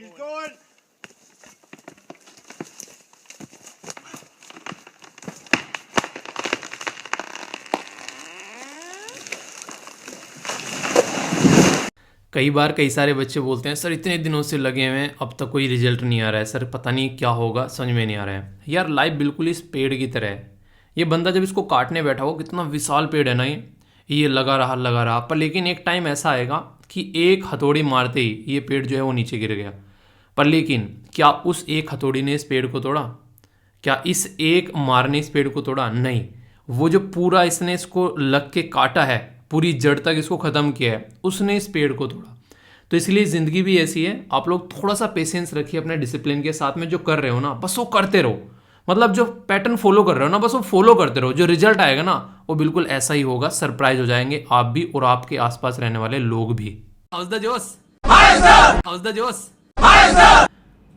He's going. कई बार कई सारे बच्चे बोलते हैं सर इतने दिनों से लगे हुए हैं अब तक कोई रिजल्ट नहीं आ रहा है, सर पता नहीं क्या होगा, समझ में नहीं आ रहा है। यार लाइफ बिल्कुल इस पेड़ की तरह है। ये बंदा जब इसको काटने बैठा हो, कितना विशाल पेड़ है ना ये लगा रहा पर लेकिन एक टाइम ऐसा आएगा कि एक हथौड़ी मारते ही ये पेड़ जो है वो नीचे गिर गया। पर लेकिन क्या उस एक हथौड़ी ने इस पेड़ को तोड़ा? क्या इस एक मारने इस पेड़ को तोड़ा? नहीं। वो जो पूरा इसने इसको लग के काटा है, पूरी जड़ तक इसको ख़त्म किया है, उसने इस पेड़ को तोड़ा। तो इसलिए ज़िंदगी भी ऐसी है, आप लोग थोड़ा सा पेशेंस रखिए अपने डिसिप्लिन के साथ में। जो कर रहे हो ना बस वो करते रहो, मतलब जो पैटर्न फॉलो कर रहे हो ना बस वो फॉलो करते रहो। जो रिजल्ट आएगा ना वो बिल्कुल ऐसा ही होगा, सरप्राइज हो जाएंगे आप भी और आपके आसपास रहने वाले लोग भी। हाउस द जोश, हाउस द जोश।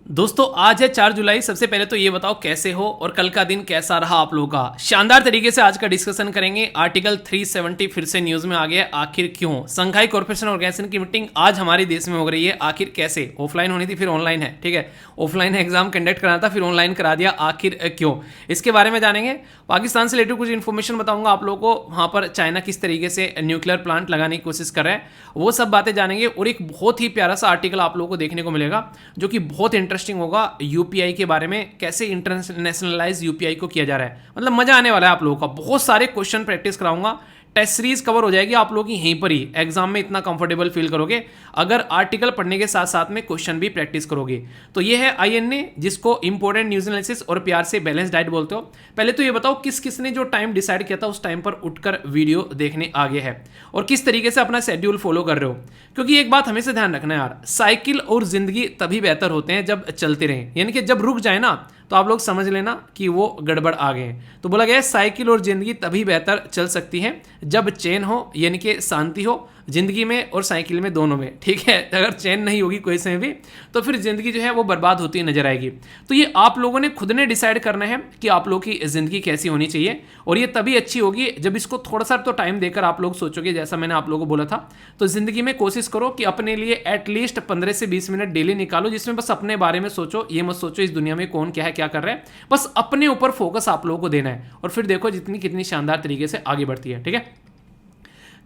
दोस्तों आज है 4 जुलाई। सबसे पहले तो ये बताओ कैसे हो और कल का दिन कैसा रहा आप लोगों का। शानदार तरीके से आज का डिस्कशन करेंगे। आर्टिकल 370 फिर से न्यूज में आ गया, आखिर क्यों? संघाई कॉर्पोरेशन ऑर्गेनाइजेशन की मीटिंग आज हमारे देश में हो रही है, आखिर कैसे? ऑफलाइन होनी थी फिर ऑनलाइन है, ठीक है। ऑफलाइन एग्जाम कंडक्ट कराना था फिर ऑनलाइन करा दिया, आखिर क्यों? इसके बारे में जानेंगे। पाकिस्तान से रिलेटेड कुछ इन्फॉर्मेशन बताऊंगा आप लोगों को। वहां पर चाइना किस तरीके से न्यूक्लियर प्लांट लगाने की कोशिश कर रहा है, वो सब बातें जानेंगे। और एक बहुत ही प्यारा सा आर्टिकल आप लोगों को देखने को मिलेगा जो कि बहुत इंटरेस्टिंग होगा, यूपीआई के बारे में, कैसे इंटरनेशनलाइज यूपीआई को किया जा रहा है। मतलब मजा आने वाला है आप लोगों का। बहुत सारे क्वेश्चन प्रैक्टिस कराऊंगा, टेस्ट सीरीज कवर हो जाएगी आप लोगों की यहीं पर ही। एग्जाम में इतना कंफर्टेबल फील करोगे अगर आर्टिकल पढ़ने के साथ साथ में क्वेश्चन भी प्रैक्टिस करोगे। तो ये है आईएनए, जिसको इंपॉर्टेंट न्यूज एनालिसिस और प्यार से बैलेंस डाइट बोलते हो। पहले तो ये बताओ किस किसने जो टाइम डिसाइड किया था उस टाइम पर उठकर वीडियो देखने आ गए हैं और किस तरीके से अपना शेड्यूल फॉलो कर रहे हो। क्योंकि एक बात हमेशा ध्यान रखना यार, साइकिल और जिंदगी तभी बेहतर होते हैं जब चलते रहें। यानी कि जब रुक जाए ना तो आप लोग समझ लेना कि वो गड़बड़ आ गए हैं। तो बोला गया है साइकिल और जिंदगी तभी बेहतर चल सकती है जब चैन हो, यानी कि शांति हो जिंदगी में और साइकिल में, दोनों में, ठीक है। अगर चैन नहीं होगी कोई से भी तो फिर जिंदगी जो है वो बर्बाद होती नजर आएगी। तो ये आप लोगों ने खुद ने डिसाइड करना है कि आप लोगों की जिंदगी कैसी होनी चाहिए और ये तभी अच्छी होगी जब इसको थोड़ा सा तो टाइम देकर आप लोग सोचोगे। जैसा मैंने आप लोगों को बोला था, तो जिंदगी में कोशिश करो कि अपने लिए एटलीस्ट 15 से 20 मिनट डेली निकालो जिसमें बस अपने बारे में सोचो। ये मत सोचो इस दुनिया में कौन क्या है क्या कर रहा है, बस अपने ऊपर फोकस आप लोगों को देना है और फिर देखो जितनी कितनी शानदार तरीके से आगे बढ़ती है, ठीक है।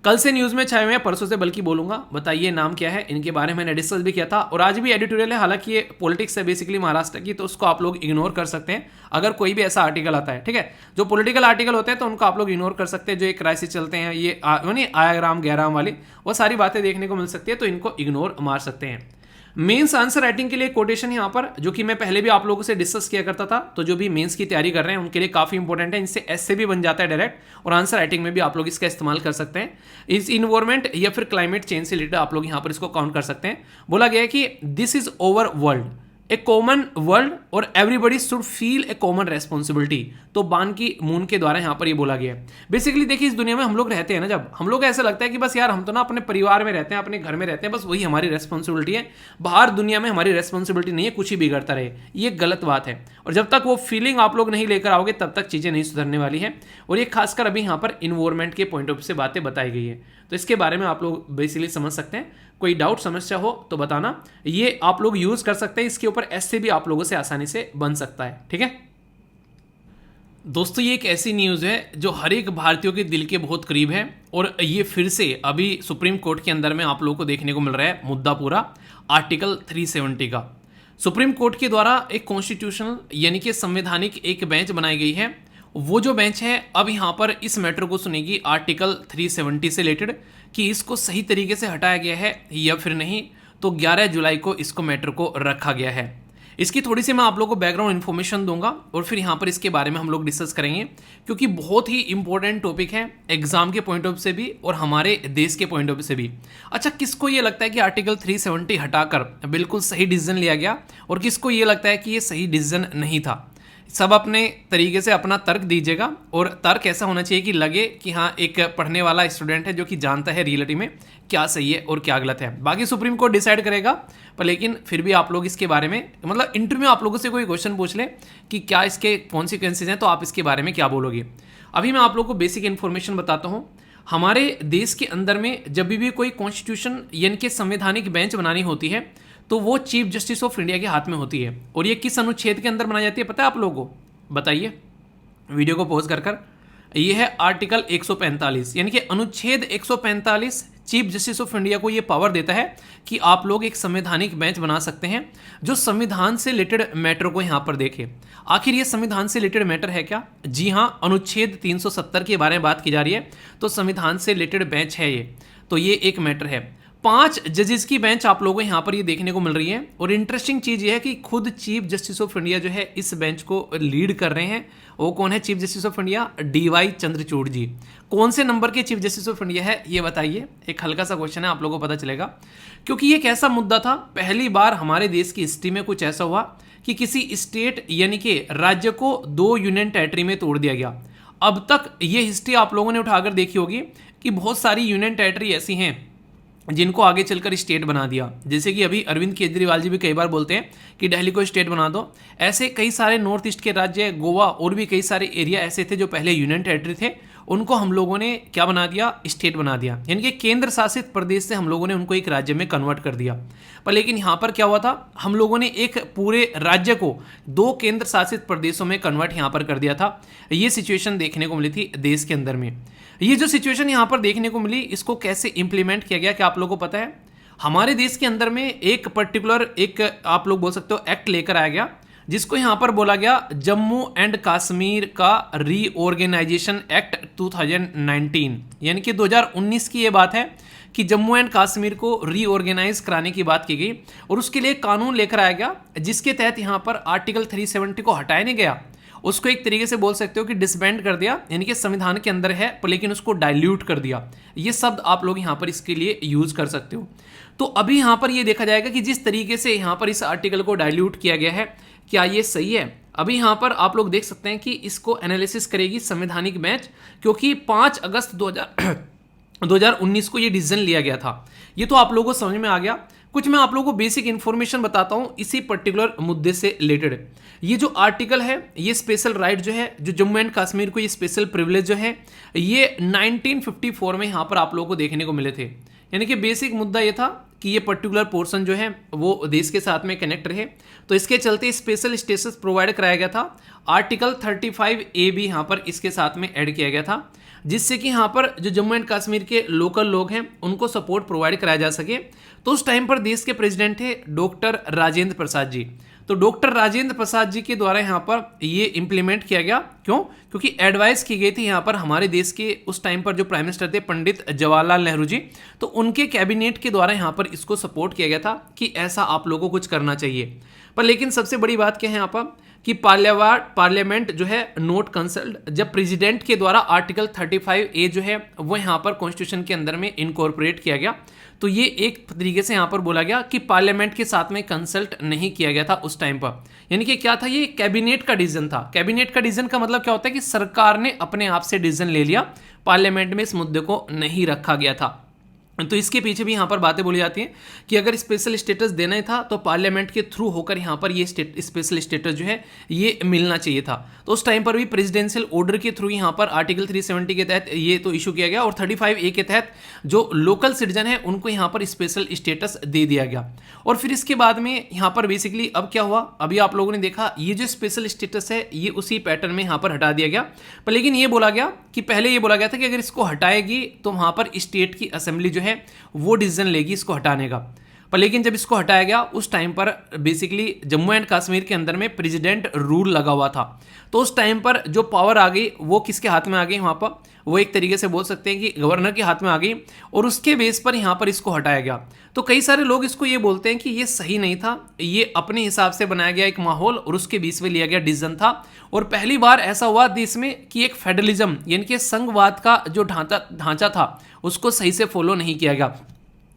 कल से न्यूज़ में छाए हुए हैं, परसों से बल्कि बोलूंगा। बताइए नाम क्या है, इनके बारे में मैंने डिस्कस भी किया था और आज भी एडिटोरियल है। हालांकि ये पॉलिटिक्स है बेसिकली महाराष्ट्र की, तो उसको आप लोग इग्नोर कर सकते हैं अगर कोई भी ऐसा आर्टिकल आता है, ठीक है। जो पॉलिटिकल आर्टिकल होते हैं तो उनको आप लोग इग्नोर कर सकते हैं। जो एक क्राइसिस चलते हैं ये आयाग्राम गैराम वाली, वो सारी बातें देखने को मिल सकती है, तो इनको इग्नोर मार सकते हैं। मेंस आंसर राइटिंग के लिए कोटेशन यहाँ पर, जो कि मैं पहले भी आप लोगों से डिस्कस किया करता था। तो जो भी मेंस की तैयारी कर रहे हैं उनके लिए काफी इंपॉर्टेंट है। इनसे ऐसे भी बन जाता है डायरेक्ट, और आंसर राइटिंग में भी आप लोग इसका इस्तेमाल कर सकते हैं। इस इन्वायरमेंट या फिर क्लाइमेट चेंज से रिलेटेड आप लोग यहाँ पर इसको काउंट कर सकते हैं। बोला गया है कि this is over world, a common world और everybody should feel a common responsibility. तो बान की मून के द्वारा यहाँ पर ये बोला गया है। बेसिकली देखिए इस दुनिया में हम लोग रहते हैं ना, जब हम लोग ऐसा लगता है कि बस यार हम तो ना अपने परिवार में रहते हैं, अपने घर में रहते हैं, बस वही हमारी रेस्पॉन्सिबिलिटी है, बाहर दुनिया में हमारी रेस्पॉन्सिबिलिटी नहीं है, कुछ ही बिगड़ता रहे। ये गलत बात है और जब तक वो फीलिंग आप लोग नहीं लेकर आओगे तब तक चीज़ें नहीं सुधरने वाली है। और ये खासकर अभी यहाँ पर इन्वायरमेंट के पॉइंट ऑफ व्यू से बातें बताई गई है, तो इसके बारे में आप लोग बेसिकली समझ सकते हैं। कोई डाउट समस्या हो तो बताना, ये आप लोग यूज कर सकते हैं। इसके ऊपर ऐसे भी आप लोगों से आसानी से बन सकता है, ठीक है दोस्तों। ये एक ऐसी न्यूज़ है जो हर एक भारतीयों के दिल के बहुत करीब है और ये फिर से अभी सुप्रीम कोर्ट के अंदर में आप लोगों को देखने को मिल रहा है मुद्दा पूरा, आर्टिकल 370 का। सुप्रीम कोर्ट के द्वारा एक कॉन्स्टिट्यूशनल यानी कि संवैधानिक एक बेंच बनाई गई है। वो जो बेंच है अब यहाँ पर इस मैटर को सुनेगी आर्टिकल 370 से रिलेटेड कि इसको सही तरीके से हटाया गया है या फिर नहीं। तो 11 जुलाई को इसको मैटर को रखा गया है। इसकी थोड़ी सी मैं आप लोगों को बैकग्राउंड इन्फॉर्मेशन दूंगा और फिर यहाँ पर इसके बारे में हम लोग डिस्कस करेंगे, क्योंकि बहुत ही इंपॉर्टेंट टॉपिक है एग्जाम के पॉइंट ऑफ से भी और हमारे देश के पॉइंट ऑफ से भी। अच्छा, किसको ये लगता है कि आर्टिकल 370 हटाकर बिल्कुल सही डिसीजन लिया गया और किसको ये लगता है कि ये सही डिसीजन नहीं था? सब अपने तरीके से अपना तर्क दीजिएगा और तर्क ऐसा होना चाहिए कि लगे कि हाँ एक पढ़ने वाला स्टूडेंट है जो कि जानता है रियलिटी में क्या सही है और क्या गलत है। बाकी सुप्रीम कोर्ट डिसाइड करेगा, पर लेकिन फिर भी आप लोग इसके बारे में, मतलब इंटरव्यू में आप लोगों से कोई क्वेश्चन पूछ ले कि क्या इसके कॉन्सिक्वेंसेज हैं, तो आप इसके बारे में क्या बोलोगे। अभी मैं आप लोगों को बेसिक इन्फॉर्मेशन बताता हूँ। हमारे देश के अंदर में जब भी कोई कॉन्स्टिट्यूशन यानी कि संवैधानिक बेंच बनानी होती है तो वो चीफ जस्टिस ऑफ इंडिया के हाथ में होती है। और ये किस अनुच्छेद के अंदर बनाई जाती है पता है आप लोगों को? बताइए वीडियो को पॉज कर कर। ये है आर्टिकल 145, यानी कि अनुच्छेद 145 चीफ जस्टिस ऑफ इंडिया को ये पावर देता है कि आप लोग एक संवैधानिक बेंच बना सकते हैं जो संविधान से रिलेटेड मैटर को यहाँ पर देखे। आखिर ये संविधान से रिलेटेड मैटर है क्या? जी हाँ, अनुच्छेद 370 के बारे में बात की जा रही है, तो संविधान से रिलेटेड बेंच है ये। तो ये एक मैटर है। 5 जजेस की बेंच आप लोगों को यहाँ पर ये देखने को मिल रही है। और इंटरेस्टिंग चीज़ ये है कि खुद चीफ जस्टिस ऑफ इंडिया जो है इस बेंच को लीड कर रहे हैं। वो कौन है chief justice of India? DY Chandrachud ji. कौन से नंबर के चीफ जस्टिस ऑफ इंडिया है ये बताइए? एक हल्का सा क्वेश्चन है, आप लोगों को पता चलेगा। क्योंकि ये एक ऐसा मुद्दा था, पहली बार हमारे देश की हिस्ट्री में कुछ ऐसा हुआ कि किसी स्टेट यानी कि राज्य को 2 यूनियन टेरिटरी में तोड़ दिया गया। अब तक ये हिस्ट्री आप लोगों ने उठाकर देखी होगी कि बहुत सारी यूनियन टेरिटरी ऐसी हैं जिनको आगे चलकर स्टेट बना दिया। जैसे कि अभी अरविंद केजरीवाल जी भी कई बार बोलते हैं कि दिल्ली को स्टेट बना दो। ऐसे कई सारे नॉर्थ ईस्ट के राज्य, गोवा और भी कई सारे एरिया ऐसे थे जो पहले यूनियन टेरिटरी थे, उनको हम लोगों ने क्या बना दिया? स्टेट बना दिया। यानी कि केंद्र शासित प्रदेश से हम लोगों ने उनको एक राज्य में कन्वर्ट कर दिया। पर लेकिन यहाँ पर क्या हुआ था, हम लोगों ने एक पूरे राज्य को 2 केंद्र शासित प्रदेशों में कन्वर्ट यहाँ पर कर दिया था। ये सिचुएशन देखने को मिली थी देश के अंदर में। ये जो सिचुएशन यहाँ पर देखने को मिली, इसको कैसे इंप्लीमेंट किया गया क्या आप लोगों को पता है? हमारे देश के अंदर में एक पर्टिकुलर एक आप लोग बोल सकते हो एक्ट लेकर आया गया, जिसको यहाँ पर बोला गया जम्मू एंड कश्मीर का रीऑर्गेनाइजेशन एक्ट 2019। यानी कि 2019 की ये बात है कि जम्मू एंड कश्मीर को रीऑर्गेनाइज कराने की बात की गई और उसके लिए कानून लेकर आया गया, जिसके तहत यहाँ पर आर्टिकल 370 को हटाया नहीं गया, उसको एक तरीके से बोल सकते हो कि डिसबैंड कर दिया। यानी कि संविधान के अंदर है पर लेकिन उसको डाइल्यूट कर दिया। ये शब्द आप लोग यहाँ पर इसके लिए यूज कर सकते हो। तो अभी यहाँ पर ये देखा जाएगा कि जिस तरीके से यहाँ पर इस आर्टिकल को डाइल्यूट किया गया है, क्या ये सही है? अभी यहाँ पर आप लोग देख सकते हैं कि इसको एनालिसिस करेगी संवैधानिक बेंच, क्योंकि 5 अगस्त 2019 को ये डिसीजन लिया गया था। ये तो आप लोगों को समझ में आ गया। कुछ मैं आप लोगों को बेसिक इन्फॉर्मेशन बताता हूँ इसी पर्टिकुलर मुद्दे से रिलेटेड। ये जो आर्टिकल है, ये स्पेशल राइट जो है, जो जम्मू एंड कश्मीर को ये स्पेशल प्रिविलेज जो है, ये 1954 में यहाँ पर आप लोगों को देखने को मिले थे। यानी कि बेसिक मुद्दा ये था कि ये पर्टिकुलर पोर्शन जो है वो देश के साथ में कनेक्ट रहे, तो इसके चलते स्पेशल स्टेटस प्रोवाइड कराया गया था। आर्टिकल 35A भी यहाँ पर इसके साथ में ऐड किया गया था, जिससे कि यहाँ पर जो जम्मू एंड कश्मीर के लोकल लोग हैं उनको सपोर्ट प्रोवाइड कराया जा सके। तो उस टाइम पर देश के प्रेसिडेंट थे डॉक्टर राजेंद्र प्रसाद जी। तो डॉक्टर राजेंद्र प्रसाद जी के द्वारा यहाँ पर ये इम्प्लीमेंट किया गया। क्यों? क्योंकि एडवाइस की गई थी यहाँ पर हमारे देश के उस टाइम पर जो प्राइम मिनिस्टर थे पंडित जवाहरलाल नेहरू जी, तो उनके कैबिनेट के द्वारा यहाँ पर इसको सपोर्ट किया गया था कि ऐसा आप लोगों को कुछ करना चाहिए। पर लेकिन सबसे बड़ी बात क्या है यहाँ पर कि पार्लियामेंट जो है नोट कंसल्ट, जब प्रेसिडेंट के द्वारा आर्टिकल 35A जो है वो यहाँ पर कॉन्स्टिट्यूशन के अंदर में इनकॉर्पोरेट किया गया, तो ये एक तरीके से यहाँ पर बोला गया कि पार्लियामेंट के साथ में कंसल्ट नहीं किया गया था उस टाइम पर। यानी कि क्या था, ये कैबिनेट का डिसीजन था। कैबिनेट का डिसीजन का मतलब क्या होता है कि सरकार ने अपने आप से डिसीजन ले लिया, पार्लियामेंट में इस मुद्दे को नहीं रखा गया था। तो इसके पीछे भी यहाँ पर बातें बोली जाती हैं कि अगर स्पेशल स्टेटस देना ही था तो पार्लियामेंट के थ्रू होकर यहाँ पर ये स्पेशल स्टेटस जो है ये मिलना चाहिए था। तो उस टाइम पर भी प्रेसिडेंशियल ऑर्डर के थ्रू यहाँ पर आर्टिकल 370 के तहत ये तो इशू किया गया और 35A के तहत जो लोकल सिटीजन है उनको यहाँ पर स्पेशल स्टेटस दे दिया गया। और फिर इसके बाद में यहाँ पर बेसिकली अब क्या हुआ, अभी आप लोगों ने देखा ये जो स्पेशल स्टेटस है ये उसी पैटर्न में यहाँ पर हटा दिया गया। पर लेकिन ये बोला गया कि पहले ये बोला गया था कि अगर इसको हटाएगी तो वहाँ पर स्टेट की असेंबली जो है वो डिसीजन लेगी इसको हटाने का। पर लेकिन जब इसको हटाया गया उस टाइम पर बेसिकली जम्मू एंड कश्मीर के अंदर में प्रेसिडेंट रूल लगा हुआ था। तो उस टाइम पर जो पावर आ गई वो किसके हाथ में आ गई, वहाँ पर वो एक तरीके से बोल सकते हैं कि गवर्नर के हाथ में आ गई और उसके बेस पर यहाँ पर इसको हटाया गया। तो कई सारे लोग इसको ये बोलते हैं कि ये सही नहीं था, ये अपने हिसाब से बनाया गया एक माहौल और उसके बीच में लिया गया डिसीजन था। और पहली बार ऐसा हुआ देश में कि एक फेडरलिज्म यानी कि संघवाद का जो ढांचा था उसको सही से फॉलो नहीं किया गया।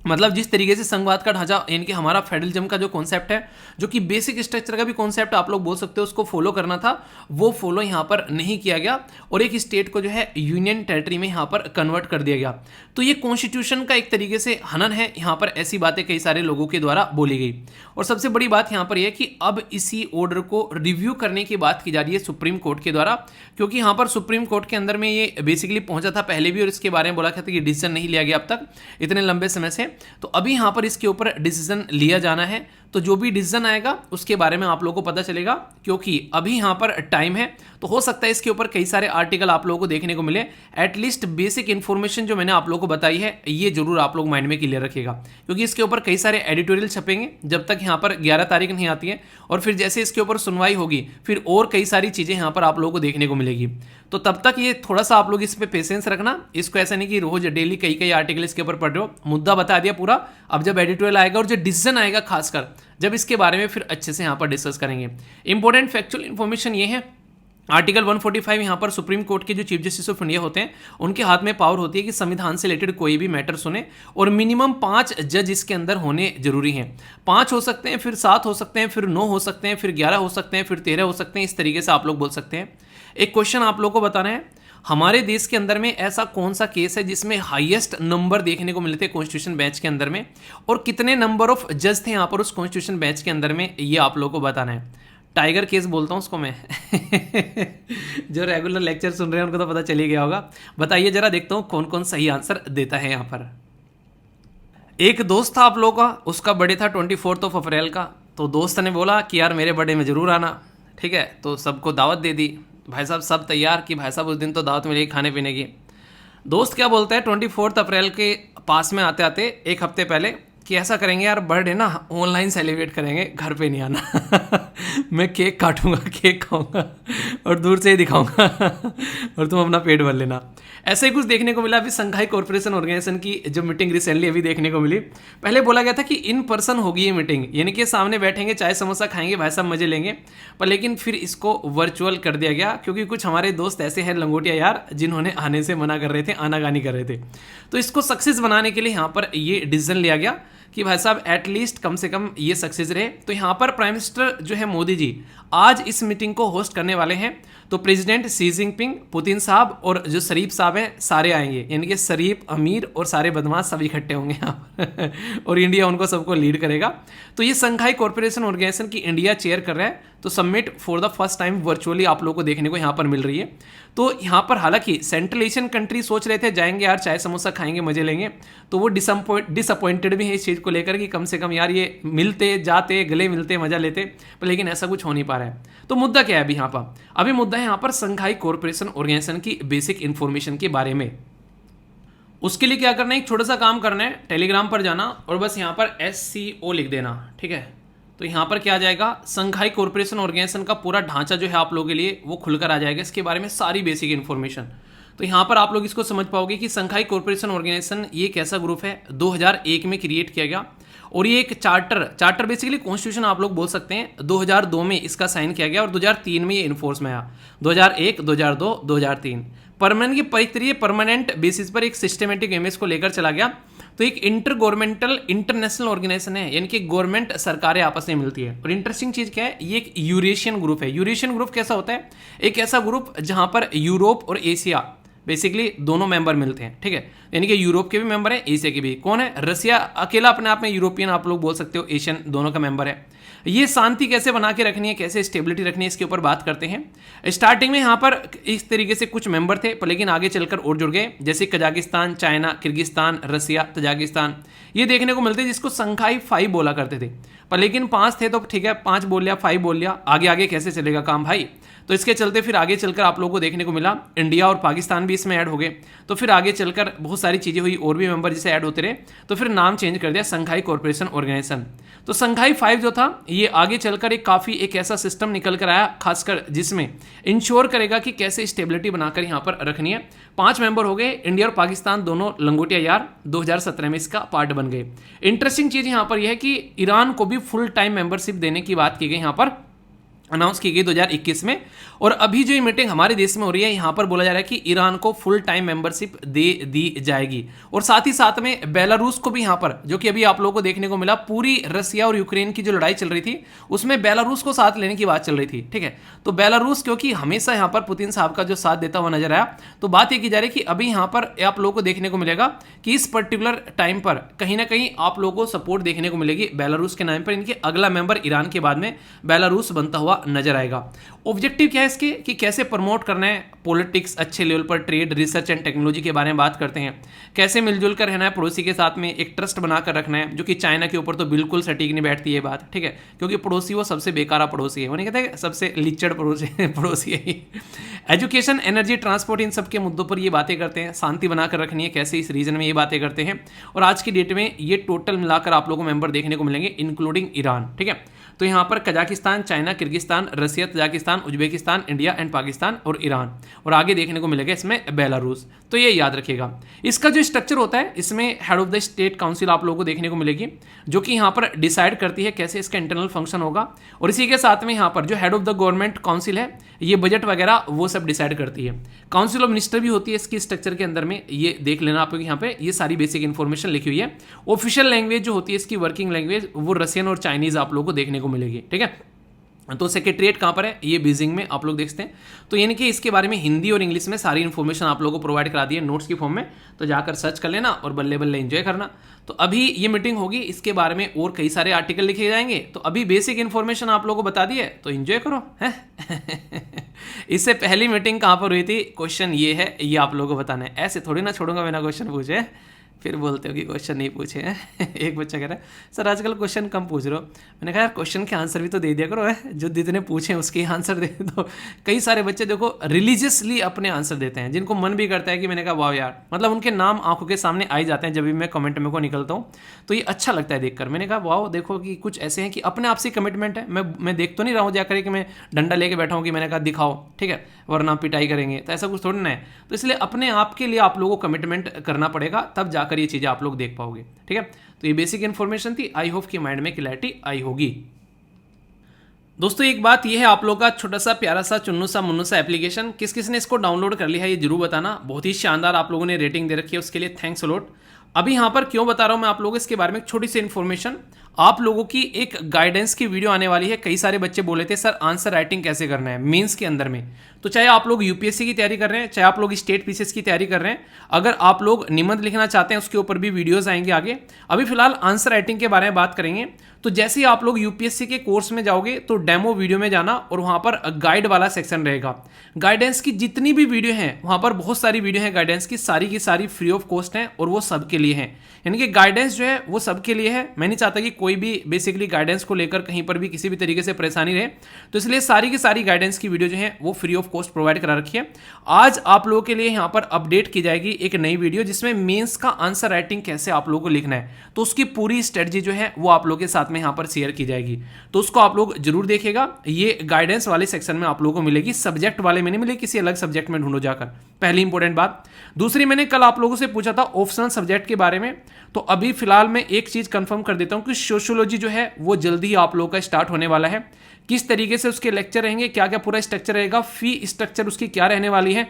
मतलब जिस तरीके से संघवाद का ढांचा यानी कि हमारा फेडरलिज्म का जो कॉन्सेप्ट है, जो कि बेसिक स्ट्रक्चर का भी कॉन्सेप्ट आप लोग बोल सकते हो, उसको फॉलो करना था, वो फॉलो यहाँ पर नहीं किया गया और एक स्टेट को जो है यूनियन टेरिटरी में यहाँ पर कन्वर्ट कर दिया गया। तो ये कॉन्स्टिट्यूशन का एक तरीके से हनन है, यहाँ पर ऐसी बातें कई सारे लोगों के द्वारा बोली गई। और सबसे बड़ी बात यहाँ पर यह कि अब इसी ऑर्डर को रिव्यू करने की बात की जा रही है सुप्रीम कोर्ट के द्वारा, क्योंकि यहाँ पर सुप्रीम कोर्ट के अंदर में ये बेसिकली पहुंचा था पहले भी और इसके बारे में बोला था कि डिसीजन नहीं लिया गया अब तक इतने लंबे समय से। तो अभी यहाँ पर इसके ऊपर डिसीजन लिया जाना है। तो जो भी डिसीजन आएगा उसके बारे में आप लोगों को पता चलेगा, क्योंकि अभी यहाँ पर टाइम है, तो हो सकता है इसके ऊपर कई सारे आर्टिकल आप लोगों को देखने को मिले। एटलीस्ट बेसिक इन्फॉर्मेशन जो मैंने आप लोगों को बताई है ये जरूर आप लोग माइंड में क्लियर रखिएगा, क्योंकि इसके ऊपर कई सारे एडिटोरियल छपेंगे जब तक यहाँ पर 11 तारीख नहीं आती है, और फिर जैसे इसके ऊपर सुनवाई होगी फिर और कई सारी चीज़ें यहाँ पर आप लोगों को देखने को मिलेगी। तो तब तक ये थोड़ा सा आप लोग इस पे पेशेंस रखना, इसको ऐसा नहीं कि रोज डेली कई कई आर्टिकल इसके ऊपर पढ़ रहे हो। मुद्दा बता दिया पूरा, अब जब एडिटोरियल आएगा और जो डिसीजन आएगा खासकर जब इसके बारे में फिर अच्छे से यहाँ पर डिस्कस करेंगे। इंपॉर्टेंट फैक्चुअल इन्फॉर्मेशन ये है, आर्टिकल 145 यहाँ पर सुप्रीम कोर्ट के जो चीफ जस्टिस ऑफ इंडिया होते हैं उनके हाथ में पावर होती है कि संविधान से रिलेटेड कोई भी मैटर सुने, और मिनिमम 5 जज इसके अंदर होने जरूरी हैं। 5 हो सकते हैं, फिर 7 हो सकते हैं, फिर 9 हो सकते हैं, फिर 11 हो सकते हैं, फिर 13 हो सकते हैं, इस तरीके से आप लोग बोल सकते हैं। एक क्वेश्चन आप लोग को बताना है, हमारे देश के अंदर में ऐसा कौन सा केस है जिसमें हाईएस्ट नंबर देखने को मिलते हैं कॉन्स्टिट्यूशन बेंच के अंदर में, और कितने नंबर ऑफ जज थे यहाँ पर उस कॉन्स्टिट्यूशन बेंच के अंदर में, ये आप लोग को बताना है। टाइगर केस बोलता हूँ उसको मैं जो रेगुलर लेक्चर सुन रहे हैं उनको तो पता चली गया होगा। बताइए जरा, देखता हूँ कौन कौन सही आंसर देता है यहाँ पर। एक दोस्त था आप लोगों का, उसका बर्थडे था 24 अप्रैल का, तो दोस्त ने बोला कि यार मेरे बर्थडे में ज़रूर आना, ठीक है। तो सबको दावत दे दी, भाई साहब सब तैयार कि भाई साहब उस दिन तो दावत मिलेगी खाने पीने की। दोस्त क्या बोलता है 24 अप्रैल के पास में आते आते एक हफ्ते पहले कि ऐसा करेंगे यार, बर्थडे ना ऑनलाइन सेलिब्रेट करेंगे, घर पे नहीं आना मैं केक काटूंगा, केक खाऊंगा और दूर से ही दिखाऊंगा और तुम अपना पेट भर लेना। ऐसे ही कुछ देखने को मिला अभी संघाई कॉर्पोरेशन ऑर्गेनाइजेशन की जो मीटिंग रिसेंटली अभी देखने को मिली। पहले बोला गया था कि इन पर्सन होगी ये मीटिंग, यानी कि सामने बैठेंगे, चाय समोसा खाएंगे, भाई साहब मजे लेंगे, पर लेकिन फिर इसको वर्चुअल कर दिया गया, क्योंकि कुछ हमारे दोस्त ऐसे हैं लंगोटिया यार जिन्होंने आने से मना कर रहे थे, आनाकानी कर रहे थे। तो इसको सक्सेस बनाने के लिए यहाँ पर ये डिसीजन लिया गया कि भाई साहब एटलीस्ट कम से कम ये सक्सेस रहे। तो यहाँ पर प्राइम मिनिस्टर जो है मोदी जी आज इस मीटिंग को होस्ट करने वाले हैं, तो प्रेसिडेंट शी जिनपिंग, पुतिन साहब और जो शरीफ साहब हैं सारे आएंगे, यानी कि शरीफ, अमीर और सारे बदमाश सब इकट्ठे होंगे यहाँ पर और इंडिया उनको सबको लीड करेगा। तो ये संघाई कॉर्पोरेशन ऑर्गेनाइजेशन की इंडिया चेयर कर रहा है, तो summit for the first time virtually आप लोगों को देखने को यहाँ पर मिल रही है। तो यहाँ पर हालांकि सेंट्रल एशियन कंट्री सोच रहे थे जाएंगे यार चाय समोसा खाएंगे मजे लेंगे, तो वो डिसअपॉइंटेड भी है इस चीज़ को लेकर कि कम से कम यार ये मिलते जाते गले मिलते मजा लेते, पर लेकिन ऐसा कुछ हो नहीं पा रहा है। तो मुद्दा क्या है अभी यहाँ पर? अभी मुद्दा है यहाँ पर संघाई कॉर्पोरेशन ऑर्गेनाइजेशन की बेसिक इंफॉर्मेशन के बारे में। उसके लिए क्या करना है, एक छोटा सा काम करना है, टेलीग्राम पर जाना और बस यहाँ पर SCO लिख देना, ठीक है। तो यहाँ पर क्या आ जाएगा, संघाई कॉर्पोरेशन ऑर्गेनाइजेशन का पूरा ढांचा जो है आप लोगों के लिए वो खुलकर आ जाएगा, इसके बारे में सारी बेसिक इन्फॉर्मेशन। तो यहाँ पर आप लोग इसको समझ पाओगे कि संघाई कॉर्पोरेशन ऑर्गेनाइजेशन ये एक ऐसा ग्रुप है 2001 में क्रिएट किया गया, और ये एक चार्टर बेसिकली कॉन्स्टिट्यूशन आप लोग बोल सकते हैं। 2002 में इसका साइन किया गया और 2003 में ये इन्फोर्स में आया। 2001, 2002, 2003 परमानेंट की परिक्रिया परमानेंट बेसिस पर एक सिस्टमेटिक इमेज को लेकर चला गया। तो एक इंटर गवर्नमेंटल इंटरनेशनल ऑर्गेनाइजेशन है, यानी कि गवर्नमेंट सरकारें आपस में मिलती है। और इंटरेस्टिंग चीज क्या है, ये एक यूरेशियन ग्रुप है। यूरेशियन ग्रुप कैसा होता है, एक ऐसा ग्रुप जहां पर यूरोप और एशिया बेसिकली दोनों मेंबर मिलते हैं, ठीक है। यानी कि यूरोप के भी मेंबर हैं, एशिया के भी। कौन है? रसिया अकेला अपने आप में यूरोपियन आप लोग बोल सकते हो, एशियन दोनों का मेंबर है। ये शांति कैसे बना के रखनी है, कैसे स्टेबिलिटी रखनी है, इसके ऊपर बात करते हैं। स्टार्टिंग में यहाँ पर इस तरीके से कुछ मेंबर थे, पर लेकिन आगे चलकर और जुड़ गए, जैसे Kazakhstan, China, Kyrgyzstan, Russia, Tajikistan, ये देखने को मिलते हैं, जिसको संघाई 5 बोला करते थे। पर लेकिन 5 थे तो ठीक है, 5 बोल लिया, 5 बोल लिया, आगे आगे कैसे चलेगा काम भाई। तो इसके चलते फिर आगे चलकर आप लोगों को देखने को मिला इंडिया और पाकिस्तान भी इसमें ऐड हो गए। तो फिर आगे चलकर बहुत सारी चीज़ें हुई, और भी मेंबर जिसे ऐड होते रहे, तो फिर नाम चेंज कर दिया संघाई कॉर्पोरेशन ऑर्गेनाइजेशन। तो संघाई 5 जो था ये आगे चलकर एक ऐसा सिस्टम निकल कर आया, खासकर जिसमें इंश्योर करेगा कि कैसे स्टेबिलिटी बनाकर यहाँ पर रखनी है। 5 मेंबर हो गए, इंडिया और पाकिस्तान दोनों लंगोटिया यार 2017 में इसका पार्ट बन गए। इंटरेस्टिंग चीज़ यहाँ पर यह है कि ईरान को भी फुल टाइम मेंबरशिप देने की बात की गई, यहाँ पर अनाउंस की गई 2021 में। और अभी जो ये मीटिंग हमारे देश में हो रही है, यहाँ पर बोला जा रहा है कि ईरान को फुल टाइम मेंबरशिप दे दी जाएगी। और साथ ही साथ में बेलारूस को भी यहाँ पर, जो कि अभी आप लोगों को देखने को मिला, पूरी रसिया और यूक्रेन की जो लड़ाई चल रही थी उसमें बेलारूस को साथ लेने की बात चल रही थी, ठीक है। तो बेलारूस क्योंकि हमेशा यहाँ पर पुतिन साहब का जो साथ देता हुआ नजर आया, तो बात ये की जा रही है कि अभी यहाँ पर आप लोगों को देखने को मिलेगा कि इस पर्टिकुलर टाइम पर कहीं ना कहीं आप लोगों को सपोर्ट देखने को मिलेगी बेलारूस के नाम पर। इनके अगला मेंबर ईरान के बाद में बेलारूस बनता हुआ हुआ नजर आएगा। ऑब्जेक्टिव क्या है इसके कि कैसे प्रमोट करना है पॉलिटिक्स अच्छे लेवल पर, ट्रेड, रिसर्च एंड टेक्नोलॉजी के बारे में बात करते हैं, कैसे मिलजुल कर रहना है पड़ोसी के साथ में, एक ट्रस्ट बनाकर रखना है, जो कि चाइना के ऊपर तो बिल्कुल सटीक नहीं बैठती है बात, ठीक है, क्योंकि पड़ोसी वो सबसे बेकारा पड़ोसी है, वो नहीं कहते हैं सबसे लिचड़ पड़ोसी है। एजुकेशन, एनर्जी, ट्रांसपोर्ट, इन सब के मुद्दों पर ये बातें करते हैं, शांति बनाकर रखनी है कैसे इस रीजन में ये बातें करते हैं। और आज की डेट में ये टोटल मिलाकर आप लोगों को मेंबर देखने को मिलेंगे इंक्लूडिंग ईरान, ठीक है। तो यहाँ पर Kazakhstan, China, Kyrgyzstan, Russia, Tajikistan, Uzbekistan, India and Pakistan और ईरान, और आगे देखने को मिलेगा इसमें बेलारूस। तो ये याद रखिएगा। इसका जो स्ट्रक्चर होता है इसमें head of the state council आप लोगों को देखने को मिलेगी, जो कि यहाँ पर डिसाइड करती है कैसे इसका इंटरनल फंक्शन होगा। और इसी के साथ में यहाँ पर जो head of the government council है, ये बजट वगैरह वो सब डिसाइड करती है। काउंसिल ऑफ मिनिस्टर भी होती है इसकी स्ट्रक्चर के अंदर में, ये देख लेना आप लोग, यहाँ पे ये सारी बेसिक इन्फॉर्मेशन लिखी हुई है। ऑफिशियल लैंग्वेज जो होती है इसकी, वर्किंग लैंग्वेज, वो रशियन और चाइनीज आप लोगों को देखने को मिलेगी, ठीक है। तो सेक्रेटरीट कहाँ पर है, ये बीजिंग में आप लोग देखते हैं। तो यानी कि इसके बारे में हिंदी और इंग्लिश में सारी इन्फॉर्मेशन आप लोगों को प्रोवाइड करा दी है नोट्स की फॉर्म में, तो जाकर सर्च कर लेना और बल्ले बल्ले एंजॉय करना। तो अभी ये मीटिंग होगी, इसके बारे में और कई सारे आर्टिकल लिखे जाएंगे। तो अभी बेसिक इन्फॉर्मेशन आप लोगों को बता दी है, तो एंजॉय करो है। इससे पहली मीटिंग कहाँ पर हुई थी, क्वेश्चन ये है, ये आप लोगों को बताना है। ऐसे थोड़ी ना छोड़ूंगा बिना क्वेश्चन पूछे, फिर बोलते हो कि क्वेश्चन नहीं पूछे हैं। एक बच्चा कह रहा है सर आजकल क्वेश्चन कम पूछ रहे हो। मैंने कहा यार क्वेश्चन के आंसर भी तो दे दिया करो, है जो जितने पूछे उसके आंसर दे दो। कई सारे बच्चे देखो रिलीजियसली अपने आंसर देते हैं, जिनको मन भी करता है कि मैंने कहा वाह यार, मतलब उनके नाम आंखों के सामने आ ही जाते हैं जब भी मैं कमेंट में को निकलता हूँ, तो ये अच्छा लगता है देखकर। मैंने कहा वाह देखो कि कुछ ऐसे हैं कि अपने आप से कमिटमेंट है। मैं देख तो नहीं रहा हूँ जाकर कि मैं डंडा लेके बैठा हूँ कि मैंने कहा दिखाओ, ठीक है, वरना पिटाई करेंगे, तो ऐसा कुछ थोड़ी ना है। तो इसलिए अपने आप के लिए आप लोगों को कमिटमेंट करना पड़ेगा, तब जाकर ये चीज़ें आप लोग देख पाओगे, ठीक है। तो ये बेसिक इन्फॉर्मेशन थी, आई होप कि माइंड में क्लैरिटी आई होगी। दोस्तों एक बात ये है, आप लोग का छोटा सा प्यारा सा चुन्नू सा मुन्नू सा एप्लीकेशन, किस किस ने इसको डाउनलोड कर लिया है ये जरूर बताना। बहुत ही शानदार आप लोगों ने रेटिंग दे रखी है, उसके लिए थैंक्स अलॉट। अभी यहाँ पर क्यों बता रहा हूँ मैं आप लोगों को इसके बारे में एक छोटी सी इन्फॉर्मेशन। आप लोगों की एक गाइडेंस की वीडियो आने वाली है। कई सारे बच्चे बोले थे सर आंसर राइटिंग कैसे करना है मेंस के अंदर में। तो चाहे आप लोग यूपीएससी की तैयारी कर रहे हैं, चाहे आप लोग स्टेट पीसीएस की तैयारी कर रहे हैं, अगर आप लोग निबंध लिखना चाहते हैं उसके ऊपर भी वीडियोस आएंगे आगे। अभी फिलहाल आंसर राइटिंग के बारे में बात करेंगे। तो जैसे ही आप लोग यूपीएससी के कोर्स में जाओगे तो डेमो वीडियो में जाना और वहां पर गाइड वाला सेक्शन रहेगा। गाइडेंस की जितनी भी वीडियो हैं वहां पर बहुत सारी वीडियो हैं गाइडेंस की सारी फ्री ऑफ कॉस्ट हैं और वो सबके लिए हैं। यानी कि गाइडेंस जो है वो सबके लिए है। मैं नहीं चाहता कि कोई भी बेसिकली गाइडेंस को लेकर कहीं पर भी किसी भी तरीके से परेशानी रहे, तो इसलिए सारी की सारी गाइडेंस की वीडियो जो है वो फ्री ऑफ कॉस्ट प्रोवाइड करा रखी है। आज आप लोगों के लिए यहाँ पर अपडेट की जाएगी एक नई वीडियो जिसमें मेंस का आंसर राइटिंग कैसे आप लोगों को लिखना है, तो उसकी पूरी स्ट्रेटजी जो है वो आप लोगों के साथ में यहाँ पर शेयर की जाएगी। तो उसको आप लोग जरूर देखिएगा। ये गाइडेंस वाले सेक्शन में आप लोगों को मिलेगी, सब्जेक्ट वाले में नहीं मिलेगी, किसी अलग सब्जेक्ट में ढूंढो जाकर। पहली इंपॉर्टेंट बात। दूसरी, मैंने कल आप लोगों से पूछा था ऑप्शनल सब्जेक्ट के बारे में, तो अभी फिलहाल मैं एक चीज कंफर्म कर देता हूं कि सोशियोलॉजी जो है वो जल्दी ही आप लोगों का स्टार्ट होने वाला है। किस तरीके से उसके लेक्चर रहेंगे, क्या क्या पूरा स्ट्रक्चर रहेगा, फी स्ट्रक्चर उसकी क्या रहने वाली है,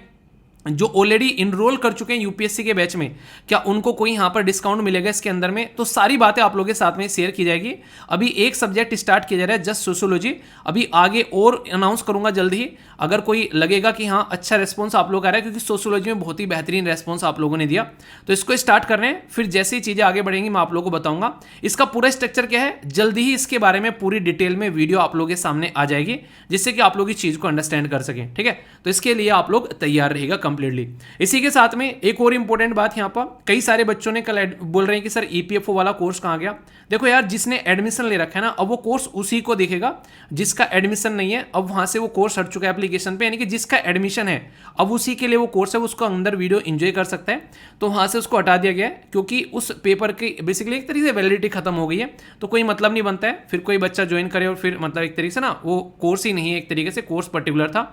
जो ऑलरेडी इनरोल कर चुके हैं यूपीएससी के बैच में क्या उनको कोई यहाँ पर डिस्काउंट मिलेगा इसके अंदर में, तो सारी बातें आप लोगों के साथ में शेयर की जाएगी। अभी एक सब्जेक्ट स्टार्ट किया जा रहा है जस्ट सोशियोलॉजी, अभी आगे और अनाउंस करूंगा जल्द ही। अगर कोई लगेगा कि हाँ अच्छा रेस्पॉन्स आप लोग आ रहा है, क्योंकि सोशियोलॉजी में बहुत ही बेहतरीन रेस्पॉन्स आप लोगों ने दिया, तो इसको स्टार्ट कर रहे हैं। फिर जैसे ही चीजें आगे बढ़ेंगी मैं आप लोगों को बताऊंगा। इसका पूरा स्ट्रक्चर क्या है, जल्दी ही इसके बारे में पूरी डिटेल में वीडियो आप लोगों के सामने आ जाएगी, जिससे कि आप लोग इस चीज को अंडरस्टैंड कर सकें, ठीक है। तो इसके लिए आप लोग तैयार रहेगा कंप्लीटली। इसी के साथ में एक और इंपॉर्टेंट बात, यहाँ पर कई सारे बच्चों ने कल बोल रहे हैं कि सर ईपीएफओ वाला कोर्स कहाँ गया। देखो यार, जिसने एडमिशन ले रखा है ना, अब वो कोर्स उसी को देखेगा। जिसका एडमिशन नहीं है अब वहां से वो कोर्स हट चुका है एप्लीकेशन पे, यानी कि जिसका एडमिशन है अब उसी के लिए वो कोर्स है, उसको अंदर वीडियो एंजॉय कर सकता है। तो वहां से उसको हटा दिया गया है, क्योंकि उस पेपर की बेसिकली एक तरीके से वैलिडिटी खत्म हो गई है, तो कोई मतलब नहीं बनता है फिर कोई बच्चा ज्वाइन करे और फिर मतलब एक तरीके से ना वो कोर्स ही नहीं है, एक तरीके से कोर्स पर्टिकुलर था।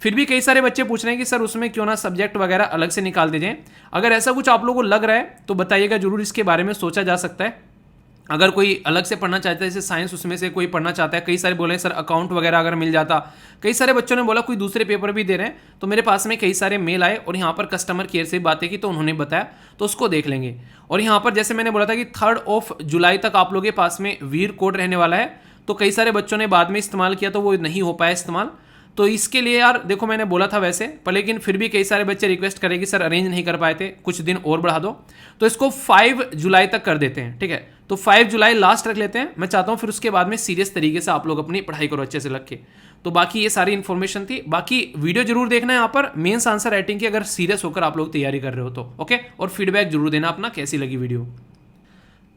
फिर भी कई सारे बच्चे पूछ रहे हैं कि सर उसमें क्यों ना सब्जेक्ट वगैरह अलग से निकाल दीजिए। अगर ऐसा कुछ आप लोगों को लग रहा है तो बताइएगा जरूर, इसके बारे में सोचा जा सकता है। अगर कोई अलग से पढ़ना चाहता है, जैसे साइंस उसमें से कोई पढ़ना चाहता है, कई सारे बोले सर अकाउंट वगैरह अगर मिल जाता, कई सारे बच्चों ने बोला कोई दूसरे पेपर भी दे रहे हैं, तो मेरे पास में कई सारे मेल आए और यहाँ पर कस्टमर केयर से बातें की तो उन्होंने बताया, तो उसको देख लेंगे। और यहाँ पर जैसे मैंने बोला था कि 3 जुलाई तक आप लोगों के पास में वीर कोड रहने वाला है, तो कई सारे बच्चों ने बाद में इस्तेमाल किया तो वो नहीं हो पाया इस्तेमाल। तो इसके लिए यार देखो मैंने बोला था वैसे पर, लेकिन फिर भी कई सारे बच्चे रिक्वेस्ट करेंगे सर अरेंज नहीं कर पाए थे, कुछ दिन और बढ़ा दो, तो इसको 5 जुलाई तक कर देते हैं, ठीक है। तो 5 जुलाई लास्ट रख लेते हैं। मैं चाहता हूँ फिर उसके बाद में सीरियस तरीके से आप लोग अपनी पढ़ाई करो अच्छे से लग के। तो बाकी ये सारी इन्फॉर्मेशन थी। बाकी वीडियो जरूर देखना है यहाँ पर मेंस आंसर राइटिंग की, अगर सीरियस होकर आप लोग तैयारी कर रहे हो तो ओके। और फीडबैक जरूर देना अपना कैसी लगी वीडियो।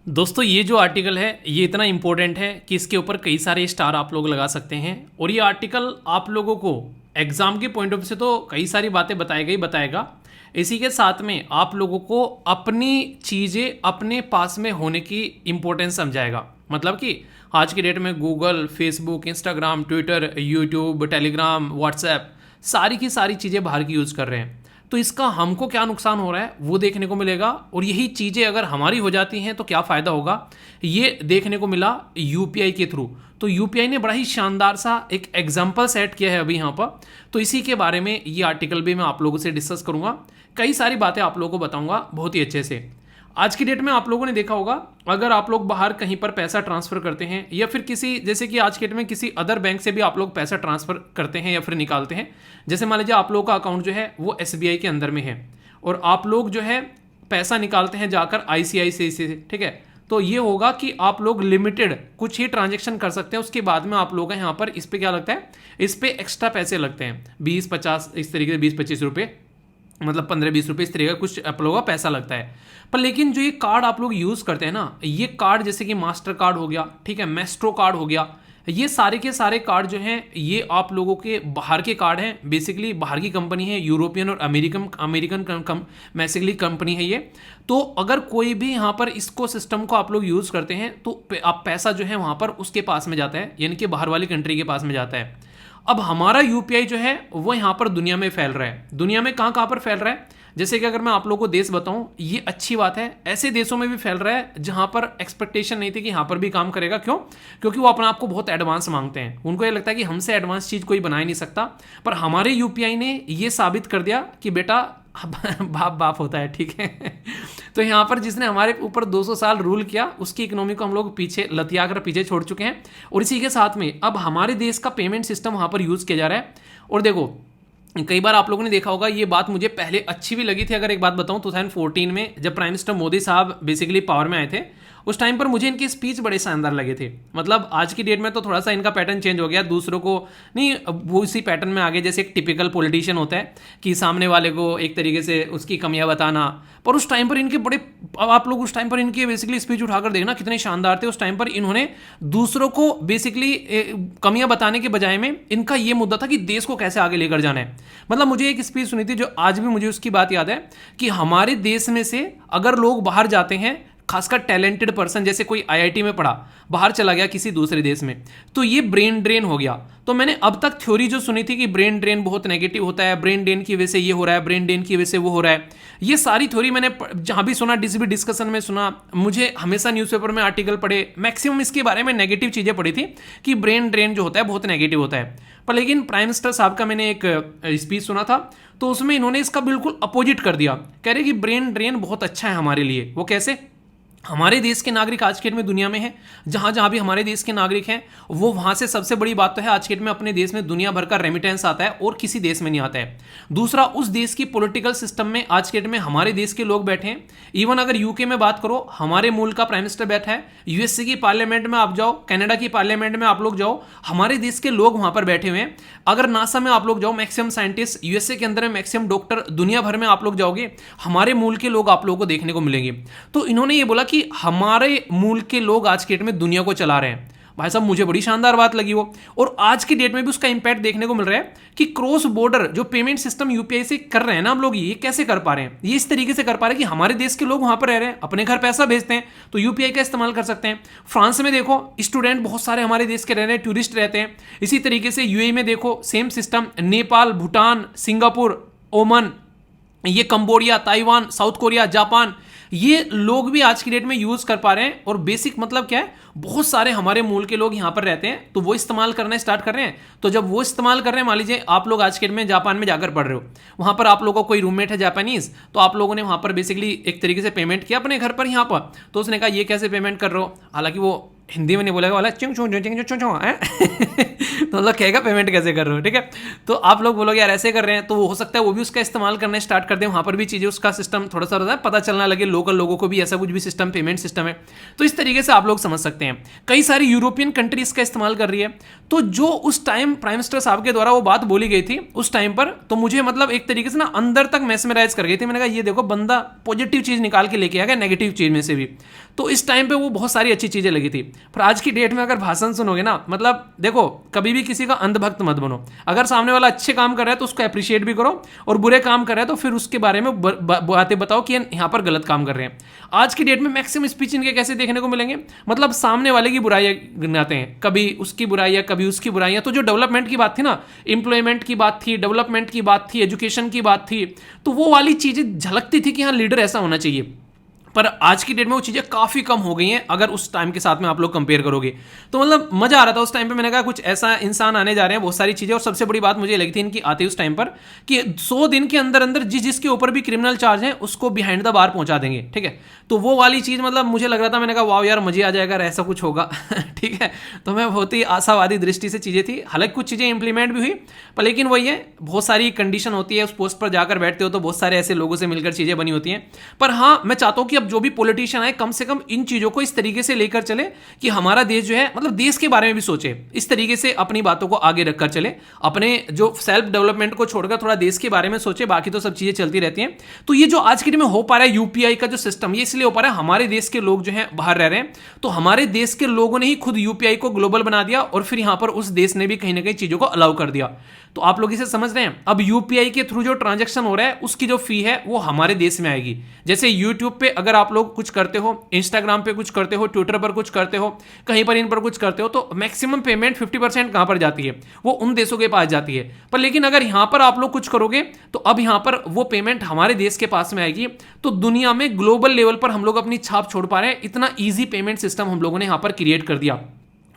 दोस्तों ये जो आर्टिकल है ये इतना इंपॉर्टेंट है कि इसके ऊपर कई सारे स्टार आप लोग लगा सकते हैं। और ये आर्टिकल आप लोगों को एग्जाम के पॉइंट ऑफ व्यू से तो कई सारी बातें बताएगा। इसी के साथ में आप लोगों को अपनी चीज़ें अपने पास में होने की इम्पोर्टेंस समझाएगा। मतलब कि आज की डेट में Google, Facebook, Instagram, Twitter, YouTube, Telegram, WhatsApp सारी की सारी चीज़ें बाहर की यूज़ कर रहे हैं। तो इसका हमको क्या नुकसान हो रहा है वो देखने को मिलेगा। और यही चीज़ें अगर हमारी हो जाती हैं तो क्या फ़ायदा होगा ये देखने को मिला यूपीआई के थ्रू। तो यूपीआई ने बड़ा ही शानदार सा एक एग्जाम्पल सेट किया है अभी यहाँ पर। तो इसी के बारे में ये आर्टिकल भी मैं आप लोगों से डिस्कस करूँगा। कई सारी बातें आप लोगों को बताऊँगा बहुत ही अच्छे से। आज की डेट में आप लोगों ने देखा होगा अगर आप लोग बाहर कहीं पर पैसा ट्रांसफ़र करते हैं या फिर किसी, जैसे कि आज की डेट में किसी अदर बैंक से भी आप लोग पैसा ट्रांसफ़र करते हैं या फिर निकालते हैं। जैसे मान लीजिए आप लोगों का अकाउंट जो है वो एसबीआई के अंदर में है और आप लोग जो है पैसा निकालते हैं जाकर आईसीआईसीआई से, ठीक है। तो ये होगा कि आप लोग लिमिटेड कुछ ही ट्रांजेक्शन कर सकते हैं। उसके बाद में आप लोगों का यहाँ पर इस पर क्या लगता है, इस पर एक्स्ट्रा पैसे लगते हैं 20-50 इस तरीके से 20-25 रुपये, मतलब 15-20 रुपये इस तरीके का कुछ आप लोगों का पैसा लगता है। पर लेकिन जो ये कार्ड आप लोग यूज़ करते हैं ना, ये कार्ड जैसे कि मास्टर कार्ड हो गया, ठीक है, मैस्ट्रो कार्ड हो गया, ये सारे के सारे कार्ड जो हैं ये आप लोगों के बाहर के कार्ड हैं। बेसिकली बाहर की कंपनी है, यूरोपियन और अमेरिकन बेसिकली कंपनी है ये। तो अगर कोई भी यहाँ पर इसको सिस्टम को आप लोग यूज़ करते हैं तो आप पैसा जो है वहाँ पर उसके पास में जाता है, यानी कि बाहर वाली कंट्री के पास में जाता है। अब हमारा यूपीआई जो है वो यहाँ पर दुनिया में फैल रहा है। दुनिया में कहाँ पर फैल रहा है, जैसे कि अगर मैं आप लोगों को देश बताऊं, ये अच्छी बात है, ऐसे देशों में भी फैल रहा है जहां पर एक्सपेक्टेशन नहीं थी कि यहाँ पर भी काम करेगा। क्यों? क्योंकि वो अपने आप को बहुत एडवांस मांगते हैं। उनको ये लगता है कि हमसे एडवांस चीज़ कोई बना ही नहीं सकता। पर हमारे यूपीआई ने ये साबित कर दिया कि बेटा बाप होता है, ठीक है। तो यहाँ पर जिसने हमारे ऊपर 200 साल रूल किया उसकी इकोनॉमी को हम लोग पीछे लतिया कर पीछे छोड़ चुके हैं। और इसी के साथ में अब हमारे देश का पेमेंट सिस्टम वहाँ पर यूज़ किया जा रहा है। और देखो कई बार आप लोगों ने देखा होगा, ये बात मुझे पहले अच्छी भी लगी थी। अगर एक बात बताऊं, 2014 में जब प्राइम मिनिस्टर मोदी साहब बेसिकली पावर में आए थे, उस टाइम पर मुझे इनके स्पीच बड़े शानदार लगे थे। मतलब आज की डेट में तो थोड़ा सा इनका पैटर्न चेंज हो गया, दूसरों को नहीं वो इसी पैटर्न में आगे, जैसे एक टिपिकल पॉलिटिशियन होता है कि सामने वाले को एक तरीके से उसकी कमियां बताना। पर उस टाइम पर इनके बड़े, अब आप लोग उस टाइम पर इनके बेसिकली स्पीच उठाकर देखना कितने शानदार थे। उस टाइम पर इन्होंने दूसरों को बेसिकली कमियां बताने के बजाय में इनका ये मुद्दा था कि देश को कैसे आगे लेकर जाना है। मतलब मुझे एक स्पीच सुनी थी जो आज भी मुझे उसकी बात याद है कि हमारे देश में से अगर लोग बाहर जाते हैं, खासकर टैलेंटेड पर्सन, जैसे कोई आईआईटी में पढ़ा बाहर चला गया किसी दूसरे देश में, तो ये ब्रेन ड्रेन हो गया। तो मैंने अब तक थ्योरी जो सुनी थी कि ब्रेन ड्रेन बहुत नेगेटिव होता है, ब्रेन ड्रेन की वजह से ये हो रहा है, ब्रेन ड्रेन की वजह से वो हो रहा है, ये सारी थ्योरी मैंने जहां भी सुना, जिस भी डिस्कशन में सुना, मुझे हमेशा न्यूज़पेपर में आर्टिकल पढ़े, मैक्सिमम इसके बारे में नेगेटिव चीज़ें पढ़ी थी कि ब्रेन ड्रेन जो होता है बहुत नेगेटिव होता है। पर लेकिन प्राइम मिनिस्टर साहब का मैंने एक स्पीच सुना था तो उसमें इन्होंने इसका बिल्कुल अपोजिट कर दिया। कह रहे कि ब्रेन ड्रेन बहुत अच्छा है हमारे लिए। वो कैसे? हमारे देश के नागरिक आज के डेट में दुनिया में हैं, जहाँ जहाँ भी हमारे देश के नागरिक हैं वो वहाँ से, सबसे बड़ी बात तो है आज के डेट में अपने देश में दुनिया भर का रेमिटेंस आता है और किसी देश में नहीं आता है। दूसरा, उस देश की पॉलिटिकल सिस्टम में आज के डेट में हमारे देश के लोग बैठे हैं। इवन अगर यूके में बात करो, हमारे मुल्क का प्राइम मिनिस्टर बैठा है, यूएसए की पार्लियामेंट में आप जाओ, कनाडा की पार्लियामेंट में आप लोग जाओ, हमारे देश के लोग वहाँ पर बैठे हुए हैं। अगर नासा में आप लोग जाओ, मैक्सिमम साइंटिस्ट, यूएसए के अंदर में मैक्सिमम डॉक्टर, दुनिया भर में आप लोग जाओगे, हमारे मुल्क के लोग आप लोगों को देखने को मिलेंगे। तो इन्होंने ये बोला कि हमारे मुल्क के लोग आज के डेट में दुनिया को चला रहे हैं। भाई साहब मुझे बड़ी शानदार बात लगी वो। और आज की डेट में भी उसका इंपैक्ट देखने को मिल रहा है कि क्रॉस बॉर्डर जो पेमेंट सिस्टम यूपीआई से कर रहे हैं ना हम लोग, ये कैसे कर पा रहे हैं? ये इस तरीके से कर पा रहे हैं कि हमारे देश के लोग वहां पर रह रहे हैं, अपने घर पैसा भेजते हैं तो यूपीआई का इस्तेमाल कर सकते हैं। फ्रांस में देखो स्टूडेंट बहुत सारे हमारे देश के रह रहे हैं, टूरिस्ट रहते हैं। इसी तरीके से यूएई में देखो same system, Nepal, Bhutan, Singapore, Oman, ये Cambodia, Taiwan, South Korea, Japan, ये लोग भी आज की डेट में यूज कर पा रहे हैं। और बेसिक मतलब क्या है, बहुत सारे हमारे मूल के लोग यहां पर रहते हैं तो वो इस्तेमाल करना स्टार्ट कर रहे हैं। तो जब वो इस्तेमाल कर रहे हैं, मान लीजिए आप लोग आज के डेट में जापान में जाकर पढ़ रहे हो, वहां पर आप लोगों का कोई रूममेट है जापानीज, तो आप लोगों ने वहां पर बेसिकली एक तरीके से पेमेंट किया अपने घर पर यहाँ पर, तो उसने कहा ये कैसे पेमेंट कर रहे हो, हालांकि वो हिंदी में नहीं बोलेगा, वाला चिंग चुंग चिंग चुंग चुंग है तो मतलब कहेगा पेमेंट कैसे कर रहे हो, ठीक है। तो आप लोग बोलोगे यार ऐसे कर रहे हैं, तो हो सकता है वो भी उसका इस्तेमाल करना स्टार्ट कर दें, वहाँ पर भी चीज़ें उसका सिस्टम थोड़ा सा रहता है, पता चलना लगे लोकल लोगों को भी ऐसा कुछ भी सिस्टम, पेमेंट सिस्टम है। तो इस तरीके से आप लोग समझ सकते हैं। कई सारी यूरोपियन कंट्री इसका इस्तेमाल कर रही है। तो जो उस टाइम प्राइम मिनिस्टर साहब के द्वारा वो बात बोली गई थी उस टाइम पर, तो मुझे मतलब एक तरीके से ना अंदर तक मैस्मराइज कर गई थी। मैंने कहा ये देखो बंदा पॉजिटिव चीज़ निकाल के लेके आ गया नेगेटिव चीज़ में से भी। तो इस टाइम पे वो बहुत सारी अच्छी चीज़ें लगी थी। पर आज की डेट में अगर भाषण सुनोगे ना, मतलब देखो कभी भी किसी का अंधभक्त मत बनो। अगर सामने वाला अच्छे काम कर रहा है तो उसको अप्रिशिएट भी करो, और बुरे काम कर रहा है तो फिर उसके बारे में बातें बताओ कि यहाँ पर गलत काम कर रहे हैं। आज की डेट में मैक्सिमम स्पीच इनके कैसे देखने को मिलेंगे, मतलब सामने वाले की बुराइयां गिनाते हैं, कभी उसकी बुराइयां कभी उसकी बुराइयां। तो जो डेवलपमेंट की बात थी ना, एम्प्लॉयमेंट की बात थी, डेवलपमेंट की बात थी, एजुकेशन की बात थी, तो वो वाली चीजें झलकती थी कि हाँ लीडर ऐसा होना चाहिए। पर आज की डेट में वो चीज़ें काफ़ी कम हो गई हैं अगर उस टाइम के साथ में आप लोग कंपेयर करोगे। तो मतलब मज़ा आ रहा था उस टाइम पे। मैंने कहा कुछ ऐसा इंसान आने जा रहे हैं, बहुत सारी चीज़ें। और सबसे बड़ी बात मुझे लगी थी इनकी आती उस टाइम पर कि 100 दिन के अंदर अंदर जिसके ऊपर भी क्रिमिनल चार्ज है उसको बिहाइंड द बार पहुंचा देंगे, ठीक है। तो वो वाली चीज़ मतलब मुझे लग रहा था, मैंने कहा वाह यार मजे आ जाएगा, ऐसा कुछ होगा ठीक है। तो मैं बहुत ही आशावादी दृष्टि से चीज़ें थी। हालांकि कुछ चीज़ें इंप्लीमेंट भी हुई, पर लेकिन वही है, बहुत सारी कंडीशन होती है। उस पोस्ट पर जाकर बैठते हो तो बहुत सारे ऐसे लोगों से मिलकर चीज़ें बनी होती हैं। पर हाँ, मैं चाहता हूँ कि अब जो भी पॉलिटिशियन आए कम से कम इन चीजों को इस तरीके से लेकर चले कि हमारा देश जो है, मतलब देश के बारे में भी सोचे, इस तरीके से अपनी बातों को आगे रखकर चले, अपने जो सेल्फ डेवलपमेंट को छोड़कर थोड़ा देश के बारे में सोचे। बाकी तो सब चीजें चलती रहती हैं। तो ये जो आज के दिन में हो पा रहा है यूपीआई का जो सिस्टम, ये इसलिए हो पा रहा है हमारे देश के लोग जो है बाहर रह रहे हैं, तो हमारे देश के लोगों ने ही खुद यूपीआई को ग्लोबल बना दिया, और फिर यहां पर उस देश ने भी कहीं ना कहीं चीजों को अलाउ कर दिया। तो आप लोग इसे समझ रहे हैं। अब यूपीआई के थ्रू जो ट्रांजैक्शन हो रहा है उसकी जो फी है वो हमारे देश में आएगी। जैसे यूट्यूब पे अगर आप लोग कुछ करते हो, इंस्टाग्राम पे कुछ करते हो, ट्विटर पर कुछ करते हो, कहीं पर इन पर कुछ करते हो, तो मैक्सिमम पेमेंट 50% कहां पर जाती है, वो उन देशों के पास जाती है। पर लेकिन अगर यहां पर आप लोग कुछ करोगे तो अब यहां पर वो पेमेंट हमारे देश के पास में आएगी। तो दुनिया में ग्लोबल लेवल पर हम लोग अपनी छाप छोड़ पा रहे हैं। इतना ईजी पेमेंट सिस्टम हम लोगों ने यहां पर क्रिएट कर दिया।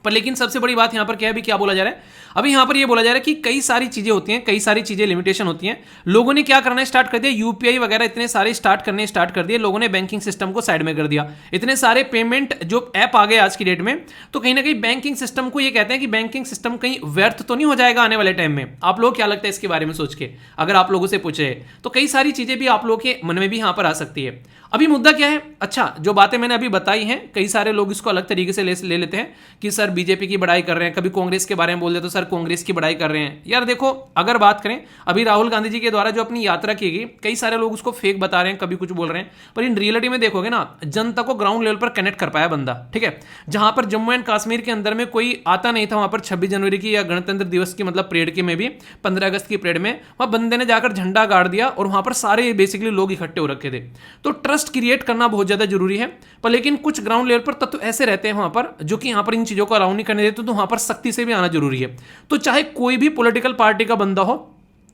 पर लेकिन सबसे बड़ी बात यहां पर क्या है, अभी क्या बोला जा रहा है, अभी यहां पर ये बोला जा रहा है कि कई सारी चीजें होती हैं, कई सारी चीजें लिमिटेशन होती हैं। लोगों ने क्या करना स्टार्ट कर दिया, यूपीआई वगैरह इतने सारे स्टार्ट कर दिए लोगों ने, बैंकिंग सिस्टम को साइड में कर दिया। इतने सारे पेमेंट जो ऐप आ गए आज की डेट में, तो कहीं ना कहीं बैंकिंग सिस्टम को ये कहते हैं कि बैंकिंग सिस्टम कहीं व्यर्थ तो नहीं हो जाएगा आने वाले टाइम में। आप लोग क्या लगता है इसके बारे में सोच के, अगर आप लोगों से पूछे तो कई सारी चीजें भी आप लोगों के मन में भी यहां पर आ सकती है। अभी मुद्दा क्या है, अच्छा जो बातें मैंने अभी बताई हैं, कई सारे लोग इसको अलग तरीके से ले लेते हैं कि सर बीजेपी की बड़ाई कर रहे हैं, कभी कांग्रेस के बारे में बोल देते तो सर कांग्रेस की बड़ाई कर रहे हैं। यार देखो, अगर बात करें अभी राहुल गांधी जी के द्वारा जो अपनी यात्रा की गई, कई सारे लोग उसको फेक बता रहे हैं, कभी कुछ बोल रहे हैं, पर इन रियलिटी में देखोगे ना, जनता को ग्राउंड लेवल पर कनेक्ट कर पाया बंदा, ठीक है। जहां पर जम्मू एंड कश्मीर के अंदर में कोई आता नहीं था, वहां पर 26 जनवरी की या गणतंत्र दिवस की मतलब परेड के में भी 15 अगस्त की परेड में वहां बंदे ने जाकर झंडा गाड़ दिया, और वहां पर सारे बेसिकली लोग इकट्ठे हो रखे थे। तो ट्रस्ट क्रिएट करना बहुत ज्यादा जरूरी है। पर लेकिन कुछ ग्राउंड लेवल पर तत्व ऐसे रहते हैं वहां पर जो कि यहां पर इन चीजों को अलाउ नहीं करने देते, तो वहां पर सख्ती से भी आना जरूरी है। तो चाहे कोई भी पॉलिटिकल पार्टी का बंदा हो,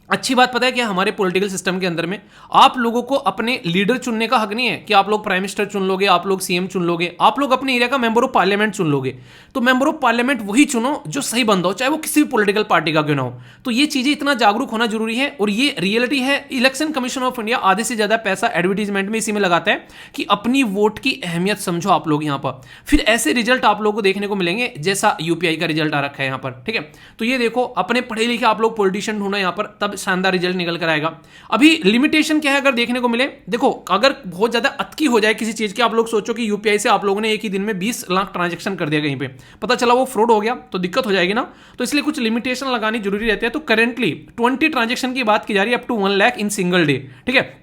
अच्छी बात पता है कि हमारे पॉलिटिकल सिस्टम के अंदर में आप लोगों को अपने लीडर चुनने का हक नहीं है कि आप लोग प्राइम मिनिस्टर चुन लोगे, आप लोग सीएम चुन लोगे, आप लोग अपने एरिया का मेंबर ऑफ पार्लियामेंट चुन लोगे। तो मेंबर ऑफ पार्लियामेंट वही चुनो जो सही बंदा हो, चाहे वो किसी भी पॉलिटिकल पार्टी का क्यों ना हो। तो ये चीजें इतना जागरूक होना जरूरी है, और ये रियलिटी है। इलेक्शन कमीशन ऑफ इंडिया आधे से ज्यादा पैसा एडवर्टीजमेंट में इसी में लगाता है कि अपनी वोट की अहमियत समझो आप लोग यहाँ पर। फिर ऐसे रिजल्ट आप लोगों को देखने को मिलेंगे जैसा यूपीआई का रिजल्ट आ रखा है यहाँ पर, ठीक है। तो ये देखो, अपने पढ़े लिखे आप लोग पॉलिटिशियन ढूंढना यहाँ पर, तब शानदार रिजल्ट निकल कराएगा। अभी लिमिटेशन क्या है अगर देखने को मिले, देखो अगर बहुत ज्यादा अतकी हो जाए किसी चीज की, आप लोग सोचो कि यूपीआई से आप लोगों ने एक ही दिन में 20 लाख ट्रांजैक्शन कर दिया, कहीं पे पता चला वो फ्रॉड हो गया, तो दिक्कत हो जाएगी ना। तो इसलिए कुछ लिमिटेशन लगानी जरूरी रहती है। तो करेंटली 20 ट्रांजैक्शन की बात की जा रही है, up to 1 lakh in single day, ठीक है।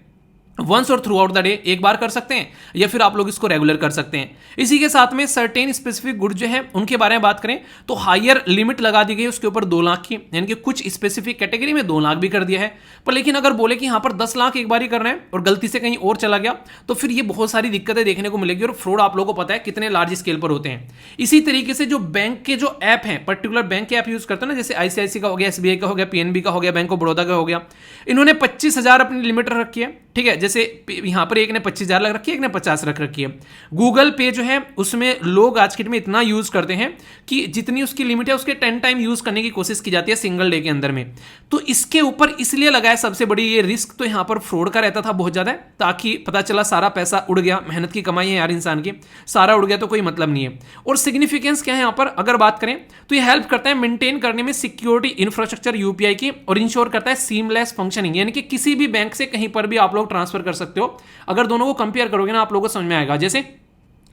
वंस और थ्रू आउट द डे, एक बार कर सकते हैं, या फिर आप लोग इसको रेगुलर कर सकते हैं। इसी के साथ में सर्टेन स्पेसिफिक गुड जो है उनके बारे में बात करें तो हायर लिमिट लगा दी गई उसके ऊपर 2 लाख की, यानी कि कुछ स्पेसिफिक कैटेगरी में 2 लाख भी कर दिया है। पर लेकिन अगर बोले कि यहां पर 10 लाख एक बार ही करना है और गलती से कहीं और चला गया, तो फिर ये बहुत सारी दिक्कतें देखने को मिलेगी, और फ्रॉड आप लोगों को पता है कितने लार्ज स्केल पर होते हैं। इसी तरीके से जो बैंक के जो ऐप हैं, पर्टिकुलर बैंक के ऐप यूज करते हैं ना, जैसे आईसीआईसी का हो गया, एसबीआई का हो गया, पीएनबी का हो गया, बैंक ऑफ बड़ौदा का हो गया, इन्होंने 25,000 अपनी लिमिट रखी है, ठीक है। जैसे यहाँ पर एक ने 25,000 रख रखी है, एक ने 50 रख रखी है। गूगल पे जो है उसमें लोग आज के डेट में इतना यूज करते हैं कि जितनी उसकी लिमिट है उसके 10 टाइम यूज करने की कोशिश की जाती है सिंगल डे के अंदर में। तो इसके ऊपर इसलिए लगाया सबसे बड़ी ये रिस्क तो यहाँ पर फ्रॉड का रहता था बहुत ज्यादा, ताकि पता चला सारा पैसा उड़ गया, मेहनत की कमाई है यार इंसान की, सारा उड़ गया तो कोई मतलब नहीं है। और सिग्निफिकेंस क्या है यहाँ पर अगर बात करें तो ये हेल्प करता है मेंटेन करने में सिक्योरिटी इंफ्रास्ट्रक्चर यूपीआई की, और इंश्योर करता है सीमलेस फंक्शनिंग, यानी कि किसी भी बैंक से कहीं पर भी आप लोग ट्रांसफर कर सकते हो। अगर दोनों को कंपेयर करोगे ना आप लोगों को समझ में आएगा। जैसे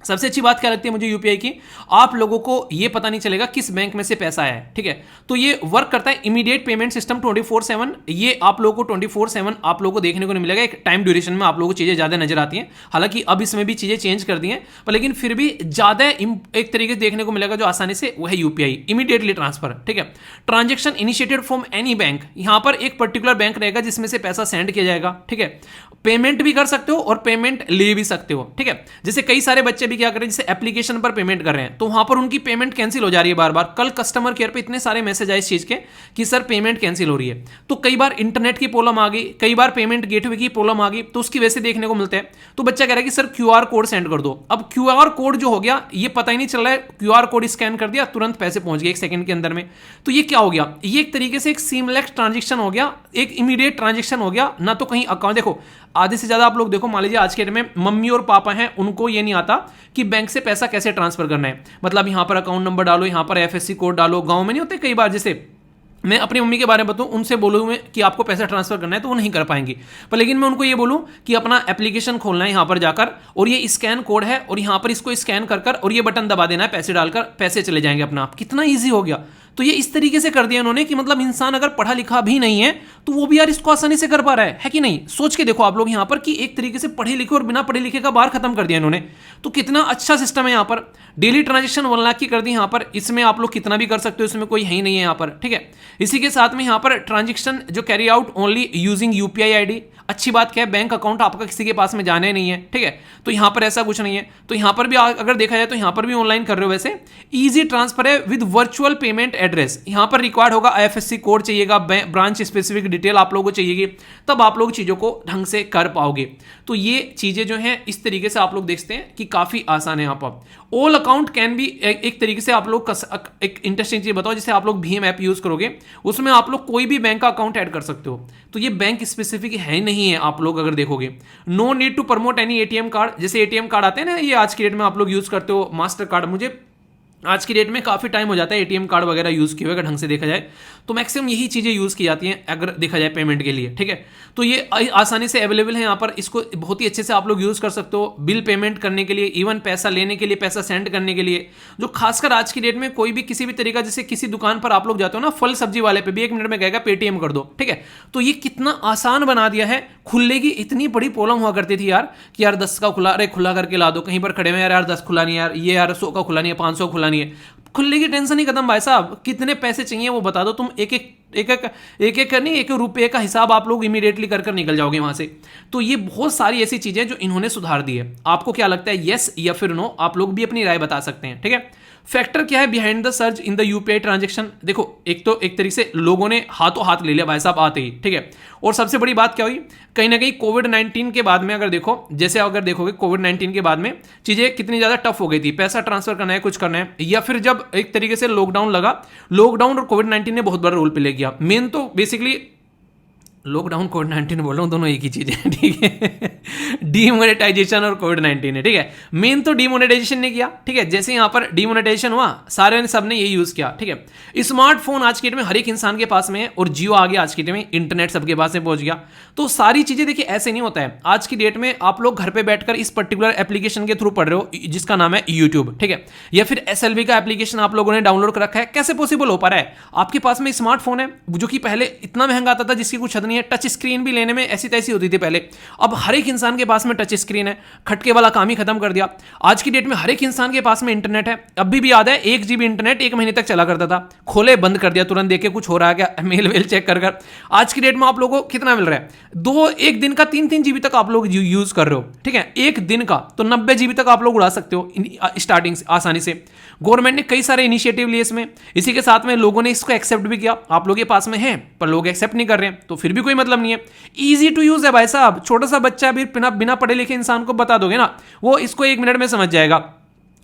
सबसे अच्छी बात क्या लगती है मुझे यूपीआई की, आप लोगों को ये पता नहीं चलेगा किस बैंक में से पैसा आया है, ठीक है। तो ये वर्क करता है इमीडिएट पेमेंट सिस्टम 24/7, ये आप लोगों को 24/7 आप लोगों को देखने को नहीं मिलेगा। एक टाइम ड्यूरेशन में आप लोगों को चीजें ज्यादा नजर आती हैं, हालांकि अब इसमें भी चीजें चेंज कर दी हैं, पर लेकिन फिर भी ज्यादा एक तरीके से देखने को मिलेगा जो आसानी से वो है यूपीआई इमीडिएटली ट्रांसफर, ठीक है। Transaction initiated from any bank, यहां पर एक पर्टिकुलर बैंक रहेगा जिसमें से पैसा सेंड किया जाएगा, ठीक है। पेमेंट भी कर सकते हो और पेमेंट ले भी सकते हो, ठीक है। जैसे कई सारे बच्चे भी क्या कर रहे हैं, जैसे एप्लीकेशन पर पेमेंट कर रहे हैं तो वहां पर उनकी पेमेंट कैंसिल हो जा रही है बार बार। कल कस्टमर केयर पे इतने सारे मैसेज आए इस चीज के कि सर पेमेंट कैंसिल हो रही है। तो कई बार इंटरनेट की प्रॉब्लम आ गई, कई बार पेमेंट गेटवे की प्रॉब्लम आ गई, तो उसकी वजह से देखने को मिलता है। तो बच्चा कह रहा है कि सर क्यूआर कोड सेंड कर दो। अब क्यूआर कोड जो हो गया ये पता ही नहीं चल रहा है, क्यूआर कोड स्कैन कर दिया तुरंत पैसे पहुंच गए 1 सेकंड के अंदर में। तो ये क्या हो गया, ये एक तरीके से एक सीमलेस ट्रांजेक्शन हो गया, एक इमीडिएट ट्रांजेक्शन हो गया ना। तो कहीं अकाउंट देखो आधे से ज्यादा आप लोग देखो, मान लीजिए आज के डेट में मम्मी और पापा हैं, उनको ये नहीं आता कि बैंक से पैसा कैसे ट्रांसफर करना है। मतलब यहां पर अकाउंट नंबर डालो, यहां पर एफएससी कोड डालो। गांव में नहीं होते कई बार, जैसे मैं अपनी मम्मी के बारे में बताऊं, उनसे बोलूं मैं कि आपको पैसा ट्रांसफर करना है तो वो नहीं कर पाएंगी, पर लेकिन मैं उनको ये बोलूं कि अपना एप्लीकेशन खोलना है यहां पर जाकर, और ये स्कैन कोड है और यहां पर इसको स्कैन कर और ये बटन दबा देना है, पैसे डालकर पैसे चले जाएंगे अपना आप। कितना ईजी हो गया। तो ये इस तरीके से कर दिया उन्होंने कि मतलब इंसान अगर पढ़ा लिखा भी नहीं है तो वो भी यार इसको आसानी से कर पा रहा है कि नहीं। सोच के देखो आप लोग यहां पर कि एक तरीके से पढ़े लिखे और बिना पढ़े लिखे का बार खत्म कर दिया इन्होंने। तो कितना अच्छा सिस्टम है यहाँ पर। डेली ट्रांजेक्शन 1 लाख की कर दी यहाँ पर, इसमें आप लोग कितना भी कर सकते हो, इसमें कोई है ही नहीं है यहाँ पर, ठीक है। इसी के साथ में यहाँ पर ट्रांजेक्शन जो carry out only using UPI ID. अच्छी बात क्या है, बैंक अकाउंट आपका किसी के पास में जाने नहीं है, ठीक है। तो यहाँ पर ऐसा कुछ नहीं है। तो यहाँ पर भी अगर देखा जाए तो यहाँ पर भी ऑनलाइन कर रहे हो। वैसे इजी ट्रांसफर है विद वर्चुअल पेमेंट एड्रेस। यहाँ पर रिक्वायर्ड होगा आईएफएससी कोड चाहिएगा, ब्रांच स्पेसिफिक डिटेल आप लोगों को चाहिएगी, तब आप लोग चीज़ों को ढंग से कर पाओगे। तो ये चीज़ें जो हैं इस तरीके से आप लोग देखते हैं कि काफ़ी आसान है यहाँ पर। ऑल अकाउंट कैन बी एक तरीके से आप लोग एक इंटरेस्टिंग चीज़ बताओ, जैसे आप लोग भीम ऐप यूज़ करोगे उसमें आप लोग कोई भी बैंक का अकाउंट ऐड कर सकते हो। तो ये बैंक स्पेसिफिक है नहीं है, आप लोग अगर देखोगे। No need to promote any ATM card. जैसे एटीएम कार्ड आते हैं ना, ये आज की डेट में आप लोग यूज़ करते हो मास्टर कार्ड। मुझे आज की डेट में काफ़ी टाइम हो जाता है एटीएम कार्ड वगैरह यूज़ किए हुए, अगर ढंग से देखा जाए तो मैक्सिमम यही चीज़ें यूज़ की जाती हैं अगर देखा जाए पेमेंट के लिए, ठीक है। तो ये आसानी से अवेलेबल है यहाँ पर, इसको बहुत ही अच्छे से आप लोग यूज़ कर सकते हो बिल पेमेंट करने के लिए, इवन पैसा लेने के लिए, पैसा सेंड करने के लिए। जो खासकर आज की डेट में कोई भी किसी भी तरीका, जैसे किसी दुकान पर आप लोग जाते हो ना, फल सब्जी वाले पे भी 1 मिनट में कहेगा पेटीएम कर दो, ठीक है। तो ये कितना आसान बना दिया है। खुलने की इतनी बड़ी प्रॉब्लम हुआ करती थी यार कि यार 10 का खुला, अरे खुला करके ला दो, कहीं पर खड़े में यार 10 खुला नहीं, यार ये यार 100 का खुला नहीं है, 500 खुला नहीं है। खुलने की टेंशन ही खत्म भाई साहब, कितने पैसे चाहिए वो बता दो, तुम एक नहीं, 1 रुपये का हिसाब आप लोग इमीडिएटली कर निकल जाओगे वहां से। तो ये बहुत सारी ऐसी चीजें जो इन्होंने सुधार दी है। आपको क्या लगता है, यस या फिर नो? आप लोग भी अपनी राय बता सकते हैं, ठीक है। फैक्टर क्या है behind the surge in the UPI transaction? देखो एक तो एक तरीके से लोगों ने हाथों हाथ ले लिया भाई साहब आते ही, ठीक है। और सबसे बड़ी बात क्या हुई, कहीं ना कहीं कोविड-19 के बाद में अगर देखो, जैसे अगर देखोगे कोविड-19 के बाद में चीजें कितनी ज्यादा टफ हो गई थी, पैसा ट्रांसफर करना है, कुछ करना है, या फिर जब एक तरीके से लॉकडाउन लगा, लॉकडाउन और कोविड-19 ने बहुत बड़ा रोल प्ले किया। मेन तो बेसिकली लॉकडाउन कोविड-19 बोल रहा हूँ, दोनों एक ही चीज़ है, ठीक है। डीमोनेटाइजेशन और कोविड-19 है, ठीक है। मेन तो डीमोनेटाइजेशन ने किया, ठीक है। जैसे यहाँ पर डीमोनेटाइजेशन हुआ, सारे ने सबने यही यूज़ किया, ठीक है। स्मार्टफोन आज की डेट में हर एक इंसान के पास में है, और जियो आ गया आज की डेट में, इंटरनेट सबके पास में पहुंच गया। तो सारी चीज़ें देखिए ऐसे नहीं होता है। आज की डेट में आप लोग घर पर बैठकर इस पर्टिकुलर एप्लीकेशन के थ्रू पढ़ रहे हो जिसका नाम है यूट्यूब, ठीक है, या फिर SLV का एप्लीकेशन आप लोगों ने डाउनलोड कर रखा है। कैसे पॉसिबल हो पा रहा है? आपके पास में स्मार्टफोन है जो कि पहले इतना महंगा आता था जिसकी कुछ हद नहीं है। टच स्क्रीन भी लेने में ऐसी तैसी होती थी पहले, अब हर एक इंसान के पास में टच स्क्रीन है। खटके वाला काम ही खत्म कर दिया। आज की डेट में हर एक इंसान के पास में इंटरनेट है। अभी भी याद है 1 GB इंटरनेट 1 महीने तक चला करता था, खोले बंद कर दिया, तुरंत देखे कुछ हो रहा है क्या, मेल वेल चेक कर। आज की डेट में आप लोगों को कितना मिल रहा है, एक दिन का 3-3 GB तक आप लोग यूज कर रहे हो, ठीक है। एक दिन का तो 90 GB तक आप लोग उड़ा सकते हो स्टार्टिंग से आसानी से। गवर्नमेंट ने कई सारे इनिशिएटिव लिए इसमें, इसी के साथ में लोगों ने इसको एक्सेप्ट भी किया। आप लोग के पास में है पर लोग एक्सेप्ट नहीं कर रहे हैं, तो फिर भी कोई मतलब नहीं है। ईजी टू यूज है भाई साहब, छोटा सा बच्चा भी बिना पढ़े लिखे इंसान को बता दोगे ना, वो इसको 1 मिनट में समझ जाएगा।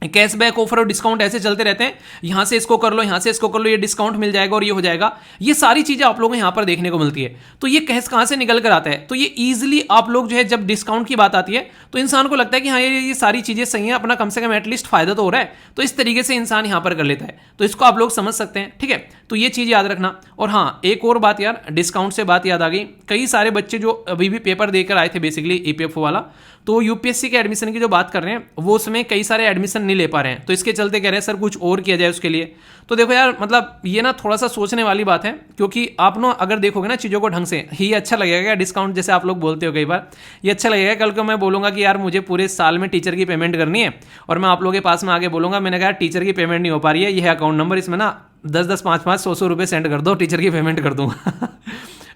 कैशबैक ऑफर और डिस्काउंट ऐसे चलते रहते हैं, यहां से इसको कर लो, यहां से इसको कर लो, ये डिस्काउंट मिल जाएगा और ये हो जाएगा। ये सारी चीजें आप लोगों को यहां पर देखने को मिलती है। तो ये कहां से निकल कर आता है, तो ये इजीली आप लोग जो है जब डिस्काउंट की बात आती है तो इंसान को लगता है कि हाँ ये सारी चीजें सही है, अपना कम से कम एटलीस्ट फायदा तो हो रहा है, तो इस तरीके से इंसान यहां पर कर लेता है। तो इसको आप लोग समझ सकते हैं, ठीक है। तो ये चीज याद रखना। और हाँ, एक और बात यार, डिस्काउंट से बात याद आ गई, कई सारे बच्चे जो अभी भी पेपर देकर आए थे बेसिकली ईपीएफओ वाला, तो यूपीएससी के एडमिशन की जो बात कर रहे हैं वो उसमें कई सारे एडमिशन नहीं ले पा रहे हैं, तो इसके चलते कह रहे हैं सर कुछ और किया जाए उसके लिए। तो देखो यार, मतलब ये ना थोड़ा सा सोचने वाली बात है, क्योंकि आप ना अगर देखोगे ना चीज़ों को ढंग से, ये अच्छा लगेगा डिस्काउंट जैसे आप लोग बोलते हो कई बार, ये अच्छा लगेगा। कल को मैं बोलूँगा कि यार मुझे पूरे साल में टीचर की पेमेंट करनी है, और मैं आप लोगों के पास में आगे बोलूँगा, मैंने कहा टीचर की पेमेंट नहीं हो पा रही है, ये अकाउंट नंबर, इसमें ना 10-10, 5-5, 100-100 रुपये सेंड कर दो, टीचर की पेमेंट कर दूँगा।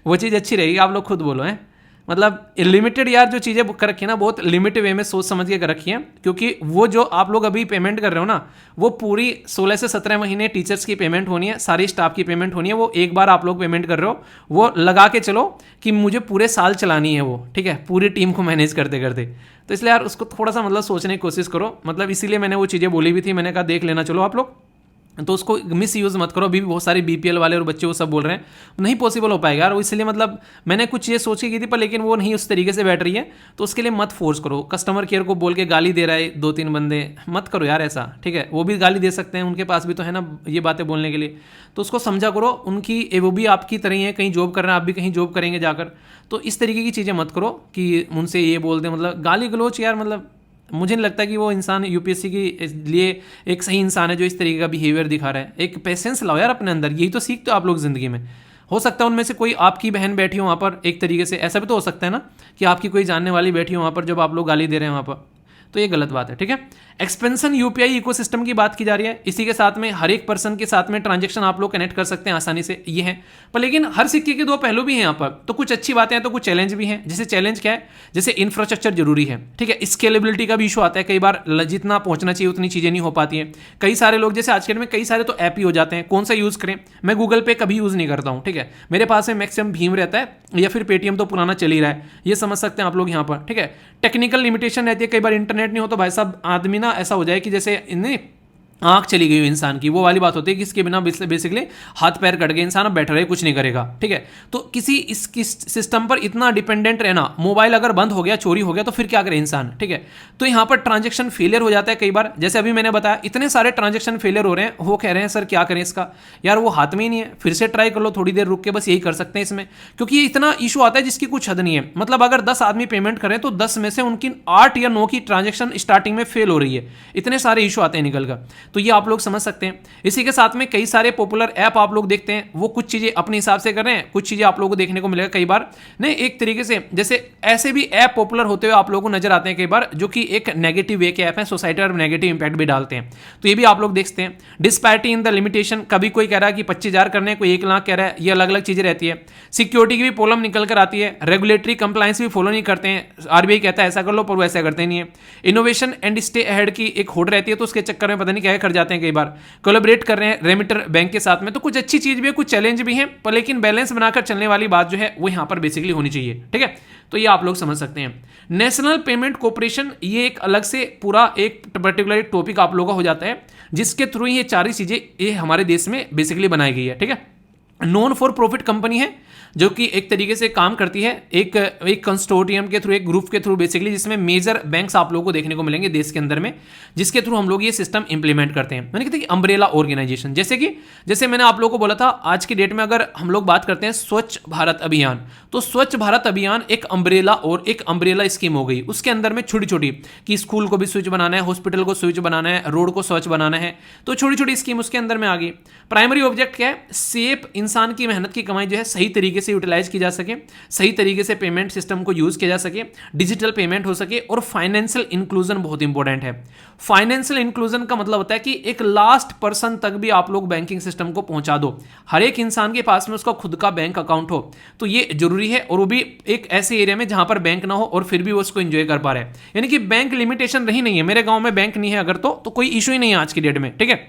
वो चीज़ अच्छी रहेगी, आप लोग खुद बोलो हैं। मतलब लिमिटेड यार जो चीज़ें कर रखी है ना, बहुत लिमिटेड वे में सोच समझ के कर रखी है, क्योंकि वो जो आप लोग अभी पेमेंट कर रहे हो ना, वो पूरी 16 से 17 महीने टीचर्स की पेमेंट होनी है, सारी स्टाफ की पेमेंट होनी है, वो एक बार आप लोग पेमेंट कर रहे हो, वो लगा के चलो कि मुझे पूरे साल चलानी है वो, ठीक है, पूरी टीम को मैनेज करते करते। तो इसलिए यार उसको थोड़ा सा मतलब सोचने की कोशिश करो, मतलब इसीलिए मैंने वो चीज़ें बोली भी थी, मैंने कहा देख लेना चलो आप लोग, तो उसको मिस यूज़ मत करो। अभी भी बहुत सारे बीपीएल वाले और बच्चे वो सब बोल रहे हैं, नहीं पॉसिबल हो पाएगा यार, इसलिए मतलब मैंने कुछ ये सोची की थी पर लेकिन वो नहीं उस तरीके से बैठ रही है, तो उसके लिए मत फोर्स करो। कस्टमर केयर को बोल के गाली दे रहा है 2-3 बंदे, मत करो यार ऐसा, ठीक है। वो भी गाली दे सकते हैं, उनके पास भी तो है ना ये बातें बोलने के लिए, तो उसको समझा करो। उनकी वो भी आपकी तरह ही है, कहीं जॉब कर रहे हैं, आप भी कहीं जॉब करेंगे जाकर, तो इस तरीके की चीज़ें मत करो कि उनसे ये बोल दें, मतलब गाली गलोच यार, मतलब मुझे नहीं लगता कि वो इंसान यूपीएससी के लिए एक सही इंसान है जो इस तरीके का बिहेवियर दिखा रहा है। एक पेशेंस लाओ यार अपने अंदर, यही तो सीखते हो आप लोग ज़िंदगी में। हो सकता है उनमें से कोई आपकी बहन बैठी हो वहाँ पर, एक तरीके से ऐसा भी तो हो सकता है ना कि आपकी कोई जानने वाली बैठी हो वहाँ पर जब आप लोग गाली दे रहे हैं वहाँ पर, तो ये गलत बात है, ठीक है। एक्सपेंशन यूपीआई इकोसिस्टम की बात की जा रही है, इसी के साथ में हर एक पर्सन के साथ में ट्रांजैक्शन आप लोग कनेक्ट कर सकते हैं आसानी से, ये है। पर लेकिन हर सिक्के के 2 पहलू भी हैं यहाँ पर, तो कुछ अच्छी बातें हैं तो कुछ चैलेंज भी हैं। जैसे चैलेंज क्या है, जैसे इंफ्रास्ट्रक्चर जरूरी है, ठीक है, स्केलेबिलिटी का भी इशू आता है, कई बार जितना पहुंचना चाहिए उतनी चीज़ें नहीं हो पाती हैं। कई सारे लोग, जैसे आज के डेट में कई सारे तो ऐप ही हो जाते हैं, कौन सा यूज़ करें। मैं गूगल पे कभी यूज़ नहीं करता हूँ, ठीक है, मेरे पास में मैक्सिमम भीम रहता है, या फिर पेटीएम तो पुराना चल ही रहा है, ये समझ सकते हैं आप लोग यहाँ पर, ठीक है। टेक्निकल लिमिटेशन रहती है, कई बार इंटरनेट नहीं हो तो भाई साहब आदमी ना ऐसा हो जाए कि जैसे इन्हें आंख चली गई इंसान की, वो वाली बात होती है कि इसके बिना बेसिकली हाथ पैर कट गए, इंसान अब बैठ रहे कुछ नहीं करेगा, ठीक है। तो किसी इसकी सिस्टम पर इतना डिपेंडेंट रहना, मोबाइल अगर बंद हो गया, चोरी हो गया, तो फिर क्या करे इंसान, ठीक है। तो यहाँ पर ट्रांजेक्शन फेलियर हो जाता है कई बार, जैसे अभी मैंने बताया इतने सारे ट्रांजेक्शन फेलियर हो रहे हैं, वो कह रहे हैं सर क्या करें इसका, यार वो हाथ में ही नहीं है, फिर से ट्राई कर लो, थोड़ी देर रुक के, बस यही कर सकते हैं इसमें, क्योंकि ये इतना इशू आता है जिसकी कुछ हद नहीं है। मतलब अगर 10 आदमी पेमेंट करें तो 10 में से उनकी 8 या 9 की ट्रांजेक्शन स्टार्टिंग में फेल हो रही है, इतने सारे इशू आते हैं निकल कर, तो ये आप लोग समझ सकते हैं। इसी के साथ में कई सारे पॉपुलर ऐप आप लोग देखते हैं, वो कुछ चीजें अपने हिसाब से कर रहे हैं, कुछ चीजें आप लोगों को देखने को मिलेगा कई बार नहीं एक तरीके से, जैसे ऐसे भी ऐप पॉपुलर होते हुए आप लोगों को नजर आते हैं कई बार, जो कि एक नेगेटिव वे के ऐप हैं, सोसाइटी पर नेगेटिव इंपैक्ट भी डालते हैं, तो ये भी आप लोग देखते हैं। डिस्पैरिटी इन द लिमिटेशन, कभी कोई कह रहा है कि 25,000 करने, कोई 1 लाख कह रहा है, ये अलग अलग चीजें रहती है। सिक्योरिटी की भी प्रॉब्लम निकल कर आती है, रेगुलेटरी कंप्लायंस भी फॉलो नहीं करते हैं, आरबीआई कहता है ऐसा कर लो पर वो ऐसा करते नहीं है। इनोवेशन एंड स्टे अहेड की एक होड़ रहती है, तो उसके चक्कर में पता नहीं क्या कर जाते हैं कई बार, कोलैबोरेट कर रहे हैं रेमिटर बैंक के साथ में, तो कुछ अच्छी चीज भी है, कुछ चैलेंज भी है, पर लेकिन बैलेंस बनाकर चलने वाली बात जो है वो यहां पर बेसिकली होनी चाहिए, ठीक है। तो ये आप लोग समझ सकते हैं। नेशनल पेमेंट कॉर्पोरेशन, ये एक अलग से पूरा एक पर्टिकुलर टॉपिक आप लोगों का हो जाता है, जिसके थ्रू ये 4 ही चीजें ये हमारे देश में बेसिकली बनाई गई है, ठीक है। नॉन फॉर प्रॉफिट कंपनी है जो कि एक तरीके से काम करती है एक कंसोर्टियम के थ्रू, एक ग्रुप के थ्रू बेसिकली, जिसमें मेजर बैंक्स आप लोगों को देखने को मिलेंगे देश के अंदर में, जिसके थ्रू हम लोग ये सिस्टम इंप्लीमेंट करते हैं। मैंने कहते हैं कि अम्ब्रेला ऑर्गेनाइजेशन, जैसे मैंने आप लोगों को बोला था, आज की डेट में अगर हम लोग बात करते हैं स्वच्छ भारत अभियान, तो स्वच्छ भारत अभियान एक अम्ब्रेला स्कीम हो गई, उसके अंदर में छोटी छोटी कि स्कूल को भी स्वच्छ बनाना है, हॉस्पिटल को स्वच्छ बनाना है, रोड को स्वच्छ बनाना है, तो छोटी छोटी स्कीम उसके अंदर में आ गई। प्राइमरी ऑब्जेक्ट क्या है, सेफ इंसान की मेहनत की कमाई जो है सही तरीके से यूटिलाइज की जा सके, सही तरीके से पेमेंट सिस्टम को यूज किया जा सके, डिजिटल पेमेंट हो सके, और फाइनेंशियल इंक्लूजन बहुत इंपॉर्टेंट है। फाइनेंशियल इंक्लूजन का मतलब होता है कि एक लास्ट पर्सन तक भी आप लोग बैंकिंग सिस्टम को पहुंचा दो, हर एक इंसान के पास में उसका खुद का बैंक अकाउंट हो, तो ये जरूरी है, और वो भी एक ऐसे एरिया में जहां पर बैंक ना हो और फिर भी वो उसको एंजॉय कर पा रहे हैं। यानी कि बैंक लिमिटेशन रही नहीं है, मेरे गांव में बैंक नहीं है अगर तो कोई इशू ही नहीं है आज की डेट में, ठीक है।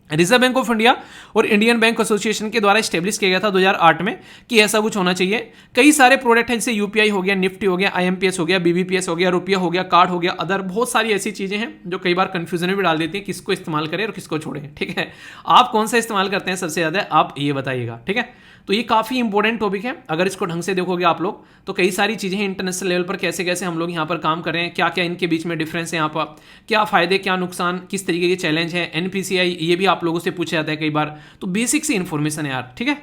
रिजर्व बैंक ऑफ इंडिया और इंडियन बैंक एसोसिएशन के द्वारा स्टेब्लिश किया गया था 2008 में कि ऐसा कुछ होना चाहिए। कई सारे प्रोडक्ट हैं, जैसे यूपीआई हो गया, निफ्टी हो गया, आईएमपीएस हो गया, बीबीपीएस हो गया, रुपया हो गया, कार्ड हो गया, अदर बहुत सारी ऐसी चीजें हैं जो कई बार कंफ्यूजन में भी डाल देती हैं किसको इस्तेमाल करें और किसको छोड़ें। ठीक है, आप कौन सा इस्तेमाल करते हैं सबसे ज्यादा, आप ये बताइएगा। ठीक है, तो ये काफी इंपॉर्टेंट टॉपिक है, अगर इसको ढंग से देखोगे आप लोग तो कई सारी चीजें हैं इंटरनेशनल लेवल पर, कैसे कैसे हम लोग यहाँ पर काम कर रहे हैं, क्या क्या इनके बीच में डिफरेंस है, यहाँ पर क्या फायदे क्या नुकसान, किस तरीके के चैलेंज है, एनपीसीआई ये भी आप लोगों से पूछा जाता है कई बार, तो बेसिक सी इन्फॉर्मेशन है यार। ठीक है,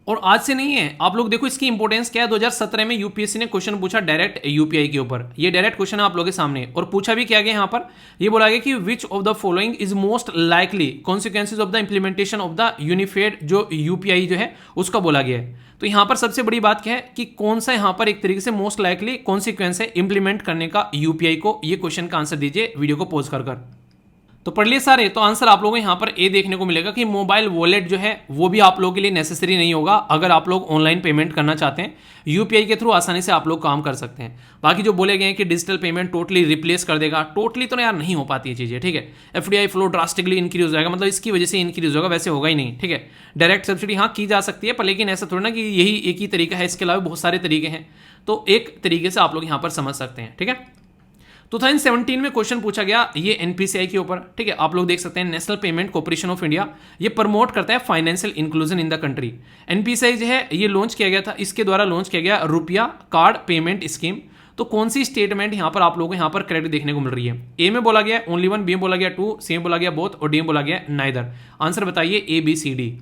और आज से नहीं है, आप लोग देखो इसकी इंपॉर्टेंस क्या है। 2017 में यूपीएससी ने क्वेश्चन पूछा डायरेक्ट यूपीआई के ऊपर, ये डायरेक्ट क्वेश्चन है आप लोगों के सामने, और पूछा भी क्या गया यहाँ पर, ये बोला गया कि which of the following is most likely consequences of the implementation of the unified जो यूपीआई जो है उसका बोला गया है। तो यहाँ पर सबसे बड़ी बात क्या है कि कौन सा यहाँ पर एक तरीके से मोस्ट लाइकली कॉन्सिक्वेंस है इंप्लीमेंट करने का यूपीआई को, ये क्वेश्चन का आंसर दीजिए वीडियो को पॉज कर। तो पढ़ लिए सारे, तो आंसर आप लोगों को यहाँ पर ए देखने को मिलेगा कि मोबाइल वॉलेट जो है वो भी आप लोगों के लिए नेसेसरी नहीं होगा अगर आप लोग ऑनलाइन पेमेंट करना चाहते हैं, यूपीआई के थ्रू आसानी से आप लोग काम कर सकते हैं। बाकी जो बोले गए हैं कि डिजिटल पेमेंट टोटली रिप्लेस कर देगा, टोटली तो यार नहीं हो पाती है चीजें। ठीक है, एफडीआई फ्लो ड्रास्टिकली इंक्रीज हो जाएगा, मतलब इसकी वजह से इंक्रीज होगा, वैसे होगा ही नहीं। ठीक है, डायरेक्ट सब्सिडी हाँ की जा सकती है, पर लेकिन ऐसा थोड़ा ना कि यही एक ही तरीका है, इसके अलावा बहुत सारे तरीके हैं, तो एक तरीके से आप लोग यहाँ पर समझ सकते हैं। ठीक है, 2017 में क्वेश्चन पूछा गया ये एनपीसीआई के ऊपर। ठीक है, आप लोग देख सकते हैं national payment corporation of India, ये प्रमोट करता है financial inclusion in the country. NPCI जो है ये लॉन्च किया गया था, इसके द्वारा लॉन्च किया गया रुपया कार्ड पेमेंट स्कीम। तो कौन सी स्टेटमेंट यहाँ पर आप लोगों को यहाँ पर करेक्ट देखने को मिल रही है, ए में बोला गया ओनली वन, बी में बोला गया टू, सी में बोला गया बोथ और डी में बोला गया नाइदर। आंसर बताइए ए बी सी डी।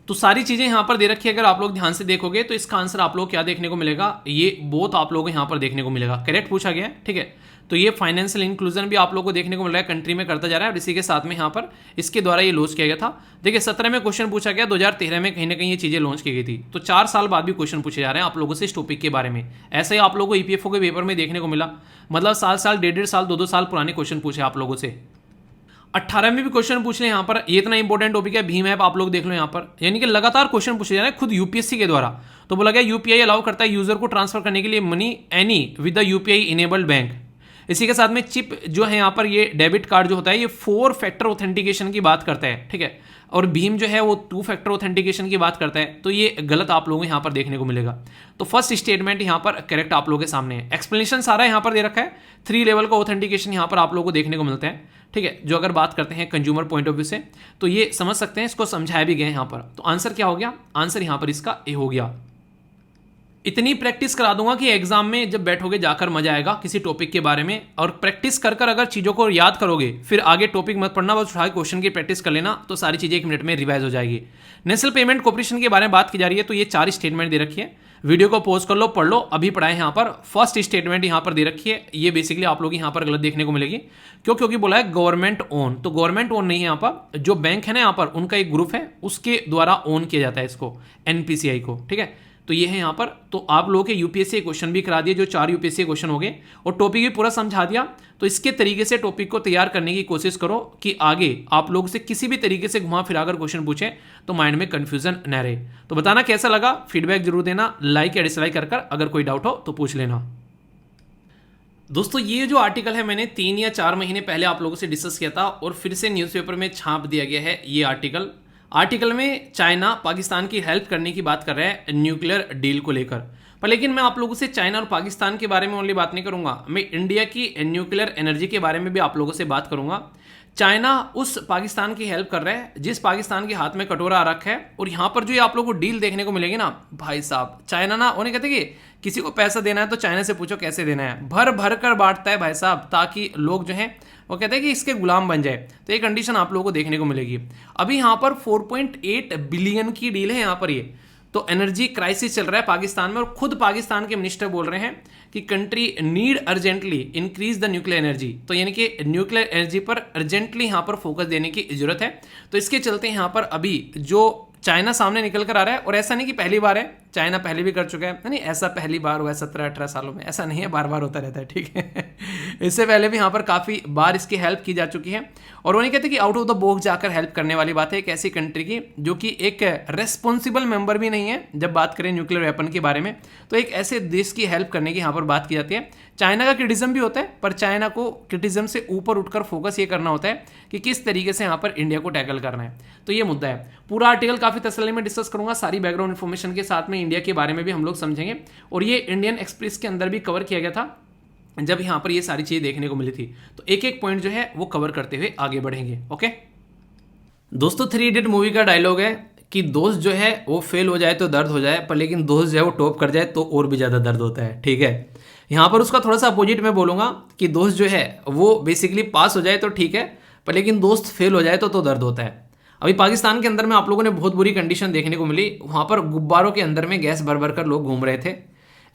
तो सारी चीजें यहां पर दे रखी है, अगर आप लोग ध्यान से देखोगे तो इसका आंसर आप लोग क्या देखने को मिलेगा, ये बोथ आप लोगों को यहां पर देखने को मिलेगा, करेक्ट पूछा गया। ठीक है, तो ये फाइनेंशियल इंक्लूजन भी आप लोगों को देखने को मिल रहा है, कंट्री में करता जा रहा है, और इसी के साथ में यहाँ पर इसके द्वारा ये लॉन्च किया गया था। देखिए 17 में क्वेश्चन पूछा गया, 2013 में कहीं ना कहीं ये चीजें लॉन्च की गई थी, तो 4 साल बाद भी क्वेश्चन पूछे जा रहे हैं आप लोगों से इस टॉपिक के बारे में। ऐसा ही आप लोगों को ईपीएफओ के पेपर में देखने को मिला, मतलब साल 1.5 साल 2 साल पुराने क्वेश्चन पूछे आप लोगों से। 18 में भी क्वेश्चन पूछ ले यहाँ पर, ये इतना इंपॉर्टेंट टॉपिक है, भीम ऐप आप लोग देख लो यहाँ पर, यानी कि लगातार क्वेश्चन पूछे जा रहे हैं खुद यूपीएससी के द्वारा। तो बोला गया यूपीआई अलाउ करता है यूजर को ट्रांसफर करने के लिए money any with the UPI enabled bank. इसी के साथ में चिप जो है यहाँ पर, ये डेबिट कार्ड जो होता है ये 4 फैक्टर ऑथेंटिकेशन की बात करता है। ठीक है, और भीम जो है वो 2 फैक्टर ऑथेंटिकेशन की बात करता है, तो ये गलत आप लोगों को यहाँ पर देखने को मिलेगा। तो फर्स्ट स्टेटमेंट यहाँ पर करेक्ट आप लोगों के सामने है। एक्सप्लेनेशन सारा यहाँ पर दे रखा है, 3 लेवल का ऑथेंटिकेशन यहाँ पर आप लोगों को देखने को मिलता है। ठीक है, जो अगर बात करते हैं कंज्यूमर पॉइंट ऑफ व्यू से तो ये समझ सकते हैं, इसको समझाया भी गया यहाँ पर। तो आंसर क्या हो गया, आंसर यहाँ पर इसका ए हो गया। इतनी प्रैक्टिस करा दूंगा कि एग्जाम में जब बैठोगे जाकर मजा आएगा किसी टॉपिक के बारे में, और प्रैक्टिस कर कर अगर चीज़ों को याद करोगे फिर आगे टॉपिक मत पढ़ना, बस उठा क्वेश्चन की प्रैक्टिस कर लेना, तो सारी चीज़ें 1 मिनट में रिवाइज हो जाएगी। नेशनल पेमेंट कॉर्पोरेशन के बारे में बात की जा रही है, तो ये 4 स्टेटमेंट दे रखी है, वीडियो को पॉज कर लो, पढ़ लो, अभी पढ़ाए यहाँ पर। फर्स्ट स्टेटमेंट यहाँ पर दे रखी है, ये बेसिकली आप लोग यहाँ पर गलत देखने को मिलेगी, क्योंकि बोला है गवर्नमेंट ओन, तो गवर्नमेंट ओन नहीं है यहाँ पर, जो बैंक है ना यहाँ पर उनका एक ग्रुप है उसके द्वारा ओन किया जाता है इसको, एनपीसीआई को। ठीक है, तो ये है यहाँ पर। तो आप लोगों के यूपीएससी क्वेश्चन भी करा दिए, जो 4 यूपीएससी क्वेश्चन हो गए, और टॉपिक भी पूरा समझा दिया। तो इसके तरीके से टॉपिक को तैयार करने की कोशिश करो कि आगे आप लोग से किसी भी तरीके से घुमा फिरा कर क्वेश्चन पूछे तो माइंड में कंफ्यूजन न रहे। तो बताना कैसा लगा, फीडबैक जरूर देना, लाइक या डिसलाइक कर अगर कोई डाउट हो तो पूछ लेना। दोस्तों ये जो आर्टिकल है मैंने 3 या 4 महीने पहले आप लोगों से डिस्कस किया था, और फिर से न्यूज़पेपर में छाप दिया गया है ये आर्टिकल में चाइना पाकिस्तान की हेल्प करने की बात कर रहा है न्यूक्लियर डील को लेकर। पर लेकिन मैं आप लोगों से चाइना और पाकिस्तान के बारे में ओनली बात नहीं करूंगा, मैं इंडिया की न्यूक्लियर एनर्जी के बारे में भी आप लोगों से बात करूंगा। चाइना उस पाकिस्तान की हेल्प कर रहा है जिस पाकिस्तान के हाथ में कटोरा आ रखा है, और यहाँ पर जो ये आप लोगों को डील देखने को मिलेगी ना भाई साहब, चाइना ना उन्हें कहते कि किसी को पैसा देना है तो चाइना से पूछो कैसे देना है, भर भर कर बांटता है भाई साहब, ताकि लोग जो हैं वो कहते हैं कि इसके गुलाम बन जाए। तो ये कंडीशन आप लोगों को देखने को मिलेगी। अभी यहाँ पर 4.8 बिलियन की डील है यहाँ पर ये, तो एनर्जी क्राइसिस चल रहा है पाकिस्तान में, और खुद पाकिस्तान के मिनिस्टर बोल रहे हैं कि country need urgently increase the nuclear energy, तो यानी कि न्यूक्लियर एनर्जी पर अर्जेंटली यहाँ पर फोकस देने की जरूरत है। तो इसके चलते यहाँ पर अभी जो चाइना सामने निकल कर आ रहा है, और ऐसा नहीं कि पहली बार है, चाइना पहले भी कर चुका है, नहीं ऐसा पहली बार हुआ है 17-18 सालों में, ऐसा नहीं है, बार बार होता रहता है, ठीक है। इससे पहले भी यहाँ पर काफ़ी बार इसकी हेल्प की जा चुकी है। और वो नहीं कहते कि आउट ऑफ द बॉक्स जाकर हेल्प करने वाली बात है एक ऐसी कंट्री की जो कि एक रेस्पॉन्सिबल मेंबर भी नहीं है। जब बात करें न्यूक्लियर वेपन के बारे में तो एक ऐसे देश की हेल्प करने की यहाँ पर बात की जाती है। चाइना का क्रिटिज्म भी होता है, पर चाइना को क्रिटिज्म से ऊपर उठकर फोकस ये करना होता है कि किस तरीके से यहाँ पर इंडिया को टैकल करना है। तो ये मुद्दा है। पूरा आर्टिकल काफ़ी तसल्ली में डिस्कस करूंगा, सारी बैकग्राउंड इन्फॉर्मेशन के साथ में इंडिया के बारे में भी हम लोग समझेंगे। और ये इंडियन एक्सप्रेस के अंदर भी कवर किया गया था जब यहाँ पर ये सारी चीज़ें देखने को मिली थी। तो एक एक पॉइंट जो है वो कवर करते हुए आगे बढ़ेंगे। ओके दोस्तों, 3 इडियट मूवी का डायलॉग है कि दोस्त जो है वो फेल हो जाए तो दर्द हो जाए, पर लेकिन दोस्त जो है वो टॉप कर जाए तो और भी ज़्यादा दर्द होता है। ठीक है, यहाँ पर उसका थोड़ा सा अपोजिट मैं बोलूँगा कि दोस्त जो है वो बेसिकली पास हो जाए तो ठीक है, पर लेकिन दोस्त फेल हो जाए तो दर्द होता है। अभी पाकिस्तान के अंदर में आप लोगों ने बहुत बुरी कंडीशन देखने को मिली। वहाँ पर गुब्बारों के अंदर में गैस भर भर कर लोग घूम रहे थे।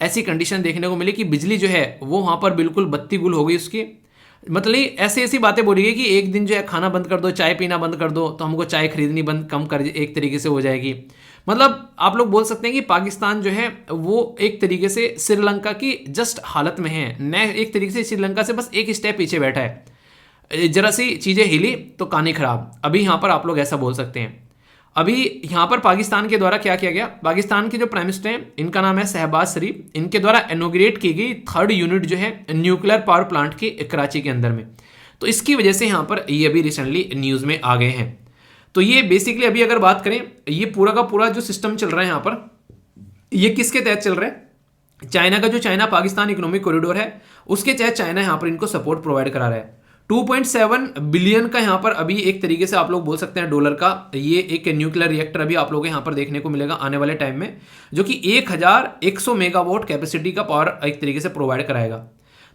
ऐसी कंडीशन देखने को मिली कि बिजली जो है वो वहाँ पर बिल्कुल बत्ती गुल हो गई उसकी। मतलब ऐसी ऐसी बातें बोली गई कि एक दिन जो है खाना बंद कर दो, चाय पीना बंद कर दो, तो हमको चाय खरीदनी बंद कम कर एक तरीके से हो जाएगी। मतलब आप लोग बोल सकते हैं कि पाकिस्तान जो है वो एक तरीके से श्रीलंका की जस्ट हालत में है। न एक तरीके से श्रीलंका से बस एक स्टेप पीछे बैठा है। जरा सी चीज़ें हिली तो कहानी खराब। अभी यहाँ पर आप लोग ऐसा बोल सकते हैं। अभी यहाँ पर पाकिस्तान के द्वारा क्या किया गया, पाकिस्तान के जो प्राइम मिनिस्टर हैं इनका नाम है शहबाज शरीफ, इनके द्वारा इनॉग्रेट की गई 3rd यूनिट जो है न्यूक्लियर पावर प्लांट की कराची के अंदर में। तो इसकी वजह से यहाँ पर ये अभी रिसेंटली न्यूज़ में आ गए हैं। तो ये बेसिकली अभी अगर बात करें, ये पूरा का पूरा जो सिस्टम चल रहा है यहाँ पर, ये किसके तहत चल रहा है? चाइना का जो चाइना पाकिस्तान इकोनॉमिक कॉरिडोर है उसके तहत चाइना यहाँ पर इनको सपोर्ट प्रोवाइड करा रहा है। 2.7 बिलियन का यहाँ पर अभी एक तरीके से आप लोग बोल सकते हैं डॉलर का ये एक न्यूक्लियर रिएक्टर अभी आप लोगों को यहाँ पर देखने को मिलेगा आने वाले टाइम में, जो कि 1100 मेगावाट कैपेसिटी का पावर एक तरीके से प्रोवाइड कराएगा।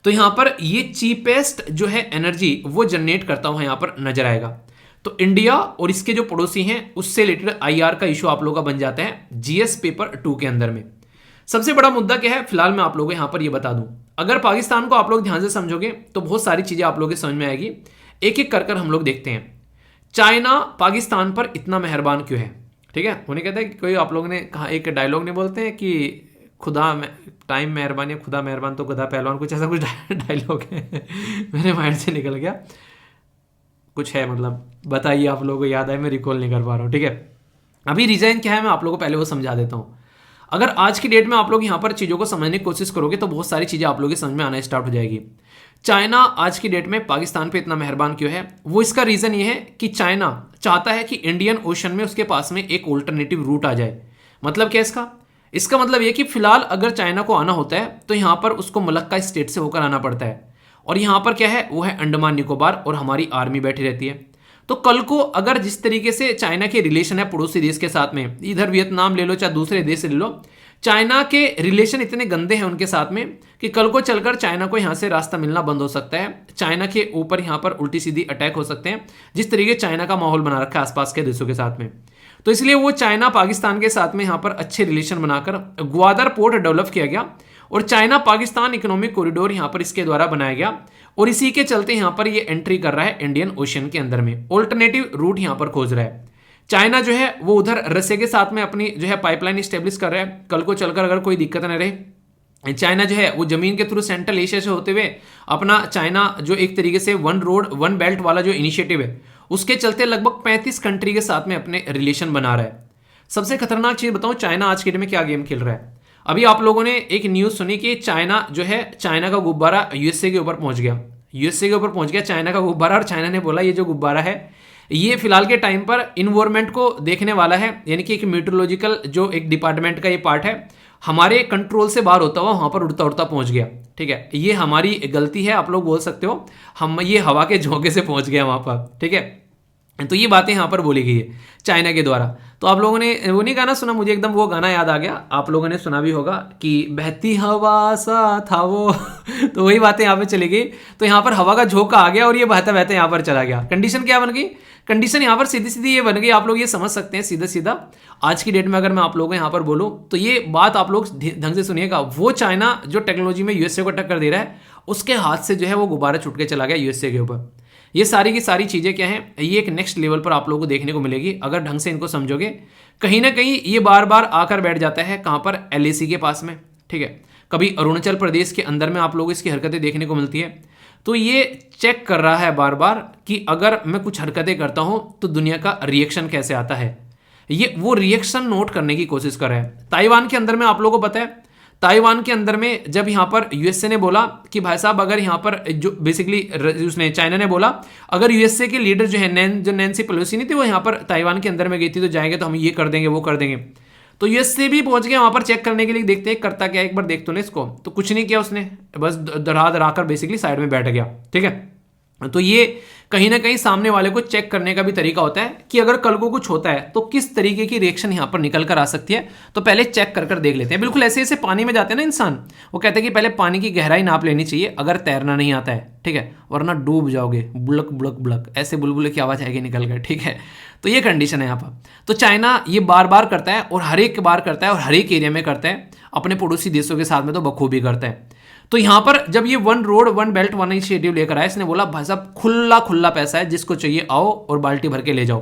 तो यहाँ पर ये चीपेस्ट जो है एनर्जी वो जनरेट करता हुआ यहाँ पर नजर आएगा। तो इंडिया और इसके जो पड़ोसी हैं उससे रिलेटेड IR का इशू आप लोगों का बन जाता है GS पेपर 2 के अंदर में। सबसे बड़ा मुद्दा क्या है फिलहाल मैं आप लोगों को यहाँ पर ये बता दूं, अगर पाकिस्तान को आप लोग ध्यान से समझोगे तो बहुत सारी चीजें आप लोगों के समझ में आएगी। एक एक कर हम लोग देखते हैं। चाइना पाकिस्तान पर इतना मेहरबान क्यों है? ठीक है, उन्हें कहते हैं कि कोई आप लोगों ने कहा, एक डायलॉग नहीं बोलते हैं कि खुदा टाइम मेहरबान या खुदा मेहरबान तो गधा पहलवान, कुछ ऐसा कुछ डायलॉग है मेरे माइंड से निकल गया, कुछ है मतलब बताइए आप लोगों को याद है, मैं रिकॉल नहीं कर पा रहा हूँ। ठीक है, अभी रीजन क्या है मैं आप लोगों को पहले वो समझा देता हूँ। अगर आज की डेट में आप लोग यहाँ पर चीज़ों को समझने की कोशिश करोगे तो बहुत सारी चीज़ें आप लोगों की समझ में आना स्टार्ट हो जाएगी। चाइना आज की डेट में पाकिस्तान पे इतना मेहरबान क्यों है? वो इसका रीज़न ये है कि चाइना चाहता है कि इंडियन ओशन में उसके पास में एक ऑल्टरनेटिव रूट आ जाए। मतलब क्या इसका मतलब ये कि फिलहाल अगर चाइना को आना होता है तो यहाँ पर उसको मलक्का स्टेट से होकर आना पड़ता है, और यहाँ पर क्या है वो है अंडमान निकोबार, और हमारी आर्मी बैठी रहती है। तो कल को अगर जिस तरीके से चाइना के रिलेशन है पड़ोसी देश के साथ में, इधर वियतनाम ले लो चाहे दूसरे देश ले लो, चाइना के रिलेशन इतने गंदे हैं उनके साथ में कि कल को चलकर चाइना को यहाँ से रास्ता मिलना बंद हो सकता है। चाइना के ऊपर यहाँ पर उल्टी सीधी अटैक हो सकते हैं, जिस तरीके चाइना का माहौल बना रखा है आसपास के देशों के साथ में। तो इसलिए वो चाइना पाकिस्तान के साथ में यहाँ पर अच्छे रिलेशन बनाकर ग्वादर पोर्ट डेवलप किया गया, और चाइना पाकिस्तान इकोनॉमिक कॉरिडोर यहाँ पर इसके द्वारा बनाया गया, और इसी के चलते यहाँ पर ये एंट्री कर रहा है इंडियन ओशन के अंदर में, ऑल्टरनेटिव रूट यहाँ पर खोज रहा है। चाइना जो है वो उधर रसिया के साथ में अपनी जो है पाइपलाइन स्टेब्लिश कर रहा है। कल को चलकर अगर कोई दिक्कत न रहे, चाइना जो है वो जमीन के थ्रू सेंट्रल एशिया से होते हुए अपना चाइना जो एक तरीके से 1 रोड 1 बेल्ट वाला जो इनिशिएटिव है उसके चलते लगभग 35 कंट्री के साथ में अपने रिलेशन बना रहा है। सबसे खतरनाक चीज बताऊं, चाइना आज के डेट में क्या गेम खेल रहा है। अभी आप लोगों ने एक न्यूज सुनी कि चाइना जो है, चाइना का गुब्बारा यूएसए के ऊपर पहुंच गया, यूएसए के ऊपर पहुंच गया चाइना का गुब्बारा, और चाइना ने बोला ये जो गुब्बारा है ये फिलहाल के टाइम पर इन्वायरमेंट को देखने वाला है, यानी कि एक मीटरोलॉजिकल जो एक डिपार्टमेंट का ये पार्ट है, हमारे कंट्रोल से बाहर होता हुआ वहां पर उड़ता उड़ता पहुंच गया। ठीक है, ये हमारी गलती है, आप लोग बोल सकते हो, हम ये हवा के झोंके से पहुंच गया वहां पर। ठीक है, तो ये बातें यहाँ पर बोली गई है चाइना के द्वारा। तो आप लोगों ने वो नहीं गाना सुना, मुझे एकदम वो गाना याद आ गया, आप लोगों ने सुना भी होगा कि बहती हवा सा था वो तो वही बातें यहाँ पे चली गई। तो यहाँ पर हवा का झोंका आ गया और ये बहता बहता यहाँ पर चला गया। कंडीशन क्या बन गई? कंडीशन यहाँ पर सीधी सीधी ये बन गई, आप लोग ये समझ सकते हैं सीधा सीधा। आज की डेट में अगर मैं आप लोगों को यहाँ पर बोलूँ तो ये बात आप लोग ढंग से सुनिएगा, वो चाइना जो टेक्नोलॉजी में यूएसए को टक्कर दे रहा है उसके हाथ से जो है वो गुब्बारा छूट के चला गया यूएसए के ऊपर। ये सारी की सारी चीज़ें क्या हैं, ये एक नेक्स्ट लेवल पर आप लोगों को देखने को मिलेगी अगर ढंग से इनको समझोगे। कहीं ना कहीं ये बार बार आकर बैठ जाता है कहाँ पर, एलएसी के पास में, ठीक है। कभी अरुणाचल प्रदेश के अंदर में आप लोगों को इसकी हरकतें देखने को मिलती है। तो ये चेक कर रहा है बार बार कि अगर मैं कुछ हरकतें करता हूं तो दुनिया का रिएक्शन कैसे आता है, ये वो रिएक्शन नोट करने की कोशिश कर रहा है। ताइवान के अंदर में आप लोगों को पता है, ताइवान के अंदर में जब यहाँ पर यूएसए ने बोला कि भाई साहब अगर यहाँ पर जो बेसिकली उसने चाइना ने बोला अगर यूएसए के लीडर जो है जो नैन्सी पेलोसी नहीं थी वो यहाँ पर ताइवान के अंदर में गई थी तो जाएंगे तो हम ये कर देंगे वो कर देंगे, तो यूएसए भी पहुंच गया वहां पर चेक करने के लिए, देखते हैं करता क्या, एक बार देख तो ले इसको। तो कुछ नहीं किया उसने, बस डरा डरा कर बेसिकली साइड में बैठ गया, ठीक है। तो ये कहीं ना कहीं सामने वाले को चेक करने का भी तरीका होता है कि अगर कल को कुछ होता है तो किस तरीके की रिएक्शन यहां पर निकल कर आ सकती है, तो पहले चेक कर देख लेते हैं। बिल्कुल ऐसे ऐसे पानी में जाते हैं ना इंसान, वो कहते हैं कि पहले पानी की गहराई नाप लेनी चाहिए अगर तैरना नहीं आता है, ठीक है, वरना डूब जाओगे, बुलक बुलक बुलक ऐसे बुलबुले की आवाज आएगी निकल कर, ठीक है। तो ये कंडीशन है यहाँ पर। तो चाइना ये बार बार करता है और हर एक बार करता है और हर एक एरिया में करता है, अपने पड़ोसी देशों के साथ में तो बखूबी करता है। तो यहां पर जब ये one road one belt one initiative लेकर आया, इसने बोला भाई साहब खुला खुला पैसा है, जिसको चाहिए आओ और बाल्टी भर के ले जाओ।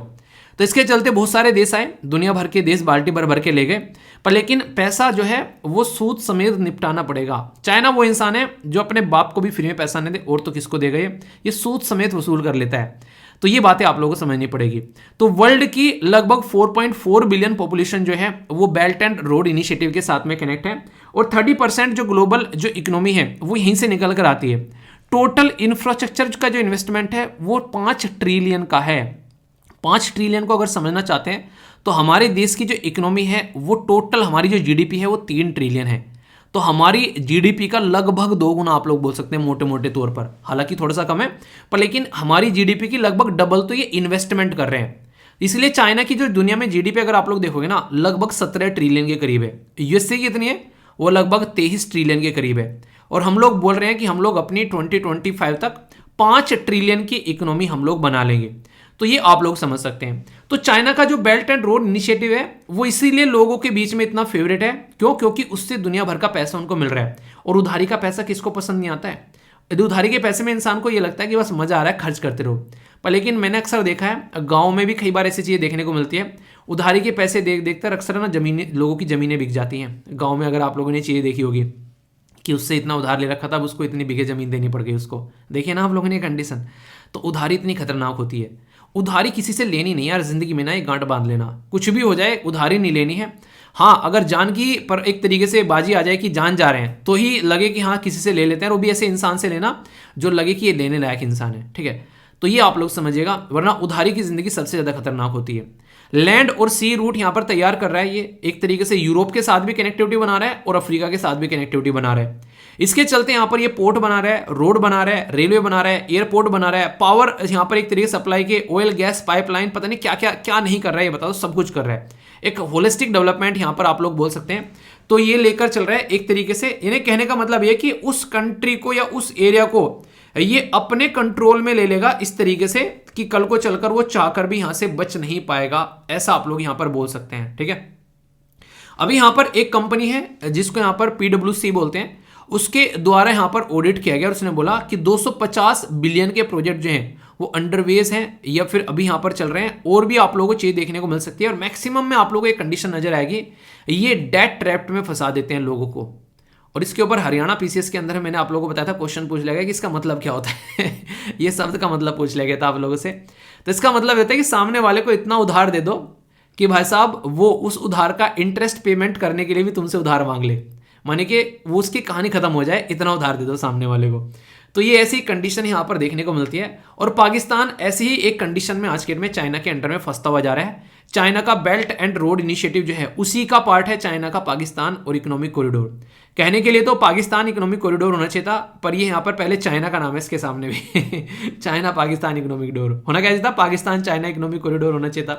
तो इसके चलते बहुत सारे देश आए, दुनिया भर के देश बाल्टी भर भर के ले गए, पर लेकिन पैसा जो है वो सूद समेत निपटाना पड़ेगा। चाइना वो इंसान है जो अपने बाप को भी फ्री में पैसा नहीं दे और तो किसको देगा, ये सूद समेत वसूल कर लेता है। तो ये बातें आप लोगों को समझनी पड़ेगी। तो वर्ल्ड की लगभग 4.4 बिलियन पॉपुलेशन जो है वो बेल्ट एंड रोड इनिशिएटिव के साथ में कनेक्ट है और 30% जो ग्लोबल जो इकोनॉमी है वो यहीं से निकल कर आती है। टोटल इंफ्रास्ट्रक्चर का जो इन्वेस्टमेंट है वो 5 ट्रिलियन का है। 5 ट्रिलियन को अगर समझना चाहते हैं तो हमारे देश की जो इकोनॉमी है वो टोटल हमारी जो जीडीपी है वो 3 ट्रिलियन है। तो हमारी जीडीपी का लगभग 2 गुना आप लोग बोल सकते हैं मोटे मोटे तौर पर, हालांकि थोड़ा सा कम है, पर लेकिन हमारी जीडीपी की लगभग डबल तो ये इन्वेस्टमेंट कर रहे हैं। इसलिए चाइना की जो दुनिया में जीडीपी अगर आप लोग देखोगे ना लगभग 17 ट्रिलियन के करीब है। यूएसए की कितनी है, वो लगभग 23 ट्रिलियन के करीब है। और हम लोग बोल रहे हैं कि हम लोग अपनी 2025 तक 5 ट्रिलियन की इकोनॉमी हम लोग बना लेंगे। तो ये आप लोग समझ सकते हैं। तो चाइना का जो बेल्ट एंड रोड इनिशिएटिव है वो इसीलिए लोगों के बीच में इतना फेवरेट है, क्यों, क्योंकि उससे दुनिया भर का पैसा उनको मिल रहा है। और उधारी का पैसा किसको पसंद नहीं आता है, उधारी के पैसे में इंसान को ये लगता है कि बस मजा आ रहा है खर्च करते रहो। पर लेकिन मैंने अक्सर देखा है गाँव में भी कई बार ऐसी चीज़ें देखने को मिलती है, उधारी के पैसे देख कर अक्सर ना जमीनें, लोगों की ज़मीनें बिक जाती हैं गाँव में। अगर आप लोगों ने चीज़ें देखी होगी कि उससे इतना उधार ले रखा था, उसको इतनी बीघे ज़मीन देनी पड़ गई उसको, देखिए ना आप लोगों ने कंडीशन। तो उधारी इतनी खतरनाक होती है। उधारी किसी से लेनी नहीं यार, जिंदगी में ना ये गांठ बांध लेना, कुछ भी हो जाए उधारी नहीं लेनी है। हाँ, अगर जान की पर एक तरीके से बाजी आ जाए कि जान जा रहे हैं तो ही लगे कि हाँ किसी से ले लेते हैं, और वो भी ऐसे इंसान से लेना जो लगे कि ये लेने लायक इंसान है, ठीक है। तो ये आप लोग समझिएगा, वरना उधारी की जिंदगी सबसे ज्यादा खतरनाक होती है। लैंड और सी रूट यहाँ पर तैयार कर रहा है ये, एक तरीके से यूरोप के साथ भी कनेक्टिविटी बना रहा है और अफ्रीका के साथ भी कनेक्टिविटी बना रहा है। इसके चलते यहाँ पर ये पोर्ट बना रहा है, रोड बना रहा है, रेलवे बना रहा है, एयरपोर्ट बना रहा है, पावर यहाँ पर एक तरीके से सप्लाई के, ऑयल गैस पाइपलाइन, पता नहीं क्या क्या क्या नहीं कर रहा है ये बताओ, सब कुछ कर रहा है। एक होलिस्टिक डेवलपमेंट यहाँ पर आप लोग बोल सकते हैं। तो ये लेकर चल रहा है एक तरीके से। इन्हें कहने का मतलब ये कि उस कंट्री को या उस एरिया को ये अपने कंट्रोल में ले लेगा इस तरीके से कि कल को चलकर वो चाहकर भी यहां से बच नहीं पाएगा, ऐसा आप लोग यहां पर बोल सकते हैं, ठीक है। अभी यहां पर एक कंपनी है जिसको यहां पर PwC बोलते हैं, उसके द्वारा यहां पर ऑडिट किया गया और उसने बोला कि 250 बिलियन के प्रोजेक्ट जो हैं वो अंडरवेज हैं या फिर अभी यहां पर चल रहे हैं, और भी आप लोगों को चीज देखने को मिल सकती है। और मैक्सिमम में आप लोगों को एक कंडीशन नजर आएगी, ये डेट ट्रैप में फंसा देते हैं लोगों को। और इसके ऊपर हरियाणा पीसीएस के अंदर मैंने आप लोगों को बताया था, क्वेश्चन पूछ लिया गया कि इसका मतलब क्या होता है ये शब्द का मतलब पूछ लिया गया था आप लोगों से। तो इसका मतलब होता है कि सामने वाले को इतना उधार दे दो कि भाई साहब वो उस उधार का इंटरेस्ट पेमेंट करने के लिए भी तुमसे उधार मांग ले, माने कि वो उसकी कहानी खत्म हो जाए, इतना उधार दे दो सामने वाले को। तो ये ऐसी कंडीशन यहाँ पर देखने को मिलती है। और पाकिस्तान ऐसी ही एक कंडीशन में आज के डेट में चाइना के अंडर में फंसता हुआ जा रहा है। चाइना का बेल्ट एंड रोड इनिशिएटिव जो है उसी का पार्ट है चाइना का पाकिस्तान और इकोनॉमिक कॉरिडोर। कहने के लिए तो पाकिस्तान इकोनॉमिक कॉरिडोर होना चाहिए था, पर ये यहाँ पर पहले चाइना का नाम है इसके सामने भी चाइना पाकिस्तान इकोनॉमिक डोर होना क्या चाहिए था, पाकिस्तान चाइना इकोनॉमिक कॉरिडोर होना चाहिए था।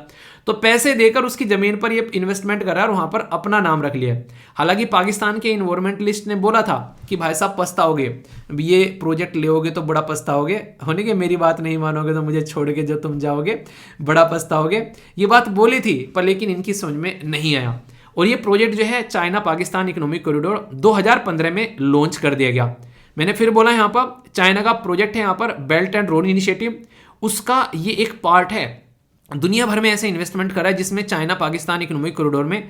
तो पैसे देकर उसकी जमीन पर ये इन्वेस्टमेंट कर रहा है और वहां पर अपना नाम रख लिया। हालांकि पाकिस्तान के इन्वायरमेंटलिस्ट ने बोला था कि भाई साहब पछताओगे, ये प्रोजेक्ट लेओगे तो बड़ा पछताओगे, होने के मेरी बात नहीं मानोगे तो मुझे छोड़ के जो तुम जाओगे बड़ा पछताओगे, ये बात बोली थी, पर लेकिन इनकी समझ में नहीं आया। और ये प्रोजेक्ट जो है चाइना पाकिस्तान इकोनॉमिक कॉरिडोर 2015 में लॉन्च कर दिया गया। मैंने फिर बोला यहाँ पर चाइना का प्रोजेक्ट है यहाँ पर बेल्ट एंड रोड इनिशिएटिव उसका ये एक पार्ट है। दुनिया भर में ऐसे इन्वेस्टमेंट करा है जिसमें चाइना पाकिस्तान इकोनॉमिक कॉरिडोर में